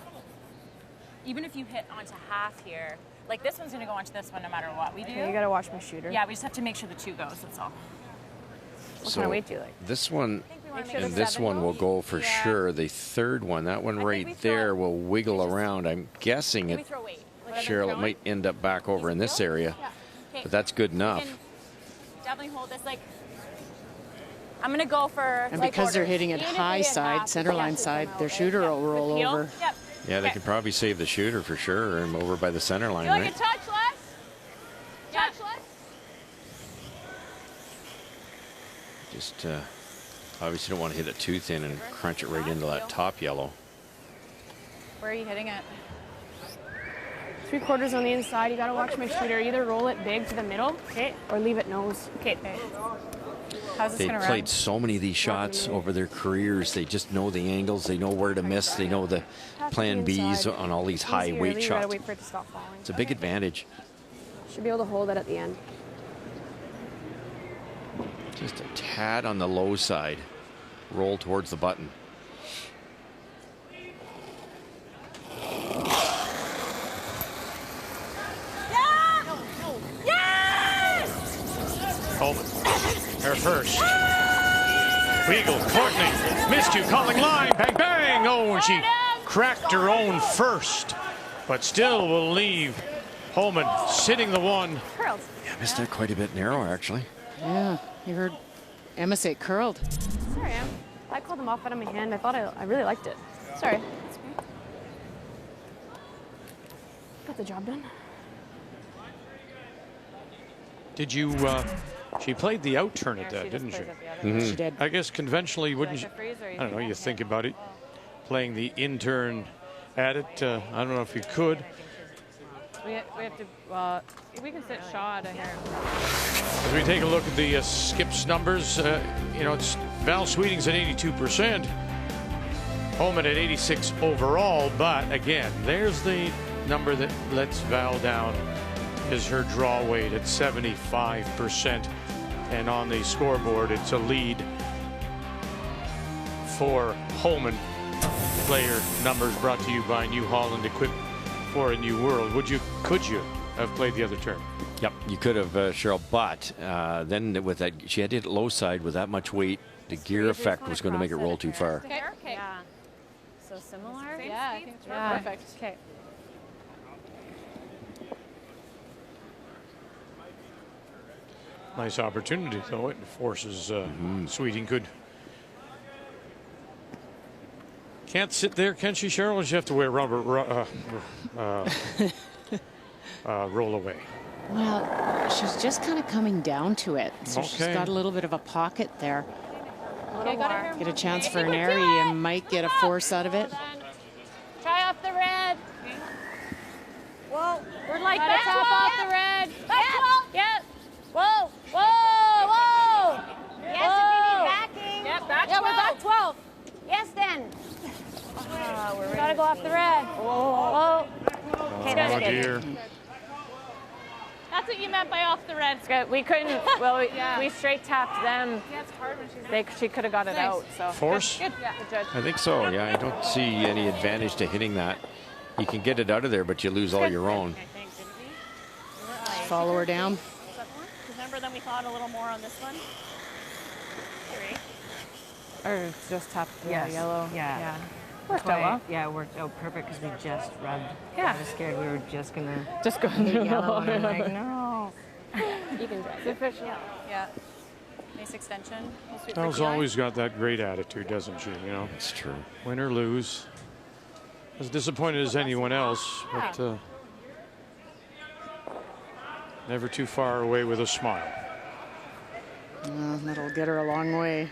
Even if you hit onto half here, like this one's going to go onto this one no matter what we do. Okay, you got to watch my shooter. Yeah, we just have to make sure the 2 goes, that's all. What kind of weight do you like? This one sure and the this 7 one will go for sure. The third one, that one right there, will wiggle around. I'm guessing it, Cheryl, it might end up back over in this area, but that's good enough. Definitely hold this like. I'm going to go for. And because they're hitting it high side, center line side, their shooter will roll over. Yep. Yeah, they can probably save the shooter for sure, and over by the center line, You like right? a touch less? Touch less? Just obviously don't want to hit it too thin and crunch it right into that top yellow. Where are you hitting it? 3/4 on the inside. You got to watch my shooter. Either roll it big to the middle, or leave it nose. Okay. How's this They going to played run? so many of these shots over their careers. They just know the angles. They know where to miss. They know the plan Bs on all these high weight You got shots. to wait for it to stop falling. It's a big advantage. Should be able to hold it at the end. Just a tad on the low side. Roll towards the button. Holman, her first. Weagle, Courtney, missed you, calling line, bang, bang. Oh, and she cracked her own first, but still will leave Holman sitting the 1. Curled. Yeah, missed that quite a bit narrow, actually. Yeah, you heard Emma say curled. Sorry, I called them off out of my hand. I thought I really liked it. Sorry. Got the job done. Did you, she played the out turn at that, didn't she? She did. I guess conventionally, wouldn't you, I don't know, you think about it, playing the in turn at it. I don't know if you could. We have to, we can sit shot here. As we take a look at the skips numbers, you know, it's Val Sweeting's at 82%, Holman at 86 overall, but again, there's the number that lets Val down, is her draw weight at 75%, and on the scoreboard it's a lead for Holman. Player numbers brought to you by New Holland, equipped for a new world. Could you have played the other turn? Yep, you could have, Cheryl, but then with that, she had to hit it low side with that much weight. The gear effect was going to make it roll too far. Okay. Yeah. So similar? Yeah, I think it's perfect. Okay. Nice opportunity, though. It forces Sweeting could. Can't sit there, can she, Cheryl? Or does she have to wear rubber roll away? Well, she's just kind of coming down to it. So she's Okay. got a little bit of a pocket there. Okay, Get a chance for an area. You might get a force out of it. Try off the red. Whoa. We're like Gotta top off the red. Yep. Whoa. Whoa. Whoa. Yes, if you need backing. Yep, back 12. Yeah, we're back 12. Yes, then. We gotta go off the red. Whoa. Oh, dear. That's that's what you meant by off the red. We couldn't. Well, Yeah. we straight tapped them. Yeah, it's hard when she's She could have got it Nice. out. So Force? Good. Yeah. Good judge. I think so, yeah. I don't see any advantage to hitting that. You can get it out of there, but you lose all your own. Follow her down. Remember, then we thought a little more on this one. Or just tapped the Yes. yellow. Yeah. Worked out well. Yeah, it worked out perfect because we just rubbed. Yeah. I was scared we were just gonna Just go hit no. yellow, and I'm like, no. You can drive. It's official. Yeah. Nice extension. We'll sweep for Belle's TI. always got that great attitude, doesn't she? You know, It's true. win or lose. As disappointed as anyone else, but never too far away with a smile. That'll get her a long way.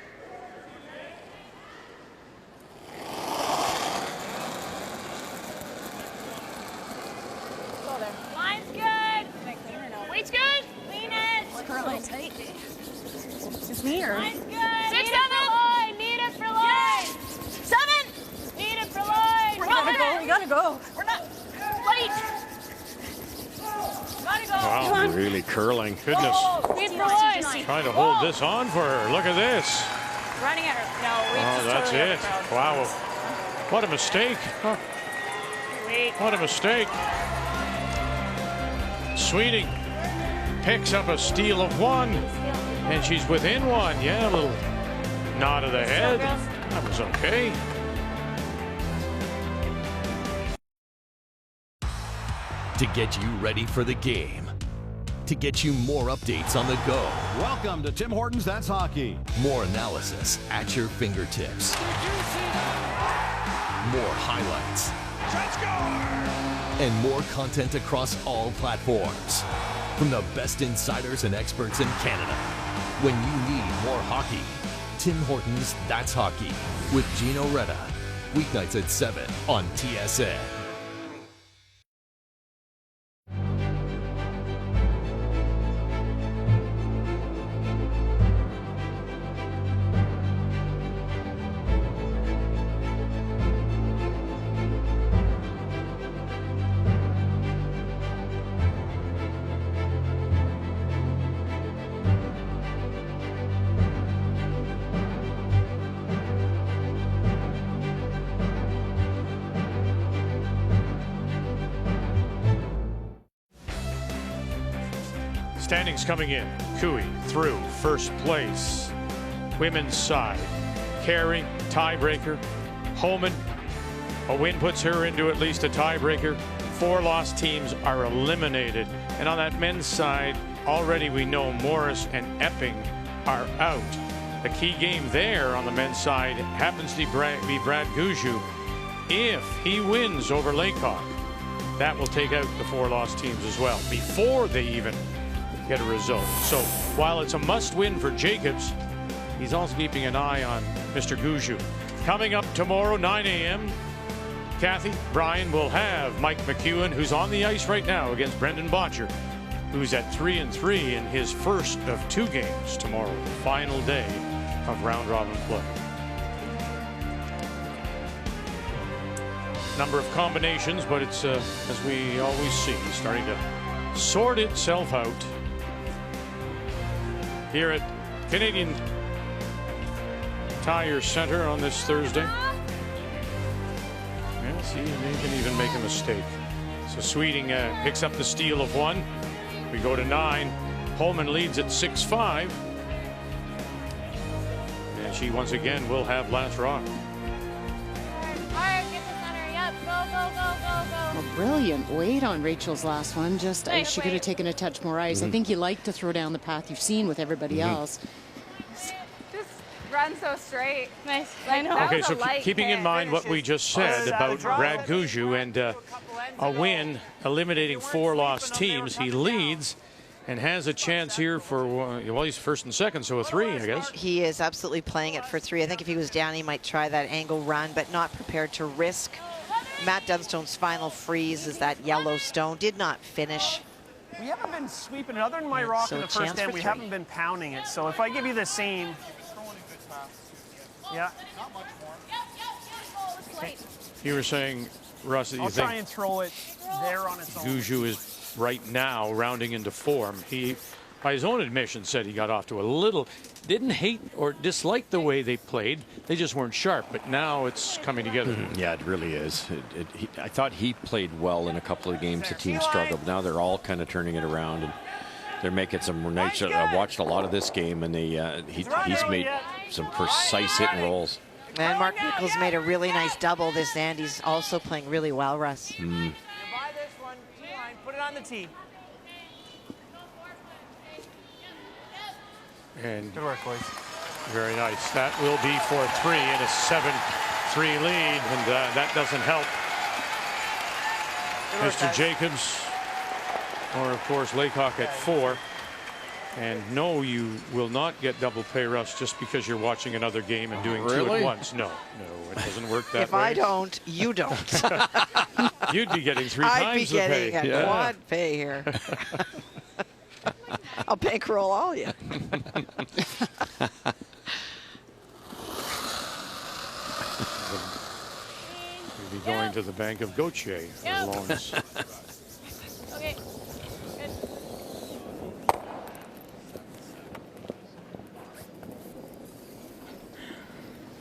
Go there. Line's good. Weight's good. Lean it. Curling tight. It's me or? Line's good. 6, 7. Need it for line. 7. Need it for line. We gotta go. We gotta go. We're not late. Gotta go. Wow, really curling. Goodness. Need for line. Trying to hold this on for her. Look at this. Running at her. No, we Oh, just that's totally it. overcrowded. Wow. What a mistake. Wait. What a mistake. Sweeting picks up a steal of 1, and she's within 1. Yeah, a little nod of the head. That was okay. To get you ready for the game. To get you more updates on the go. Welcome to Tim Hortons That's Hockey. More analysis at your fingertips. More highlights. And more content across all platforms. From the best insiders and experts in Canada. When you need more hockey, Tim Hortons That's Hockey with Gino Retta. Weeknights at 7 on TSN. Standings coming in. Cooey through first place. Women's side. Carey, tiebreaker. Homan, a win puts her into at least a tiebreaker. 4 lost teams are eliminated. And on that men's side, already we know Morris and Epping are out. The key game there on the men's side happens to be Brad Gushue. If he wins over Laycock, that will take out the 4 lost teams as well before they even get a result. So while it's a must-win for Jacobs, he's also keeping an eye on Mr. Gushue. Coming up tomorrow, 9 a.m., Kathy, Brian will have Mike McEwen, who's on the ice right now against Brendan Botcher, who's at 3-3 in his first of 2 games tomorrow, the final day of round-robin play. Number of combinations, but it's, as we always see, starting to sort itself out here at Canadian Tire Center on this Thursday. Yeah, see, they can even make a mistake. So Sweeting picks up the steal of 1. We go to 9. Holman leads at 6-5. And she once again will have last rock. Fire, get to center. Yep. Go, go, go, go, go. A brilliant weight on Rachel's last one. Just Nice she could have weight. taken a touch more ice. I think you like to throw down the path you've seen with everybody else. Just run so straight. Nice. Like, that Okay, was so a light keeping in hit. mind what we just said about Brad Gushue and a win eliminating 4 lost teams, he leads and has a chance here for, well, he's first and second, so a 3, I guess. He is absolutely playing it for 3. I think if he was down, he might try that angle run, but not prepared to risk. Matt Dunstone's final freeze is that Yellowstone. Did not finish. We haven't been sweeping it. Other than my rock So in the a first chance end, for we 3. haven't been pounding it. So if I give you the same. Yeah. You were saying, Russ, that you I'll try think and throw it there on its own. Gushue is right now, rounding into form. He, by his own admission, said he got off to a little, didn't hate or dislike the way they played. They just weren't sharp, but now it's coming together. Yeah, it really is. I thought he played well in a couple of games. The team struggled. Now they're all kind of turning it around, and they're making some nice. I watched a lot of this game, and he's made some precise hit and rolls. And Mark Nichols made a really nice double this end. He's also playing really well, Russ. Buy this one, T-line, put it on the tee. And good work, boys. Very nice. That will be for 3 in a 7-3 lead, and that doesn't help Mr. Jacobs, or of course Laycock at 4. And no, you will not get double pay, Russ, just because you're watching another game and doing 2 at once. No, it doesn't work that way. If I don't, you don't. You'd be getting 3 times the pay. I'd be getting a quad pay here. I'll bankroll all you. You'll be going to the Bank of Gautier for loans. Okay. Good.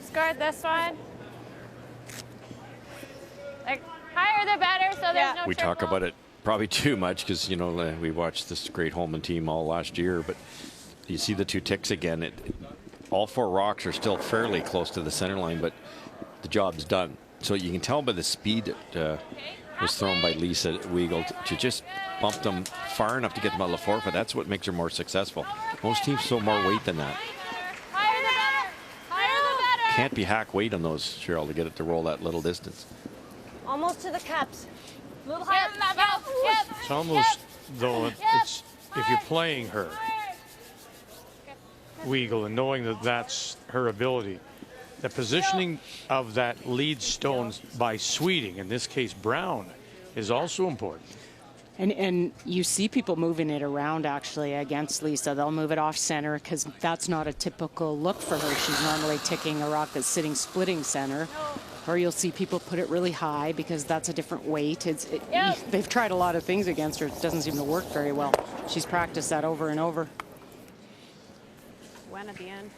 Scored this one. Like, higher the better, so there's no We talk about it probably too much because, you know, we watched this great Holman team all last year, but you see the 2 ticks again. All 4 rocks are still fairly close to the center line, but the job's done. So you can tell by the speed that was thrown by Lisa Weigel to just bump them far enough to get them out of the forfeit. That's what makes her more successful. Most teams throw more weight than that. Higher the better. Higher the better. Can't be hack weight on those, Cheryl, to get it to roll that little distance. Almost to the cups. A little higher than that, Val. Yep. It's almost, though, it's if you're playing her, Weigel, and knowing that that's her ability, the positioning of that lead stone by Sweeting, in this case Brown, is also important. And you see people moving it around actually against Lisa. They'll move it off center because that's not a typical look for her. She's normally ticking a rock that's sitting splitting center. Or you'll see people put it really high because that's a different weight. They've tried a lot of things against her. It doesn't seem to work very well. She's practiced that over and over. When at the end.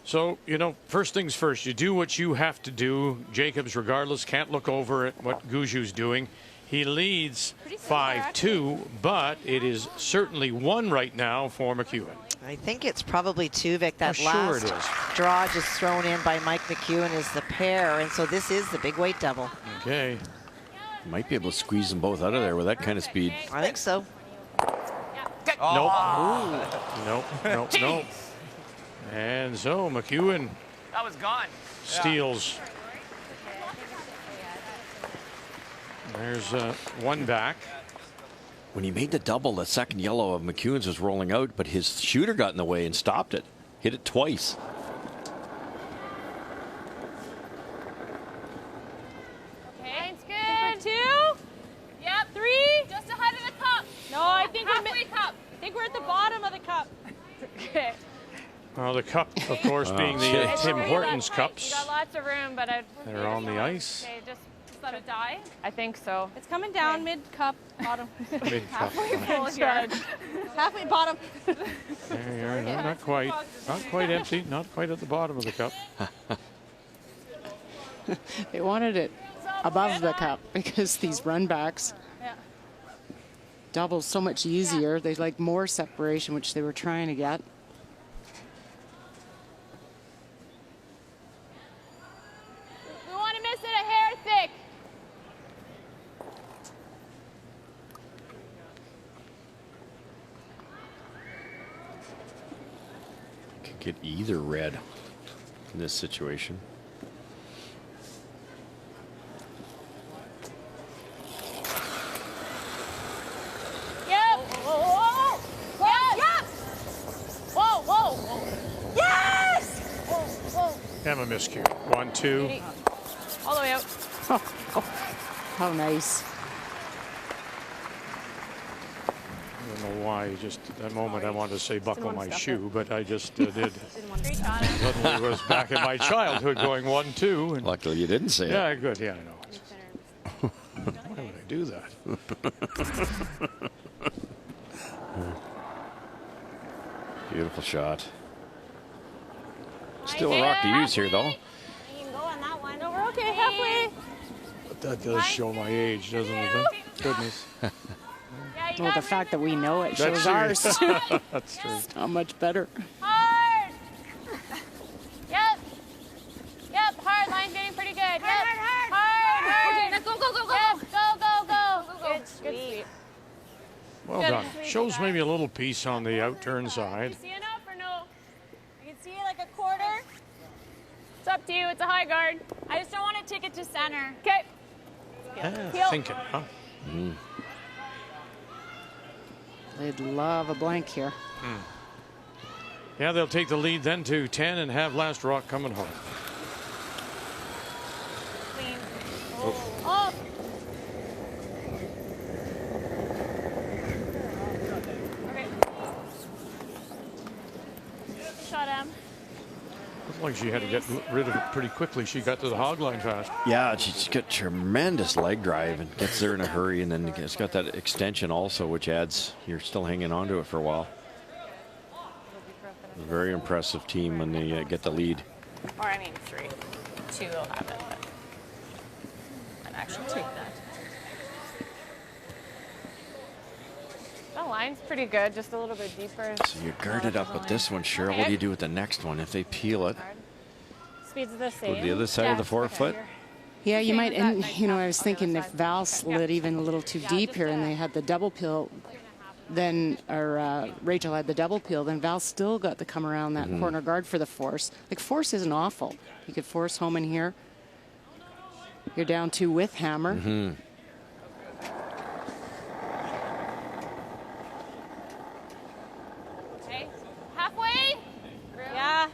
So, you know, first things first, you do what you have to do. Jacobs, regardless, can't look over at what Guju's doing. He leads 5-2, but it is certainly 1 right now for McEwen. I think it's probably 2, Vic. That Sure it is. draw just thrown in by Mike McEwen is the pair, and so this is the big weight double. Okay. Might be able to squeeze them both out of there with that kind of speed. I think so. Nope. And so McEwen That was gone. steals. There's 1 back. When he made the double, the second yellow of McEwen's was rolling out, but his shooter got in the way and stopped it. Hit it twice. Okay, it's good. 2. Yep. 3. Just ahead of the cup. No, I think we're at the bottom of the cup. Okay. Well, the cup, of course, being the Tim Hortons cups. You got lots of room, but They're on the ice. Okay, just let it die. I think so. It's coming down mid-cup, bottom. Mid-cup. Halfway full here. Halfway bottom. There you are. No, not quite. Not quite empty. Not quite at the bottom of the cup. They wanted it above the cup because these runbacks double so much easier. They like more separation, which they were trying to get. We want to miss it a hair thick. Could get either red in this situation. Yep. Whoa. Yes. Whoa. Yes. Whoa. Emma miscue. 1-2. All the way out. How nice. I don't know why. Just that moment I wanted to say buckle my shoe, but I just did. Suddenly was back in my childhood going 1-2. Luckily you didn't say it. Yeah, good. Yeah, I know. Why would I could do that. Beautiful shot. Still a rock to use here, though. You can go on that one. No, we're okay. Halfway. But that does show my age, doesn't it? Huh? Goodness. Well, the fact that we know it shows That's ours. true. That's true. It's not much better. Hard. Yep. Yep. Hard. Line's getting pretty good. Yep. Hard. Okay, now go. Yep. Go. Good. Sweet. Well Good. done. Shows maybe a little piece on the outturn side. See enough or no? You can see like a quarter. It's up to you. It's a high guard. I just don't want to take it to center. Okay. Thinking, huh? They'd love a blank here. Yeah, they'll take the lead then to 10 and have last rock coming home. Clean. Oh. Okay. Shot him. Looked like she had to get rid of it pretty quickly. She got to the hog line fast. Yeah, she's got tremendous leg drive and gets there in a hurry, and then it's got that extension also, which adds, you're still hanging on to it for a while. Very impressive team when they get the lead. Or I mean 3. 2 will have it, but I'd actually take that. That line's pretty good, just a little bit deeper. So you guard it up with this one, Cheryl. What do you do with the next one? If they peel it, Speed's the same. go to the other side of the forefoot? Yeah, you might, and you know, I was thinking if Val slid even a little too deep here and they had the double peel, then, or Rachel had the double peel, then Val still got to come around that corner guard for the force. Like, force isn't awful. You could force home in here. You're down 2 with hammer. Okay, halfway. Yeah.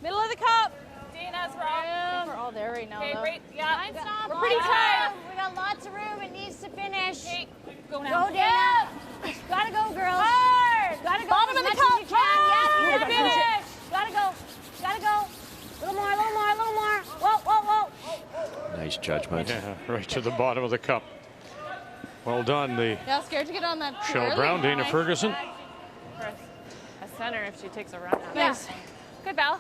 Middle of the cup. Dana's rock. We're all there right now. Okay, great. Yeah. We're pretty tight. We got lots of room. It needs to finish. Okay, go now. Go, Dana. Gotta go, girls. Hard. Gotta go. Bottom as of the much cup. as you can. Hard. Yes, Finish. Gotta go. Gotta go. A little more, a little more, a little more. Whoa. Nice judgment. Yeah, right to the bottom of the cup. Well done, the Yeah, scared to get on that. Cheryl Brown, Dana Ferguson. For a center if she takes a run. Nice. Good, Val.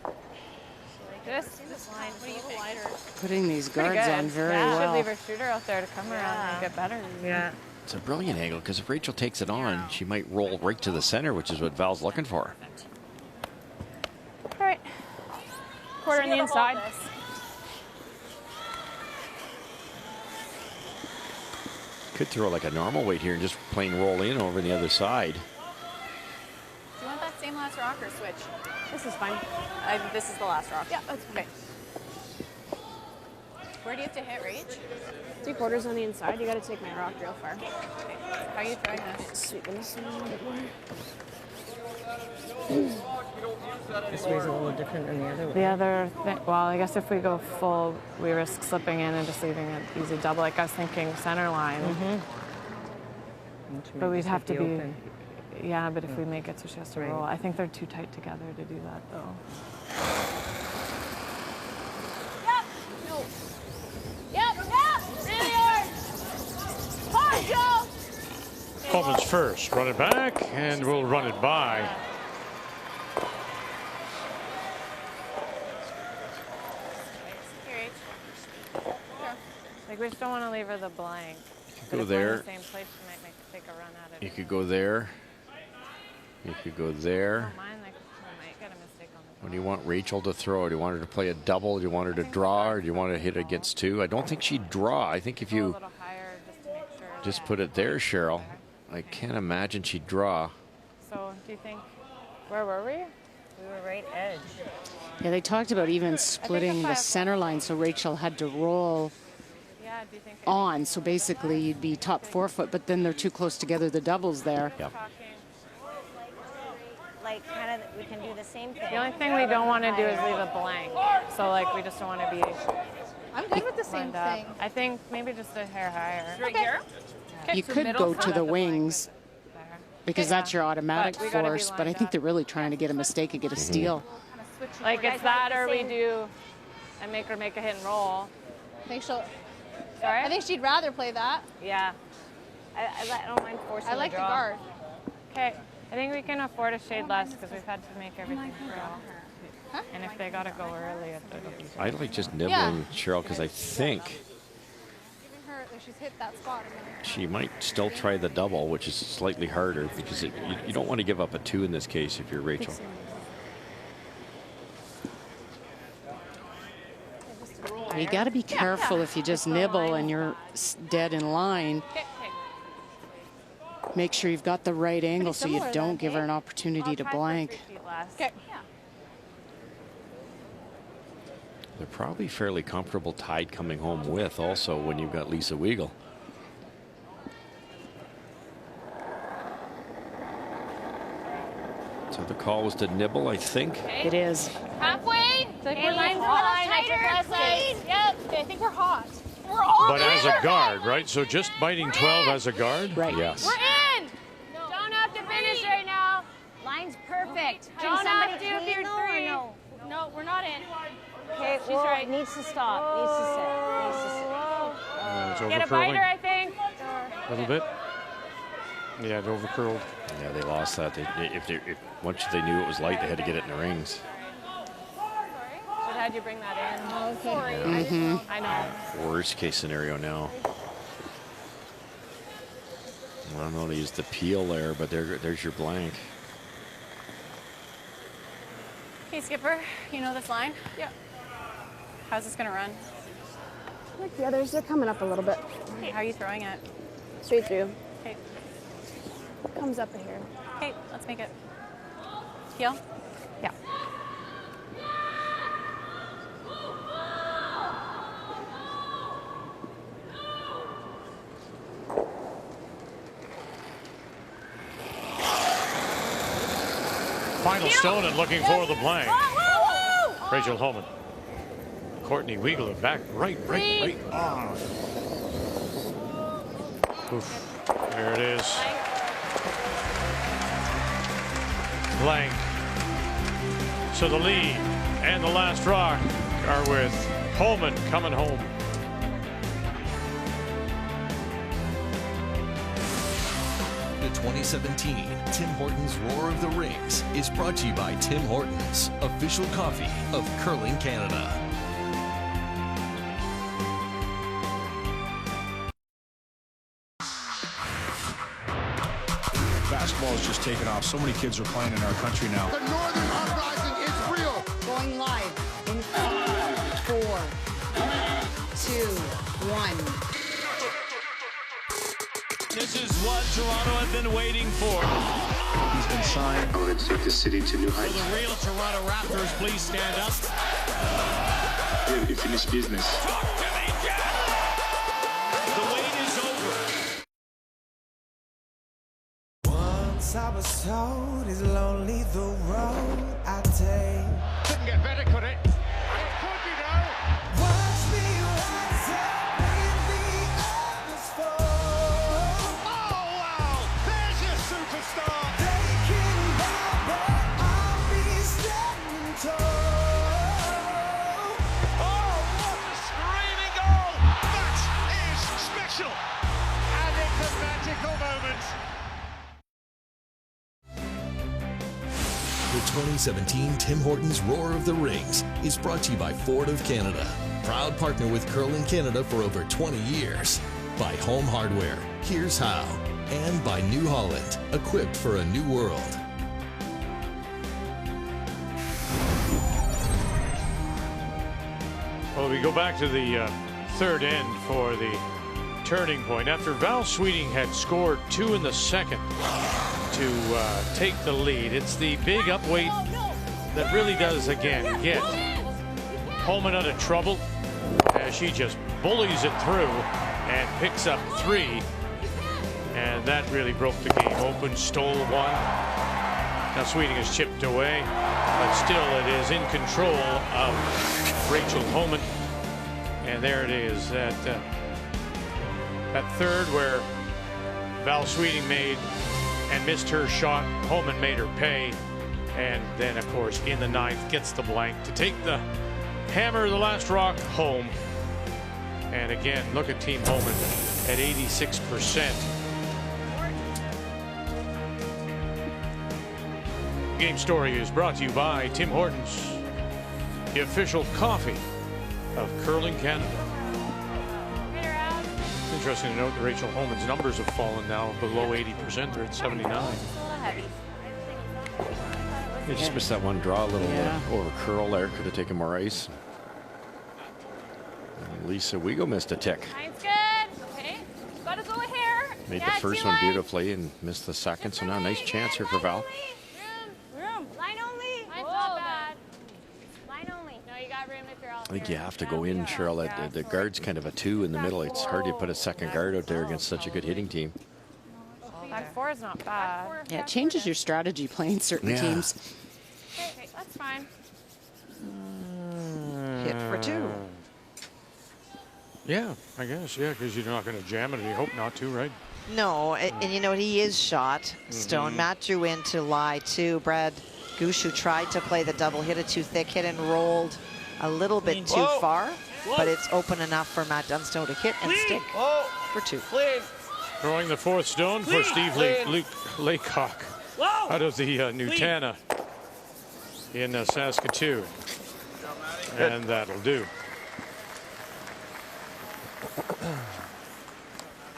Like this line. What do you think? Lighter. Putting these Pretty guards good. on very Yeah. well. Should leave her shooter out there to come around and get better. Yeah. It's a brilliant angle because if Rachel takes it on, she might roll right to the center, which is what Val's looking for. All right. Quarter on the inside. Could throw like a normal weight here and just plain roll in over the other side. Do you want that same last rock or switch? This is fine. This is the last rock. Yeah, that's okay. Where do you have to hit, Rach? 3/4 on the inside. You gotta take my rock real far. Okay. How are you throwing this? Sweeping this one a little bit more. This way's a little different than the other way. The other thing, well, I guess if we go full, we risk slipping in and just leaving it easy double. Like I was thinking center line. But we'd have to be, open. yeah, but if we make it so she has to roll. I think they're too tight together to do that though. Yep. Really hard. Hard, Joe. Coleman's first. Run it back, and we'll run it by. Like we just don't want to leave her the blank. Go But if we're in there. the same place, she might take a run at it. You could go there. You could go there. Mine, like, we might get a mistake on the What do you want Rachel to throw? Do you want her to play a double? Do you want her to draw? Or do you want her to hit against 2? I don't think she'd draw. I think if you just put it there, Cheryl, I can't imagine she'd draw. So do you think, where were we? We were right edge. Yeah, they talked about even splitting the center line, so Rachel had to roll on. So basically, you'd be top 4 foot, but then they're too close together, the doubles there. Yep. Like, kind of, we can do the same thing. The only thing we don't want to do is leave a blank. So like, we just don't want to be. I'm good with the same lined up. thing. I think maybe just a hair higher. Right here? Okay, You so could middle go to front. the wings because that's your automatic But we gotta be force, but I lined think they're really trying to get a mistake and get a steal. Like it's that or we do and make her make a hit and roll. Make sure. Sorry? I think she'd rather play that. Yeah. I don't mind forcing I like the the draw. guard. Okay, I think we can afford a shade less because we've had to make everything draw. And if they got to go early, it'll be I like just nibbling Yeah. Cheryl because I think Giving her, she's hit that spot. she might still try the double, which is slightly harder because you don't want to give up a 2 in this case if you're Rachel. You got to be careful if you just nibble and you're dead in line. Make sure you've got the right angle so you similar don't then, give her an opportunity to blank. Okay. They're probably fairly comfortable tied coming home with also when you've got Lisa Weigel. So the call was to nibble, I think. It is. Halfway. Okay, line's a little tighter, please. Yep. Okay, I think we're hot. We're all But as a in. guard, right? So just biting 12 as a guard? Right. Yes. We're in. Don't have to finish right now. Line's perfect. Can Don't somebody have to if clean you're though, or three. no? No, we're not in. Okay, She's well, right. it needs to stop. Needs to sit. Needs to sit. It's Get a overcurling biter, I think. a little bit. Yeah, it overcurled. Yeah, they lost that. Once they knew it was light, they had to get it in the rings. Should had you bring that in. Oh, sorry. I know. Worst case scenario now. I don't know to use the peel there, but there's your blank. Okay, Skipper, you know this line? Yeah. How's this gonna run? Like the others, they're coming up a little bit. Okay, how are you throwing it? Straight through. Okay. Comes up in here. Okay, let's make it. Heel? Yeah. Final stone and looking for the blank. Rachel Homan. Courtney Weigler back right on. Oof. There it is. Blank. So the lead and the last rock are with Homan coming home. The 2017 Tim Hortons Roar of the Rings is brought to you by Tim Hortons, official coffee of Curling Canada. Basketball is just taking off. So many kids are playing in our country now. The Northern Uprising is real. Going live in 5, 4, 3, 2, 1. This is what Toronto had been waiting for. He's been signed. I'm going to take the city to new heights. For the real Toronto Raptors, please stand up. Yeah, we finished business. The wait is over. Once I was told it's lonely the road I take. Couldn't get better, could it? It could be though. Watch me rise up in the atmosphere. Oh wow! There's your superstar. They can bow, but I'll be standing tall. Oh, what a screaming goal! That is special, and it's a magical moment. The 2017 Tim Hortons Roar of the Rings is brought to you by Ford of Canada, proud partner with Curling Canada for over 20 years. By Home Hardware, here's how. And by New Holland, equipped for a new world. Well, we go back to the third end for the turning point. After Val Sweeting had scored 2 in the second to take the lead, it's the big upweight that really does, again, get Holman out of trouble as she just bullies it through and picks up 3. And that really broke the game open, stole 1. Now Sweeting has chipped away, but still it is in control of Rachel Homan. And there it is, that third where Val Sweeting made and missed her shot. Homan made her pay. And then, of course, in the 9th, gets the blank to take the hammer, the last rock, home. And again, look at Team Homan at 86%. Game Story is brought to you by Tim Hortons, the official coffee of Curling Canada. It's interesting to note that Rachel Homan's numbers have fallen now below 80%. They're at 79. They just missed that one draw a little over curl there. Could have taken more ice. And Lisa Wego missed a tick. Line's good. Okay. Gotta go here. Made the first one beautifully and missed the second. So now nice chance here for Val. Room. Line only. Line's not bad. Line only. No, you got room if you're all I think you have to go in, Cheryl. The guard's kind of a 2 in the middle. It's hard to put a second guard out there against such a good hitting team. Back 4 is not bad. Yeah, it changes your strategy playing certain teams. Okay, that's fine. Hit for 2. Yeah, I guess. Yeah, because you're not going to jam it, and you hope not to, right? No, and you know what? He is shot. Stone. Matt drew into lie 2. Brad Gushu tried to play the double, hit it too thick, hit and rolled a little bit too far, but it's open enough for Matt Dunstone to hit and stick for 2. Throwing the 4th stone for Steve Laycock out of the Nutana in Saskatoon. And that'll do.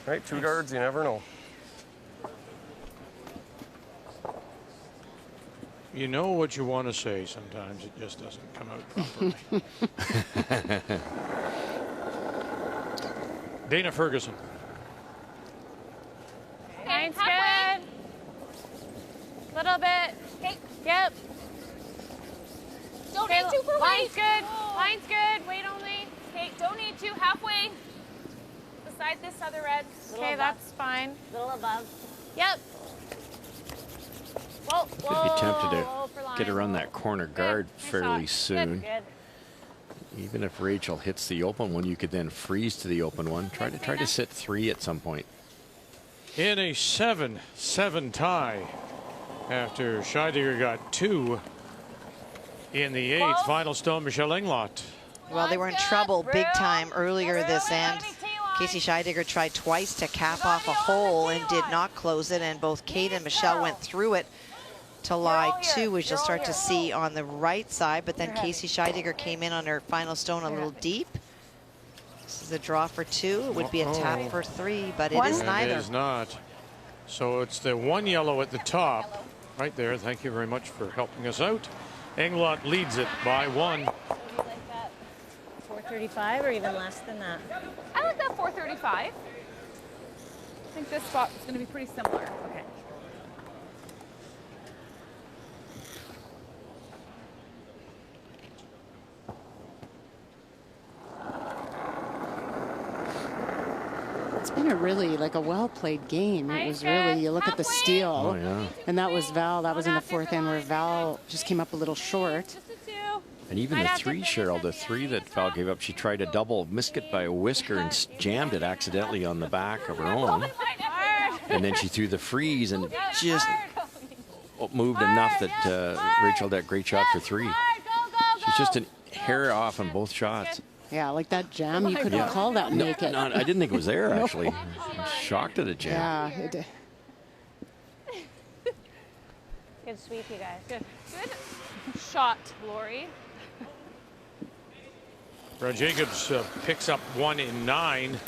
Right, 2 guards, you never know. You know what you want to say sometimes, it just doesn't come out properly. Dana Ferguson. Line's good. Little bit. Okay. Yep. Don't need to for weight. Line's good. Line's good. Weight only. Okay, don't need to. Halfway. Beside this other red. Okay, that's fine. Little above. Yep. Whoa, Could be tempted to get around that corner guard fairly soon. Good. Even if Rachel hits the open one, you could then freeze to the open one. Try to sit 3 at some point. In a 7-7 tie after Scheidegger got 2 in the 8th. Final stone, Michelle Englot. Well, they were in trouble big time earlier this end. Casey Scheidegger tried twice to cap off a hole and did not close it, and both Kate and Michelle went through it to lie 2, which you'll start to see on the right side, but then Casey Scheidegger came in on her final stone a little deep. This is a draw for 2. It would be a tap for 3, but it is neither. It is not. So it's the 1 yellow at the top right there. Thank you very much for helping us out. Englot leads it by 1. 435 or even less than that? I like that 435. I think this spot is going to be pretty similar. Okay. It's been a really a well-played game. It was really, you look at the steal, and that was Val. That was in the 4th end where Val just came up a little short. And even the 3, Cheryl, the 3 that Val gave up, she tried to double, missed it by a whisker and jammed it accidentally on the back of her own. And then she threw the freeze and just moved enough that Rachel had that great shot for 3. She's just a hair off on both shots. Yeah, like that jam, you couldn't call that naked. No, I didn't think it was there, actually. I was shocked at the jam. Yeah, it did. Good sweep, you guys. Good shot, Lori. Brad Jacobs picks up 1 in 9.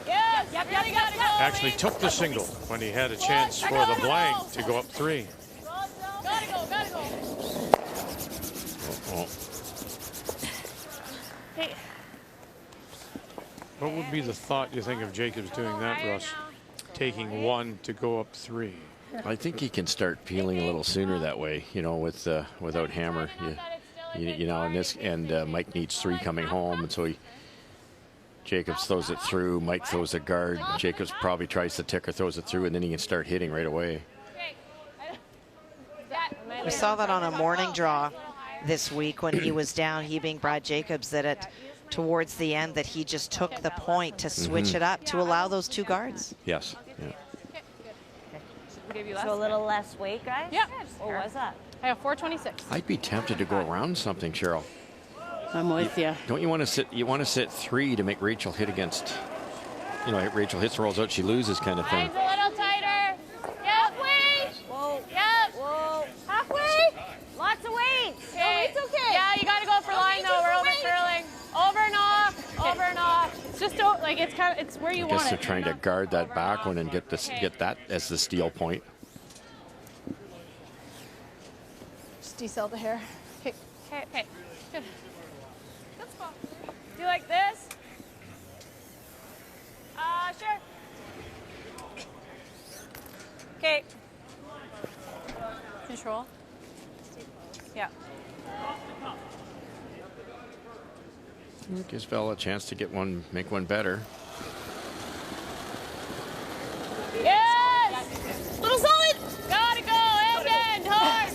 Yes, yep, you gotta go. Actually took the single when he had a chance for the blank to go up 3. Gotta go. Hey. What would be the thought, you think, of Jacobs doing that, Russ? Taking 1 to go up 3. I think he can start peeling a little sooner that way, without Hammer. And Mike needs 3 coming home, and so Jacobs throws it through, Mike throws a guard, Jacobs probably tries to tick or throws it through, and then he can start hitting right away. We saw that on a morning draw this week when he was down, he being Brad Jacobs, that towards the end that he just took the point to switch it up to allow those 2 guards. Yes. Yeah. So a little less weight, guys? Yeah. What was that? I have 426. I'd be tempted to go around something, Cheryl. I'm with you. Don't you want to sit? You want to sit 3 to make Rachel hit against. You know, Rachel hits, rolls out, she loses, kind of thing. Lines a little tighter. Halfway. Whoa. Yep. Whoa. Halfway. Lots of weights. Okay. No, it's okay. Yeah, you got to go for line though. We're over curling. Over and off. Over and off. It's just like it's kind of it's where you I want guess it. they're trying to guard that back one and get this, get that as the steal point. Just decel the hair. Okay. Okay. Okay. Good. Good spot. Do you like this? Sure. Okay. Control. Yeah. Gives Val a chance to get one, make one better. Yes! Little solid! Gotta go, end, hard!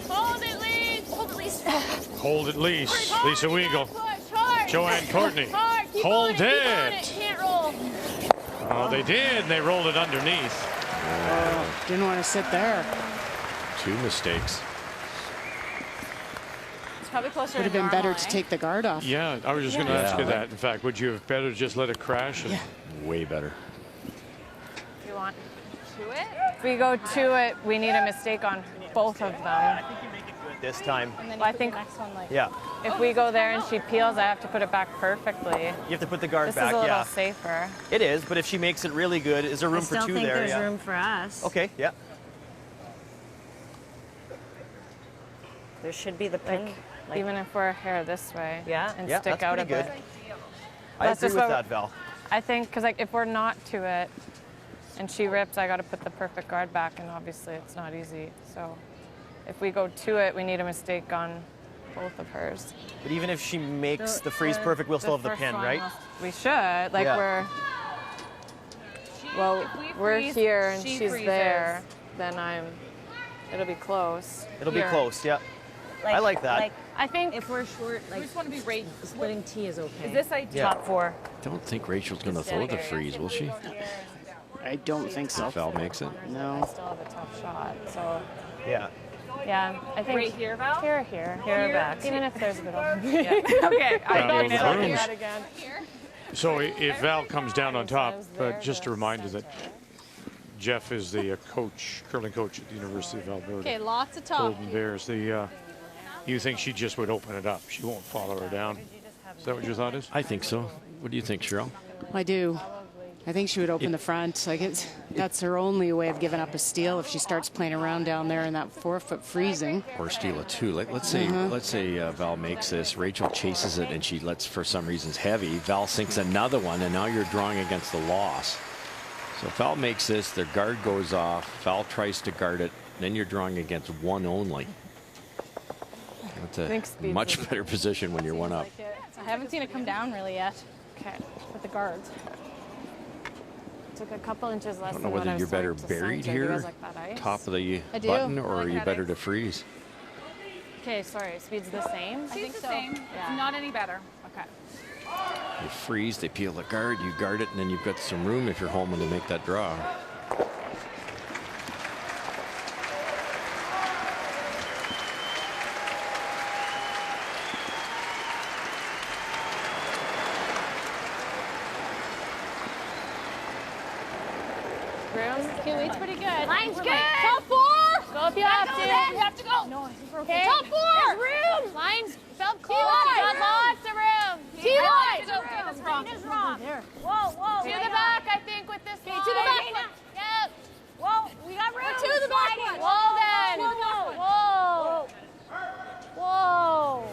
Hold it, Lise! Hold it, Lise! Hold it, Lise. Lisa Weagle. Hard. Joanne Courtney. Hard. Keep Hold on it. it. Can't roll. Oh, they did. And they rolled it underneath. Didn't want to sit there. 2 mistakes. It's probably closer Would have to been better normal, to eh? take the guard off. Yeah, I was just going to ask you that. In fact, would you have better just let it crash? And Way better. You want to it? If we go to it, we need a mistake on both of them. This time. And then Well, I you put think the next one like. Yeah. if we go there and she peels, I have to put it back perfectly. You have to put the guard This back, is a little yeah. safer. It is, but if she makes it really good, is there room for 2 there? I still think there's yeah. room for us. Okay, yeah. There should be the pin. Like, even if we're hair this way, and Yeah, stick that's out a pretty bit. good. I That's agree just with what- that, Val. I think because like if we're not to it, and she rips, I got to put the perfect guard back, and obviously it's not easy. So if we go to it, we need a mistake on both of hers. But even if she makes the freeze perfect, we'll still have the first pin, one right? We should. Like Yeah. well, If we we're freeze, here and she she's freezes. there, then it'll be close. It'll be Here. close, yeah. I like that. I think if we're short, We like just want to be right. splitting T is okay. Is this ideal? Yeah. Top 4. Don't think Rachel's going to throw the freeze, will she? I don't think so. If Val makes it. No. I still have a tough shot. So Yeah. yeah, I think Right here, Val? Here back. Even if there's a bit of Yeah. Okay. I Val thought moves you the were rooms. that again. Here. so if Val comes down on top, just a reminder that Jeff is the curling coach at the University of Alberta. Okay, lots of top. Golden Bears. You think she just would open it up? She won't follow her down. Is that what your thought is? I think so. What do you think, Cheryl? I do. I think she would open the front. Like that's her only way of giving up a steal if she starts playing around down there in that 4-foot freezing. Or steal a 2. Like, let's say Val makes this. Rachel chases it and she lets, for some reasons, heavy. Val sinks another one, and now you're drawing against the loss. So if Val makes this, their guard goes off. Val tries to guard it. Then you're drawing against 1 only. That's a much better position when you're 1 up. I haven't seen it come down really yet. Okay. With the guards. Took a couple inches less. I don't know than what whether I was you're better starting to baried center. Do you here, guys like that ice? top of the I do. button, I or like are you that better ice. to freeze? Okay, sorry. Speed's the same. I think the so. same. Yeah. It's not any better. Okay. You freeze, they peel the guard, you guard it, and then you've got some room if you're home to make that draw. Room. Okay, weight's pretty good. Line's We're good. like, top 4. Go if you have to. You have to go. No, I think we're okay. Top 4. There's room. Lines felt close. T-line. You got lots of room. T-line. Okay, that's wrong. Dana's wrong. Whoa, whoa. To the back, I think, with this line. to the back. Dana. Yep. Whoa, we got room. To the back. Sliding. Whoa, then. Whoa. Whoa.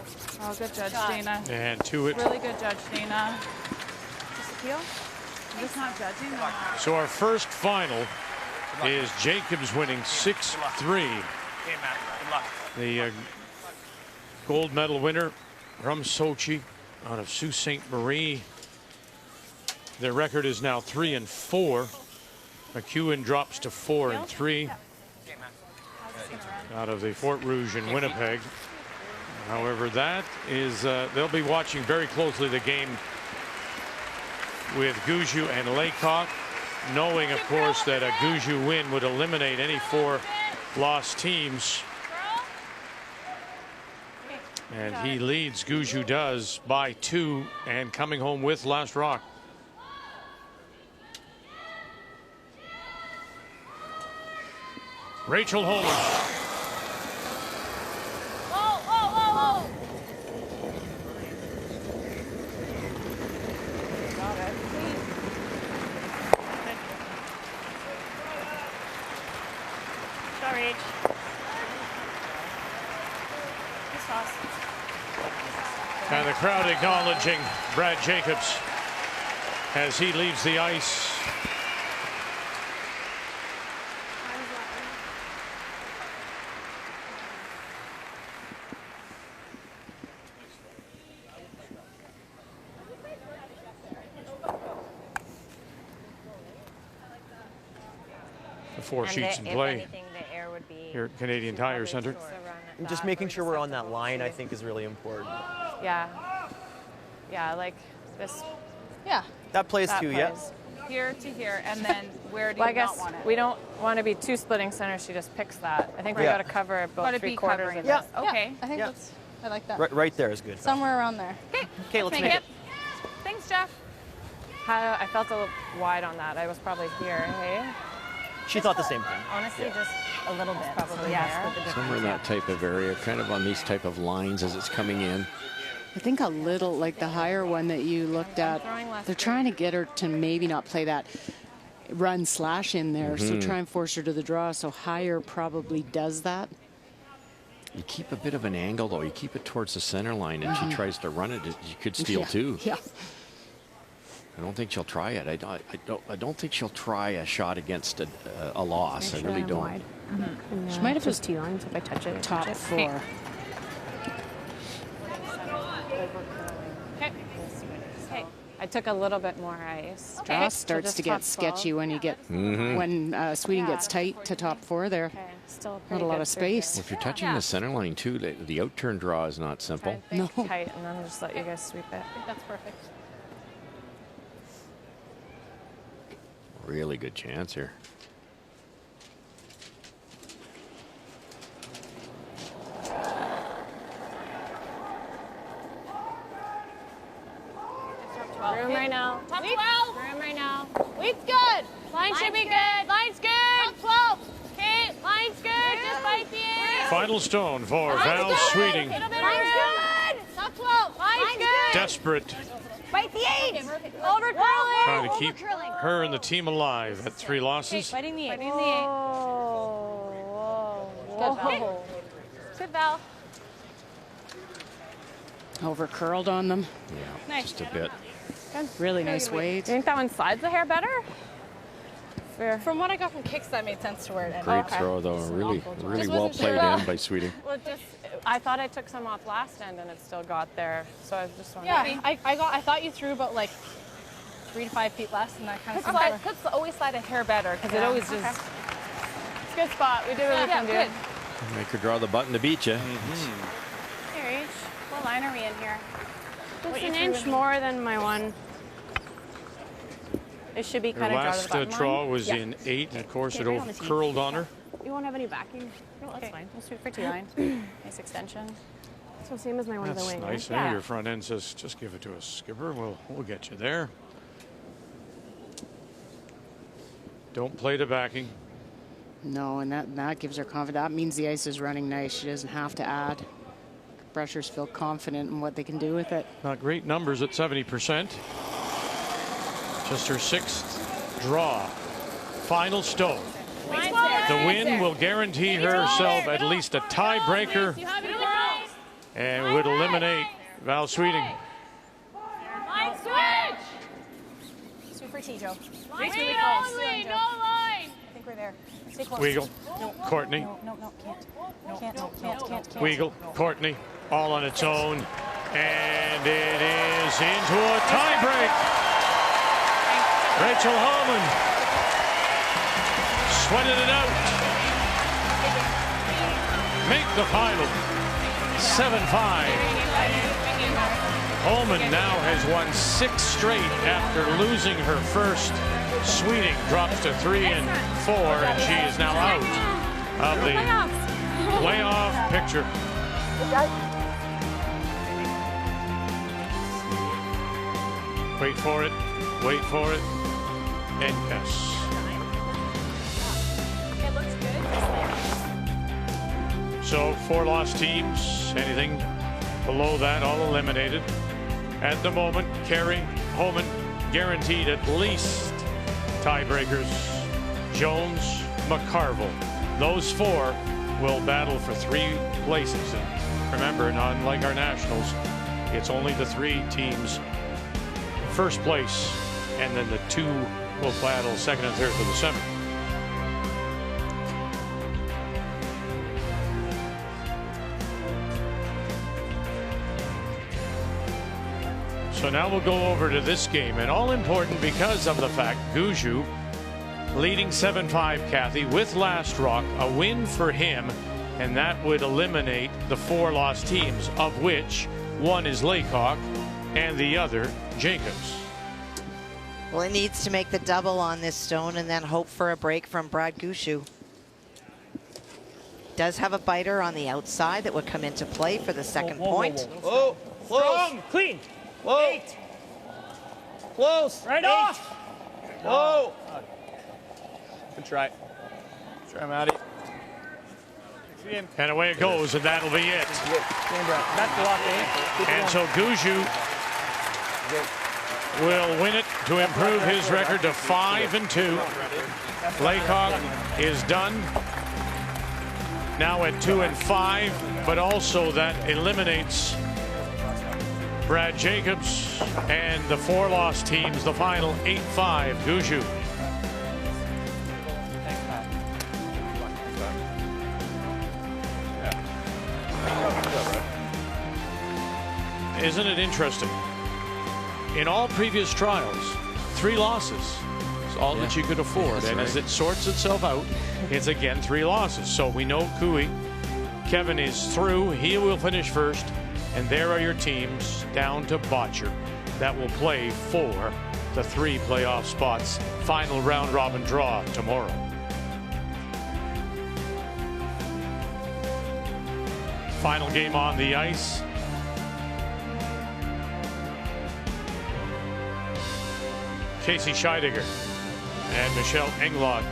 Oh, good judge, Dana. And to it. Really good judge, Dana. Just appeal? I'm just not judging. So our first final is Jacobs winning 6-3. Okay, Matt. Good luck. The gold medal winner from Sochi out of Sault Ste. Marie. Their record is now 3-4. McEwen drops to 4-3 out of the Fort Rouge in Winnipeg. However, that is they'll be watching very closely the game with Guju and Laycock, knowing, of course, that a Guju win would eliminate any 4 lost teams. And he leads, Guju does, by 2 and coming home with last rock. Rachel Holman. Whoa, whoa, whoa, whoa. Got it. Go, Rach. Good sauce. And the crowd acknowledging Brad Jacobs as he leaves the ice. The 4 sheets in play. Anything, the air would be Here at Canadian Tire Centre. And just making sure we're on that line, I think, is really important. Yeah. Yeah, like this. Yeah. That plays That too, yeah. plays. Here to here, and then where do Well, you I guess not want it? we don't want to be 2 splitting centers. She just picks that. I think we Yeah. got to cover about Gotta 3 be quarters covering of this. this. Okay. I think Yeah. that's, I like that. Right there is good. Somewhere around there. Okay, let's make it. Thanks, Jeff. I felt a little wide on that. I was probably here, hey? She thought the same thing. Honestly, just a little bit. Probably So, yes, there. with the difference. Somewhere in that type of area, kind of on these type of lines as it's coming in. I think a little, like the higher one that you looked at, they're trying to get her to maybe not play that run slash in there, so try and force her to the draw. So higher probably does that. You keep a bit of an angle, though. You keep it towards the center line, and she tries to run it. You could steal too. Yeah. I don't think she'll try it. I don't think she'll try a shot against a loss. I really don't. She might have just 2 lines if I touch it. top 4. Okay. I took a little bit more ice. Draw starts to get sketchy when you get when Sweeting gets tight to top 4 there. Okay. Still Not pretty a lot good of through here. space. Well, if you're touching the center line too, the outturn draw is not simple. I think tight, and then just let you guys sweep it. I think that's perfect. Really good chance here. Room right now. Top 12. Room right now. Weed's good. Line should be good. Line's good. Top 12. Okay, line's good. Just bite the end. Final stone for Val Sweeting. Line's good. Top 12. Line's good. Desperate, Bite the 8. Over curling. trying to keep her and the team alive at 3 losses. Biting the 8. Biting the 8. Whoa. Good, Val. Over curled on them. Yeah, Nice. just a bit. Really nice weight. Do you think that one slides the hair better? From what I got from kicks, that made sense to where it ended. Great throw, though. Really Just well wasn't played sure. in by Sweeting. Well, I thought I took some off last end and it still got there. So I was just wondering. Yeah, I thought you threw about like 3 to 5 feet less, and that kind of stuff. Could always slide a hair better because it always just. It's a good spot. We did what we can do. Good. Make her draw the button to beat you. Here, H. What line are we in here? Just an inch more than my one. It should be Her kind of draw to the last button draw line. was in 8, and of course it over curled on her. You won't have any backing. No, that's fine. We'll shoot for 2 line. Nice extension. So same as my one of the That's wing. nice. Right? Your front end says, just give it to us, skipper. We'll get you there. Don't play to backing. No, and that gives her confidence. That means the ice is running nice. She doesn't have to add. Brushers feel confident in what they can do with it. Not great numbers at 70%. Just her 6th draw. Final stone. The win will guarantee herself at least a tiebreaker and would eliminate Val Sweeting. Line switch! Super T, Joe. Line It's really speed close. only, no line! I think we're there. Stay close. Weagle, No. Courtney. No, can't. Weagle, Courtney, all on its own. And it is into a tiebreak. Rachel Holman sweated it out. Make the final 7-5. Holman now has won 6 straight after losing her first. Sweeting drops to 3 and 4, and she is now out of the playoff picture. Wait for it. Wait for it. And yes. It looks good. So 4 lost teams, anything below that, all eliminated. At the moment, Carey, Homan, guaranteed at least tiebreakers. Jones, McCarville. Those 4 will battle for 3 places. And remember, not unlike our nationals, it's only the 3 teams first place, and then the 2 will battle second and third for the semi. So now we'll go over to this game, and all important because of the fact Gushue leading 7-5, Kathy, with Last Rock, a win for him, and that would eliminate the 4 lost teams, of which one is Laycock and the other Jacobs. Well, it needs to make the double on this stone and then hope for a break from Brad Gushue. Does have a biter on the outside that would come into play for the second point. Whoa, Strong, clean. Whoa. 8. Close. Right 8. off. Whoa. Good try. Try, Matty. And away it goes, and that'll be it. That's the lock, eh? And so Gushue will win it to improve his record to 5-2. Laycock is done now at 2-5, but also that eliminates Brad Jacobs and the 4 lost teams, the final 8-5 Gushue. Isn't it interesting? In all previous trials, 3 losses is all that you could afford. And as it sorts itself out, it's again 3 losses. So we know Cooey, Kevin is through. He will finish first. And there are your teams down to Botcher that will play for the 3 playoff spots. Final round robin draw tomorrow. Final game on the ice. Casey Scheidegger and Michelle Englot.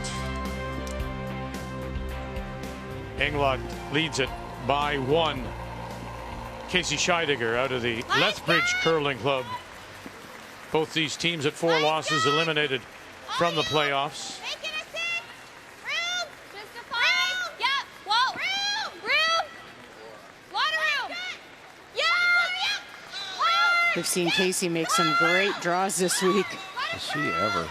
Englot leads it by 1. Casey Scheidegger out of the Lethbridge Curling Club. Both these teams at 4 losses eliminated from the playoffs. We've seen Casey make some great draws this week. Is she ever?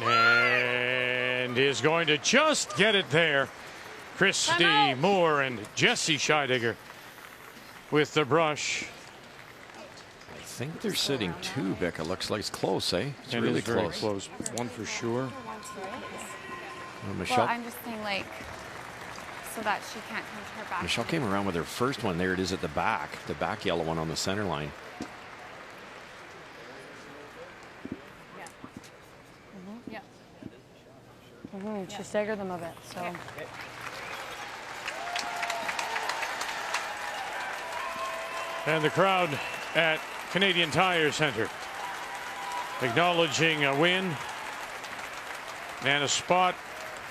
And is going to just get it there. Christy Moore and Jesse Scheidegger with the brush. I think they're sitting 2, Becca. Looks like it's close, eh? It's It really is very close. 1 for sure. Michelle, Well, I'm just saying, like, so that she can't come to her back. Michelle came around with her first one. There it is at the back yellow one on the center line. She staggered them a bit, so. And the crowd at Canadian Tire Center acknowledging a win and a spot,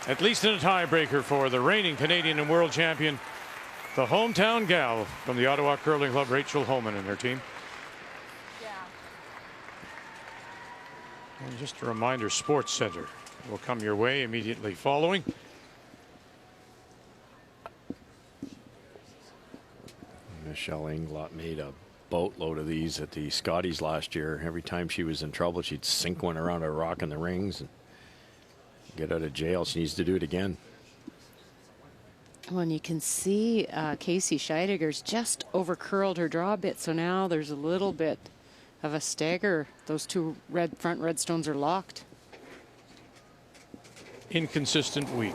at least in a tiebreaker, for the reigning Canadian and world champion, the hometown gal from the Ottawa Curling Club, Rachel Homan, and her team. And just a reminder, Sports Center will come your way immediately following. Michelle Englot made a boatload of these at the Scotties last year. Every time she was in trouble, she'd sink one around a rock in the rings and get out of jail. She needs to do it again. Well, and you can see Casey Scheidegger's just over curled her draw a bit, so now there's a little bit of a stagger. Those 2 front red stones are locked. Inconsistent week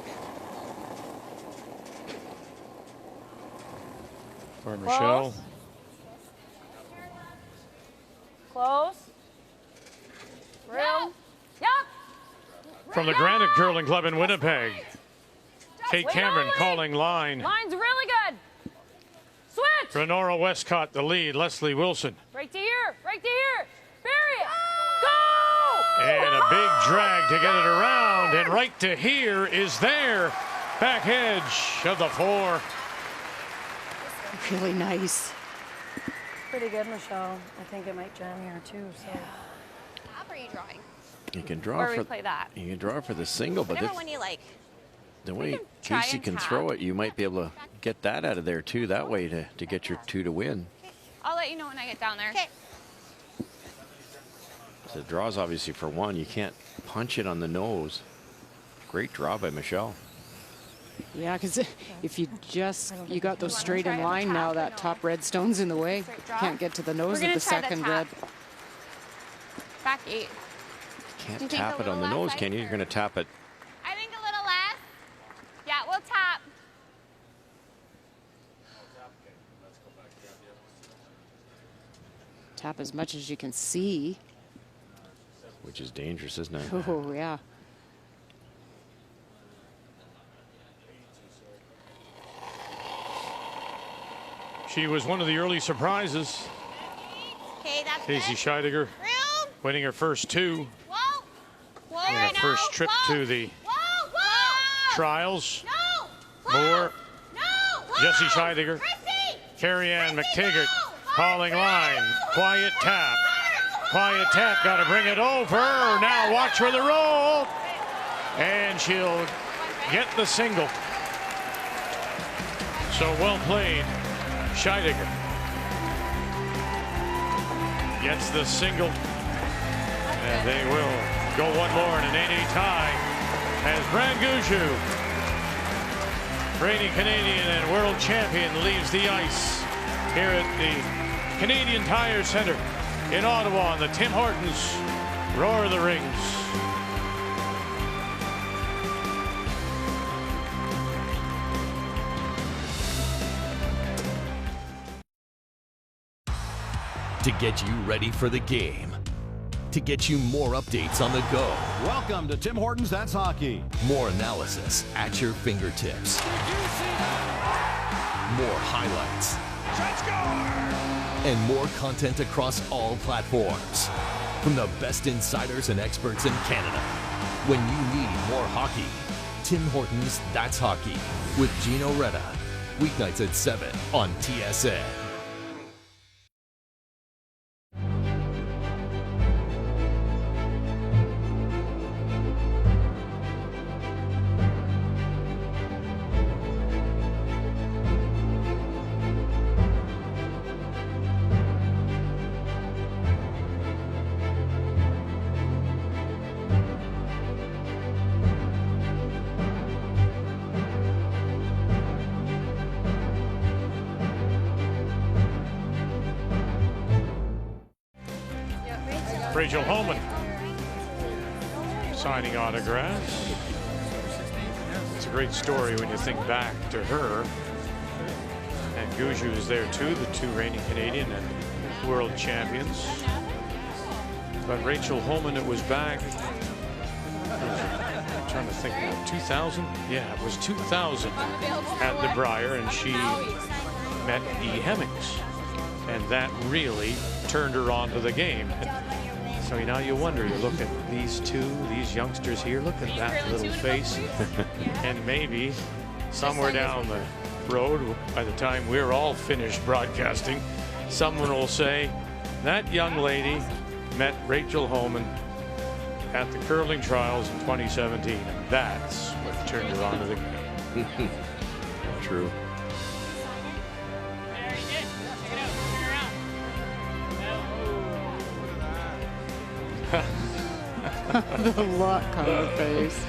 for Michelle. Close. Room. Yep. From the Granite Curling Club in Winnipeg, Kate Cameron calling line. Line's really good. Switch. Renora Westcott the lead. Leslie Wilson Break deep. to here. Bury it. Go! And a big drag to get it around, and right to here is their back edge of the 4. Really nice. Pretty good, Michelle. I think it might jam here too. So. How are you drawing? You can draw Or for replay that. You can draw for the single, but Whatever one you like. the way try Casey and can tap. throw it, you might be able to get that out of there too. That way to get your 2 to win. I'll let you know when I get down there. Okay. So the draw's obviously for 1. You can't punch it on the nose. Great draw by Michelle. Yeah, because if you got those straight in line now, that top red stone's in the way. Can't get to the nose of the second red. Back 8. Can't tap it on the nose, can you? You're going to tap it. I think a little less. Yeah, we'll tap. Tap as much as you can see. Which is dangerous, isn't it? Oh, yeah. She was one of the early surprises. Okay, that's Casey Scheidegger winning her first 2 in her first trip to the trials. More. Jesse Scheidegger. Carrie-Ann McTaggart calling line. Quiet tap. Quiet tap. Got to bring it over. Now watch for the roll. And she'll get the single. So well played. Scheidegger gets the single, and they will go one more in an 8-8 tie as Brad Gushue, reigning Canadian and world champion, leaves the ice here at the Canadian Tire Center in Ottawa on the Tim Hortons Roar of the Rings. To get you ready for the game. To get you more updates on the go. Welcome to Tim Hortons That's Hockey. More analysis at your fingertips. More highlights. And more content across all platforms. From the best insiders and experts in Canada. When you need more hockey, Tim Hortons That's Hockey with Gino Reda. Weeknights at 7 on TSN. Rachel Homan signing autographs. It's a great story when you think back to her. And Gushue is there too, the 2 reigning Canadian and world champions. But Rachel Homan, it was back, I'm trying to think, 2000? Yeah, it was 2000 at the Brier, and she met E. Hemmings. And that really turned her on to the game. So now you wonder, you look at these 2, these youngsters here, look at that little face. And maybe somewhere down the road, by the time we're all finished broadcasting, someone will say, that young lady met Rachel Homan at the curling trials in 2017. And that's what turned her on to the game. True. The look on the face.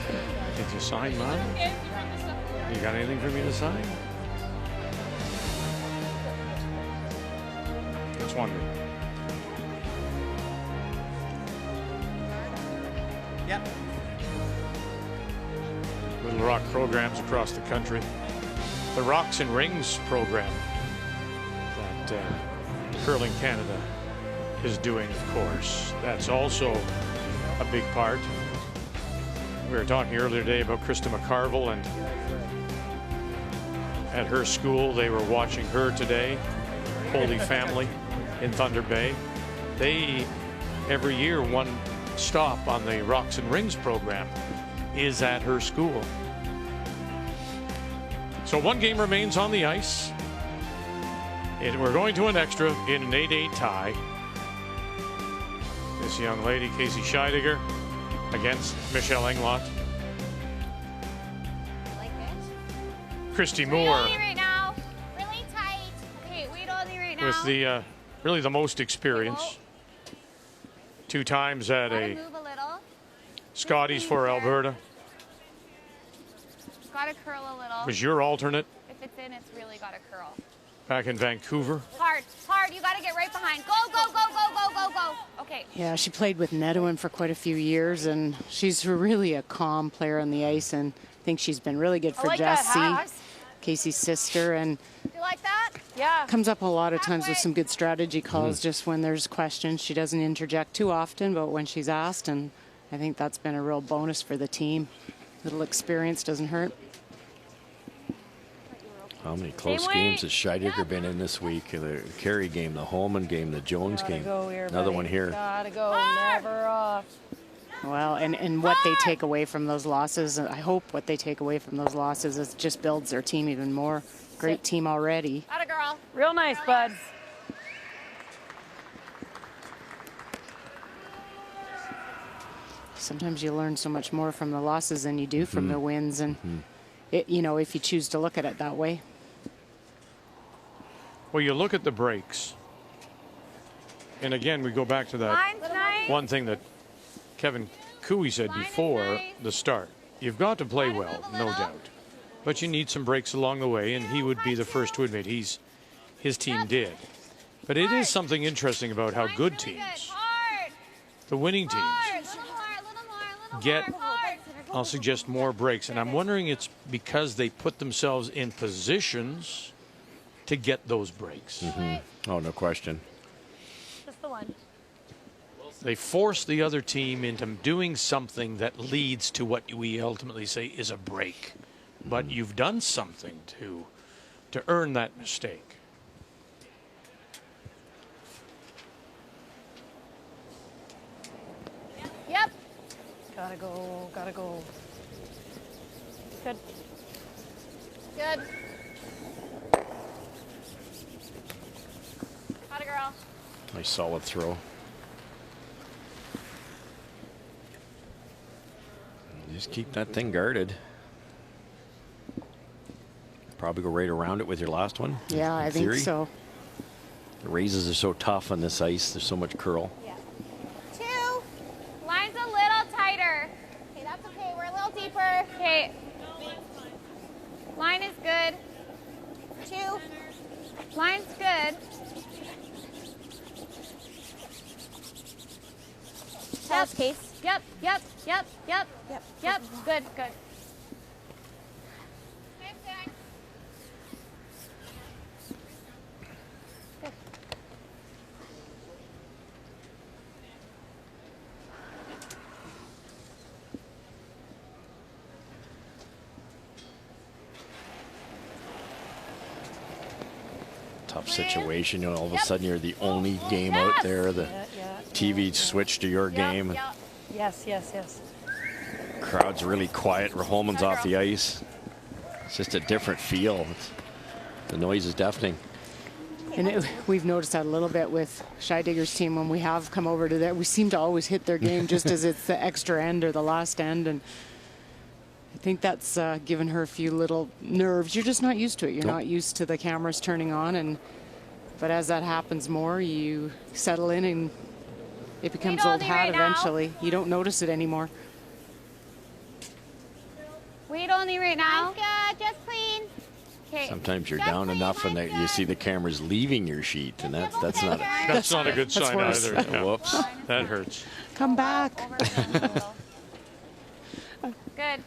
Did you sign mine? You got anything for me to sign? Just wondering. Yep. Little Rock programs across the country. The Rocks and Rings program that Curling Canada is doing, of course. That's also a big part. We were talking earlier today about Krista McCarville, and at her school they were watching her today, Holy Family in Thunder Bay. They, every year, one stop on the Rocks and Rings program is at her school. So one game remains on the ice. And we're going to an extra in an 8-8 tie. This young lady, Casey Scheidegger, against Michelle Englot. Like it? Christy Wait Moore on me right now. Really tight. Okay, wait on me right now. with the really the most experience. 2 times at Gotta a move a little. Scotties for Alberta. Gotta curl a little. Was your alternate If it's in, it's really gotta curl. back in Vancouver. Hard, hard. You gotta get right behind. Go, go, go, go, go, go, go. Okay. Yeah, she played with Nedwin for quite a few years, and she's really a calm player on the ice, and I think she's been really good for like that Jessie, hat. Casey's sister, and Do you like that? Yeah. comes up a lot of times with some good strategy calls just when there's questions. She doesn't interject too often, but when she's asked, and I think that's been a real bonus for the team. Little experience doesn't hurt. How many close Same way. games has Scheidegger been in this week? The Carey game, the Holman game, the Jones game. Another one here. Gotta go, never off. Well, and what they take away from those losses, I hope what they take away from those losses is just builds their team even more. Great team already. Atta girl. Real nice, bud. Sometimes you learn so much more from the losses than you do from the wins, and it, you know, if you choose to look at it that way. Well, you look at the breaks. And again, we go back to that Line's nice. one thing that Kevin Cooey said before the start. You've got to play well, no doubt. But you need some breaks along the way, and he would be the first to admit his team did. But it is something interesting about how good teams, the winning teams, get, I'll suggest, more breaks. And I'm wondering it's because they put themselves in positions to get those breaks. Oh, no question. Just the one. They force the other team into doing something that leads to what we ultimately say is a break. But you've done something to earn that mistake. Yep. Gotta go, gotta go. Good. Good. Atta girl. Nice solid throw. Just keep that thing guarded. Probably go right around it with your last one. Yeah, I think so. The raises are so tough on this ice. There's so much curl. Yeah. 2. Line's a little tighter. Okay, that's okay. We're a little deeper. Okay. Line is good. 2. Line's good. That's case. Yep, yep, yep, yep, yep, yep. Good, good. Tough situation. You know, all of a sudden you're the only game out there. The TV switched to your game. Yes, yes, yes. Crowd's really quiet. Holman's off the ice. It's just a different feel. The noise is deafening. And we've noticed that a little bit with Scheidegger's team when we have come over to that. We seem to always hit their game just as it's the extra end or the last end. And I think that's given her a few little nerves. You're just not used to it. You're not used to the cameras turning on. But as that happens more, you settle in and it becomes old hat eventually. You don't notice it anymore. Wait only right now. Good. Just clean. Okay. Sometimes you're down enough and you see the cameras leaving your sheet, and that's not a good sign either. Yeah. Whoops. That hurts. Come back. Good.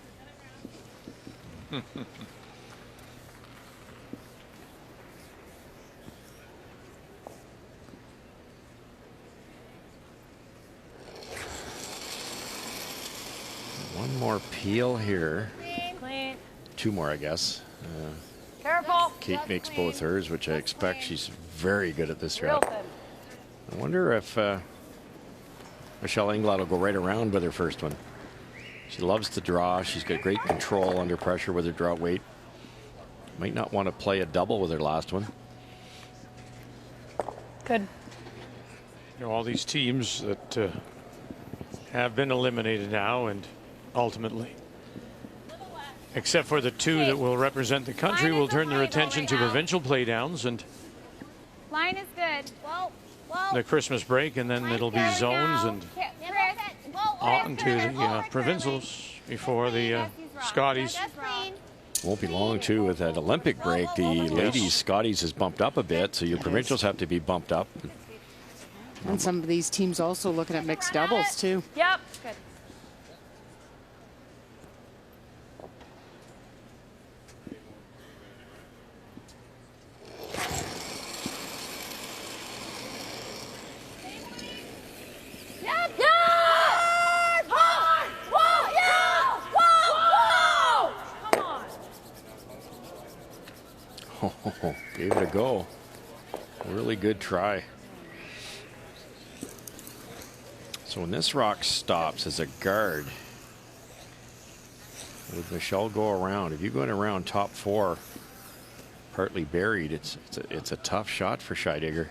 One more peel here. Clean. 2 more, I guess. Careful. Kate makes both hers, which I expect she's very good at this job. I wonder if Michelle Englot will go right around with her first one. She loves to draw. She's got great control under pressure with her draw weight. Might not want to play a double with her last one. Good. You know, all these teams that have been eliminated now, and ultimately, except for the two that will represent the country, will turn their attention to provincial playdowns and Line is good. Whoa, whoa. the Christmas break, and then it'll be zones and on to the provincials before the Scotties. Won't be long too with that Olympic break. The ladies Scotties is bumped up a bit, so your provincials have to be bumped up. And some of these teams also looking at mixed doubles too. Yep. Good. Oh, gave it a go. Really good try. So when this rock stops as a guard, would Michelle go around? If you're going around top four, partly buried, it's a tough shot for Scheidegger.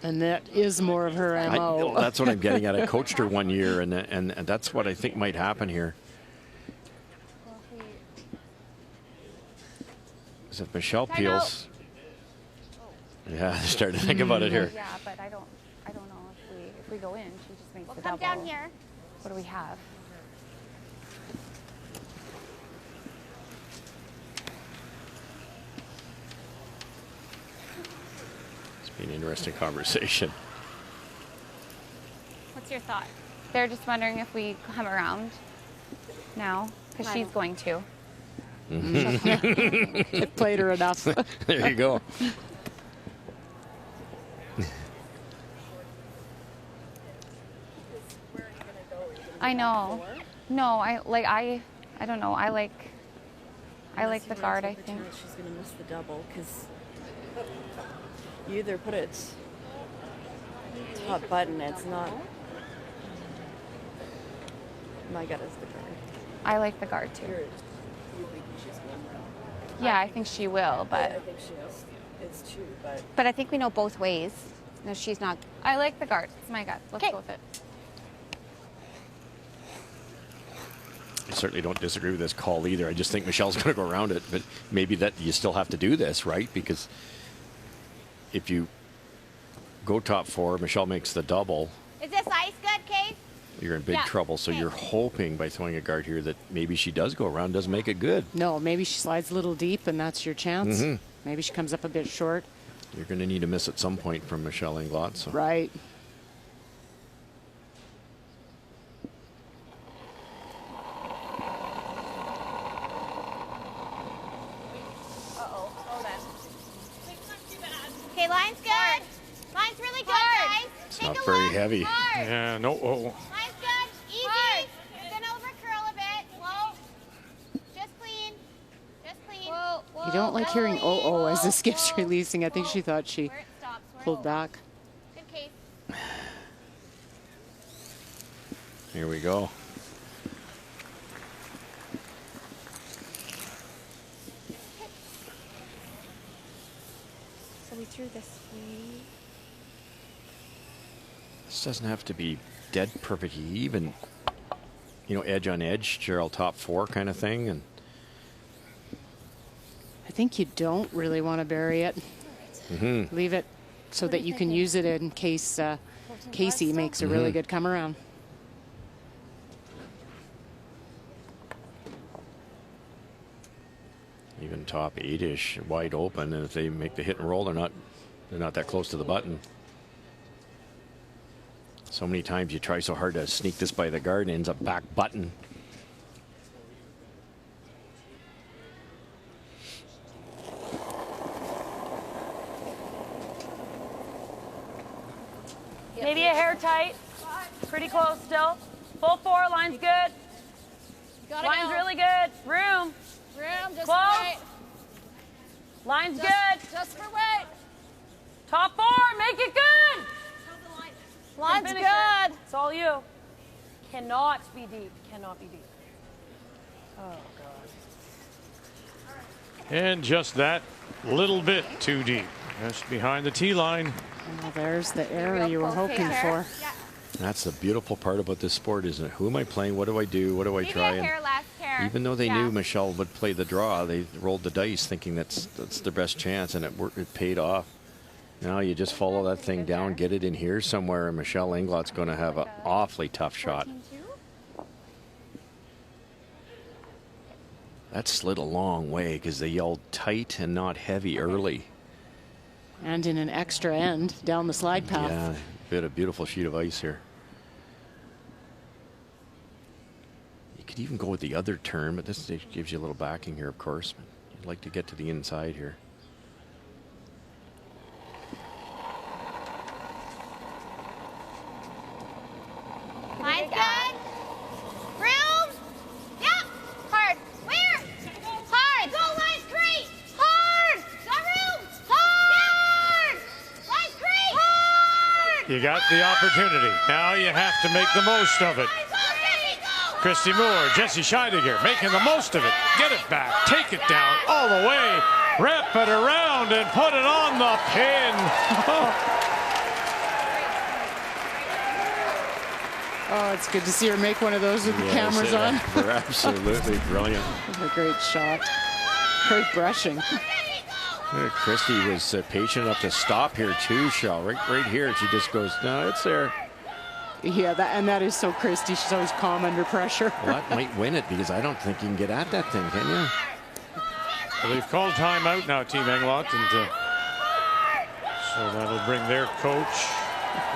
And that is more of her MO. That's what I'm getting at. I coached her one year, and that's what I think might happen here. If Michelle peels, yeah, starting to think about it here. Yeah, but I don't know if we go in, she just makes the come double. down here. What do we have? It's been an interesting conversation. What's your thought? They're just wondering if we come around now, because she's going to. It played her enough. There you go. I know. No, I don't know. I like the guard, I think. She's going to miss the double because you either put it top button, it's not. My gut is the guard. I like the guard too. Yeah, I think she will, but I think she is. It's true, but. But I think we know both ways. No, she's not. I like the guard. It's my gut. Let's go with it. I certainly don't disagree with this call either. I just think Michelle's going to go around it, but maybe that you still have to do this, right? Because if you go top four, Michelle makes the double. Is this ice good, Kate? You're in big trouble. So you're hoping by throwing a guard here that maybe she does go around, does make it good. No, maybe she slides a little deep, and that's your chance. Maybe she comes up a bit short. You're going to need a miss at some point from Michelle Englot. So. Right. Okay, line's good. Line's really good, guys. It's not very heavy. Yeah, no. Oh. Line's good. Easy. You're gonna overcurl a bit. Slow. Just clean. Just clean. Whoa, whoa. You don't like hearing oh as this keeps releasing. I think she thought she pulled back. Good case. Here we go. So we threw this way. This doesn't have to be dead perfect. Even, edge on edge, Gerald top four kind of thing. And I think you don't really want to bury it. Leave it so that you can use it in case Casey makes a really good come around. even top 8-ish, wide open, and if they make the hit and roll, they're not that close to the button. So many times you try so hard to sneak this by the guard and it ends up back button. Maybe a hair tight. Pretty close still. Full four, line's good. Line's really good. Room. Room, just close. for weight. Line's Just- good. Just for weight. Top four, make it good. Line's good. It's all you. Cannot be deep. Cannot be deep. Oh, God. And just that little bit too deep. Just behind the tee line. Well, there's the error you were hoping for. That's the beautiful part about this sport, isn't it? Who am I playing? What do I do? What do I try? And even though they knew Michelle would play the draw, they rolled the dice thinking that's their best chance, and it paid off. Now you just follow that thing down, get it in here somewhere, and Michelle Englot's going to have an awfully tough shot. That slid a long way because they yelled tight and not heavy early. And in an extra end down the slide path. Yeah, bit a beautiful sheet of ice here. You could even go with the other turn, but this gives you a little backing here, of course. But you'd like to get to the inside here. Line's good. Room. Yep. Hard. Where? Hard. Go, line's great. Hard. Got room. Hard. Line's great. Hard. You got the opportunity. Now you have to make the most of it. Christy Moore, Jesse Scheidegger making the most of it. Get it back. Take it down all the way. Wrap it around and put it on the pin. Oh, it's good to see her make one of those with the cameras on. They're absolutely brilliant. A great shot. Great brushing. Christy was patient enough to stop here too, Shell. Right here, she just goes, no, it's there. Yeah, that is so Christy. She's always calm under pressure. Well, that might win it because I don't think you can get at that thing, can you? Well, they've called timeout now, Team Englot, and so that'll bring their coach,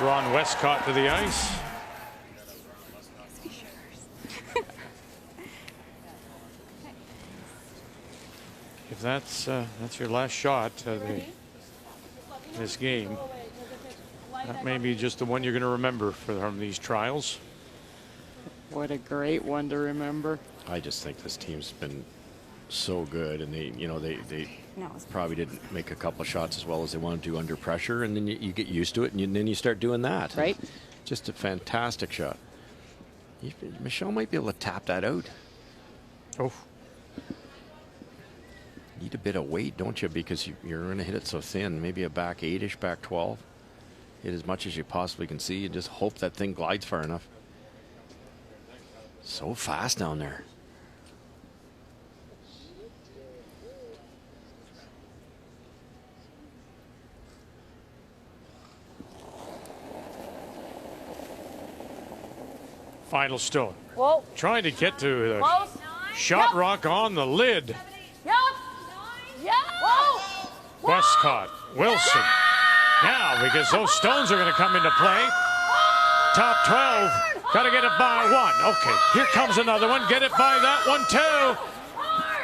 Ron Westcott, to the ice. If that's your last shot of this game, that may be just the one you're going to remember from these trials. What a great one to remember. I just think this team's been so good, and they probably didn't make a couple of shots as well as they wanted to under pressure, and then you get used to it, and then you start doing that. Right. Just a fantastic shot. Michelle might be able to tap that out. Oh. Need a bit of weight, don't you? Because you're going to hit it so thin. Maybe a back 8-ish, back 12. Hit as much as you possibly can see and just hope that thing glides far enough. So fast down there. Final stone. Whoa. Trying to get to the Close. shot Yep. rock on the lid. Yep. Yep. Whoa. Westcott, Wilson. Now, because those stones are going to come into play. Top 12. Got to get it by one. Okay, here comes another one. Get it by that one, too.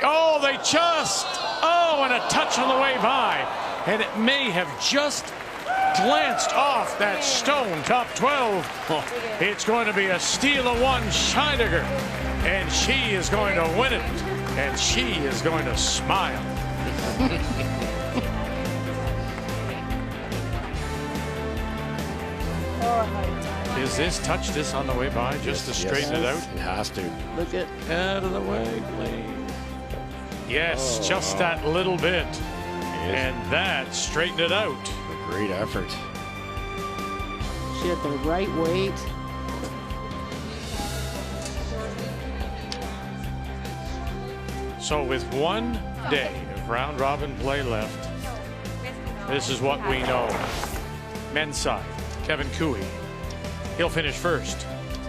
Oh, they just. Oh, and a touch on the way by. And it may have just glanced off that stone. Top 12. Oh, it's going to be a steal of one, Scheidegger. And she is going to win it. And she is going to smile. Is this touch this on the way by just to straighten it out? It has to. Look at out of the way, please. Yes, just that little bit. And that straightened it out. A great effort. She had the right weight. So with one day of round robin play left, this is what we know. Men's side, Kevin Cooey. He'll finish first.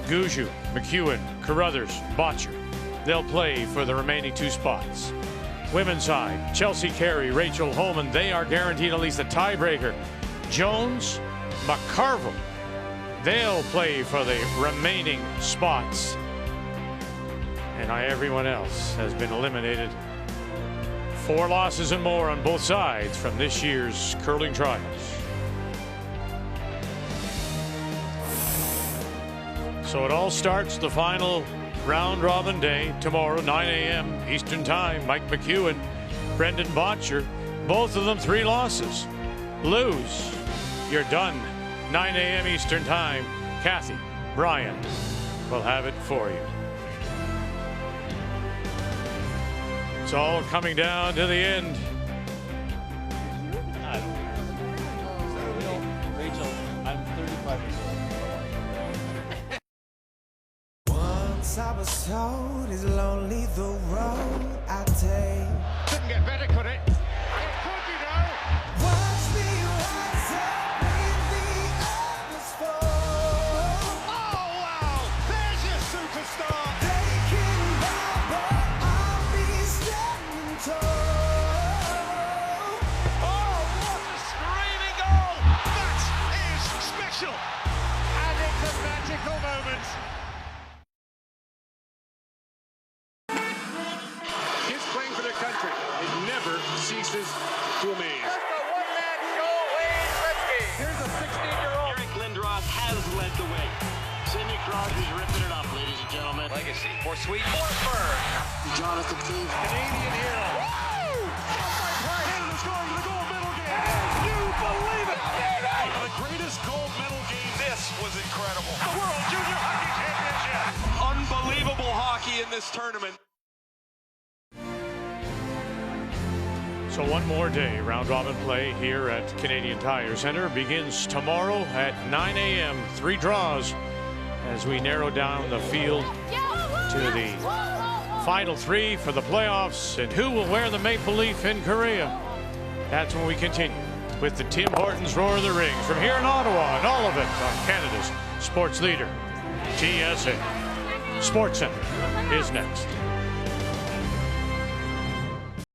Guju, McEwen, Carruthers, Botcher. They'll play for the remaining two spots. Women's side, Chelsea Carey, Rachel Holman. They are guaranteed at least a tiebreaker. Jones, McCarville. They'll play for the remaining spots. And everyone else has been eliminated. 4 losses and more on both sides from this year's curling trials. So it all starts the final round robin day tomorrow, 9 a.m. Eastern Time. Mike McEwen, Brendan Botcher, both of them 3 loses. Lose, you're done. 9 a.m. Eastern Time. Kathy, Brian will have it for you. It's all coming down to the end. Rachel, I'm 35 years old. Once I was told it's lonely the road I take. Couldn't get better, could it? It could, you know. Watch me rise up when the others fall. Oh, wow. There's your superstar. They can bow, but I'll be standing tall. Oh, what a screaming goal. That is special. And it's a magical moment. Kids playing for their country. It never ceases to amaze. Just a one-man show, Wayne Gretzky. Here's a 16-year-old. Eric Lindros has led the way. Sidney Crosby's ripping it up, ladies and gentlemen. Legacy for Sweden. For Berg. Jonathan Toews. Canadian hero. Woo! Canada's going to the gold medal game. Can you believe it? The greatest gold medal game. This was incredible. The World Junior Hockey Championship. Unbelievable hockey in this tournament. So one more day, round robin play here at Canadian Tire Center begins tomorrow at 9 a.m. 3 draws as we narrow down the field to the final 3 for the playoffs and who will wear the maple leaf in Korea. That's when we continue with the Tim Hortons Roar of the Rings from here in Ottawa, and all of it on Canada's sports leader, TSN. SportsCenter is next.